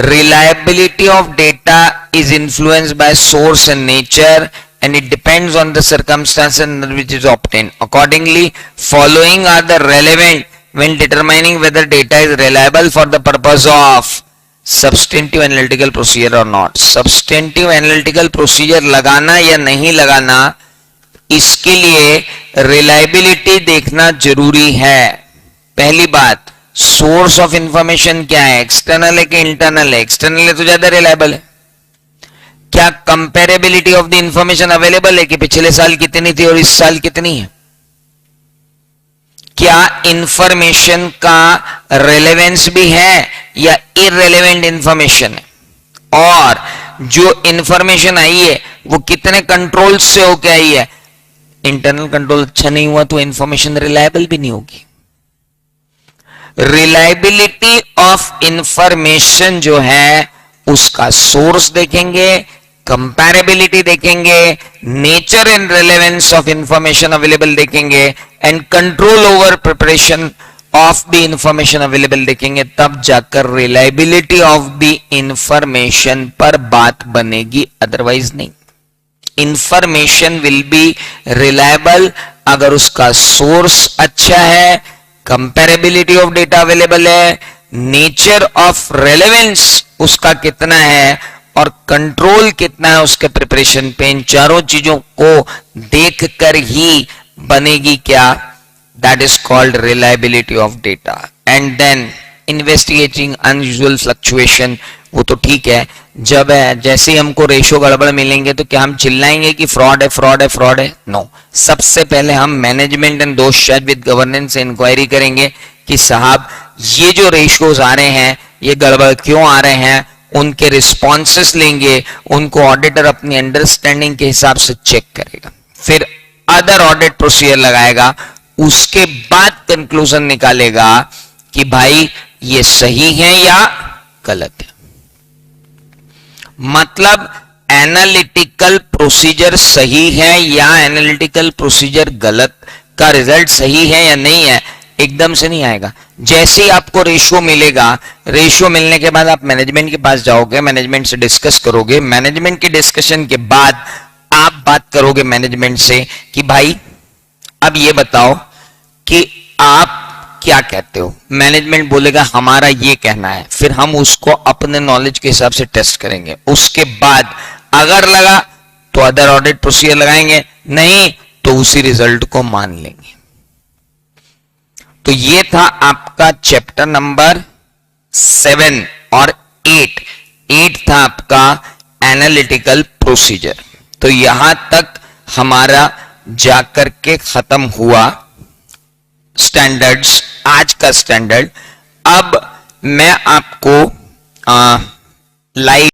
A: Reliability of data is influenced by source and nature, and it depends on the circumstances under which it is obtained. Accordingly, following are the relevant when determining whether data is reliable for the purpose of substantive analytical procedure or not. Substantive analytical procedure लगाना या नहीं लगाना, इसके लिए reliability देखना जरूरी है। पहली बात, सोर्स ऑफ इंफॉर्मेशन क्या है, एक्सटर्नल है कि इंटरनल है? एक्सटर्नल है तो ज्यादा रिलायबल है। क्या comparability of the information available है कि पिछले साल कितनी थी और इस साल कितनी है? क्या इंफॉर्मेशन का रेलेवेंस भी है या इररेलेवेंट इंफॉर्मेशन है? और जो इंफॉर्मेशन आई है वो कितने कंट्रोल से होके आई है? इंटरनल कंट्रोल अच्छा नहीं हुआ तो इंफॉर्मेशन रिलायबल भी नहीं होगी। रिलायबिलिटी ऑफ इंफॉर्मेशन जो है उसका सोर्स देखेंगे, कंपैरेबिलिटी देखेंगे, nature and relevance of information available देखेंगे, and control over preparation of the information available देखेंगे, तब जाकर रिलायबिलिटी ऑफ द इंफॉर्मेशन पर बात बनेगी, अदरवाइज नहीं। इंफॉर्मेशन विल बी रिलायबल अगर उसका सोर्स अच्छा है, कंपेरेबिलिटी ऑफ डेटा अवेलेबल है, नेचर ऑफ रेलेवेंस उसका कितना है और कंट्रोल कितना है उसके प्रिपरेशन पे। इन चारों चीजों को देखकर ही बनेगी क्या? That is called reliability of data. And then investigating unusual fluctuation, वो तो ठीक है, जब है जैसे ही हमको रेशो गड़बड़ मिलेंगे तो क्या हम चिल्लाएंगे कि फ्रॉड है फ्रॉड है फ्रॉड है? नो। सबसे पहले हम मैनेजमेंट एंड दोस्त शायद विद गवर्नेंस से इंक्वायरी करेंगे कि साहब ये जो रेशियोज आ रहे हैं ये गड़बड़ क्यों आ रहे हैं, उनके रिस्पॉन्सेस लेंगे, उनको ऑडिटर अपनी अंडरस्टैंडिंग के हिसाब से चेक करेगा, फिर अदर ऑडिट प्रोसीजर लगाएगा, उसके बाद कंक्लूजन निकालेगा कि भाई ये सही है या गलत है। मतलब एनालिटिकल प्रोसीजर सही है या एनालिटिकल प्रोसीजर गलत, का रिजल्ट सही है या नहीं है, एकदम से नहीं आएगा। जैसे ही आपको रेशियो मिलेगा, रेशियो मिलने के बाद आप मैनेजमेंट के पास जाओगे, मैनेजमेंट से डिस्कस करोगे, मैनेजमेंट के डिस्कशन के बाद आप बात करोगे मैनेजमेंट से कि भाई अब ये बताओ कि आप क्या कहते हो। मैनेजमेंट बोलेगा हमारा ये कहना है, फिर हम उसको अपने नॉलेज के हिसाब से टेस्ट करेंगे, उसके बाद अगर लगा तो अदर ऑडिट प्रोसीजर लगाएंगे, नहीं तो उसी रिजल्ट को मान लेंगे। तो ये था आपका चैप्टर नंबर 7 और 8 था आपका एनालिटिकल प्रोसीजर। तो यहां तक हमारा जाकर के खत्म हुआ स्टैंडर्ड्स, आज का स्टैंडर्ड। अब मैं आपको लाइव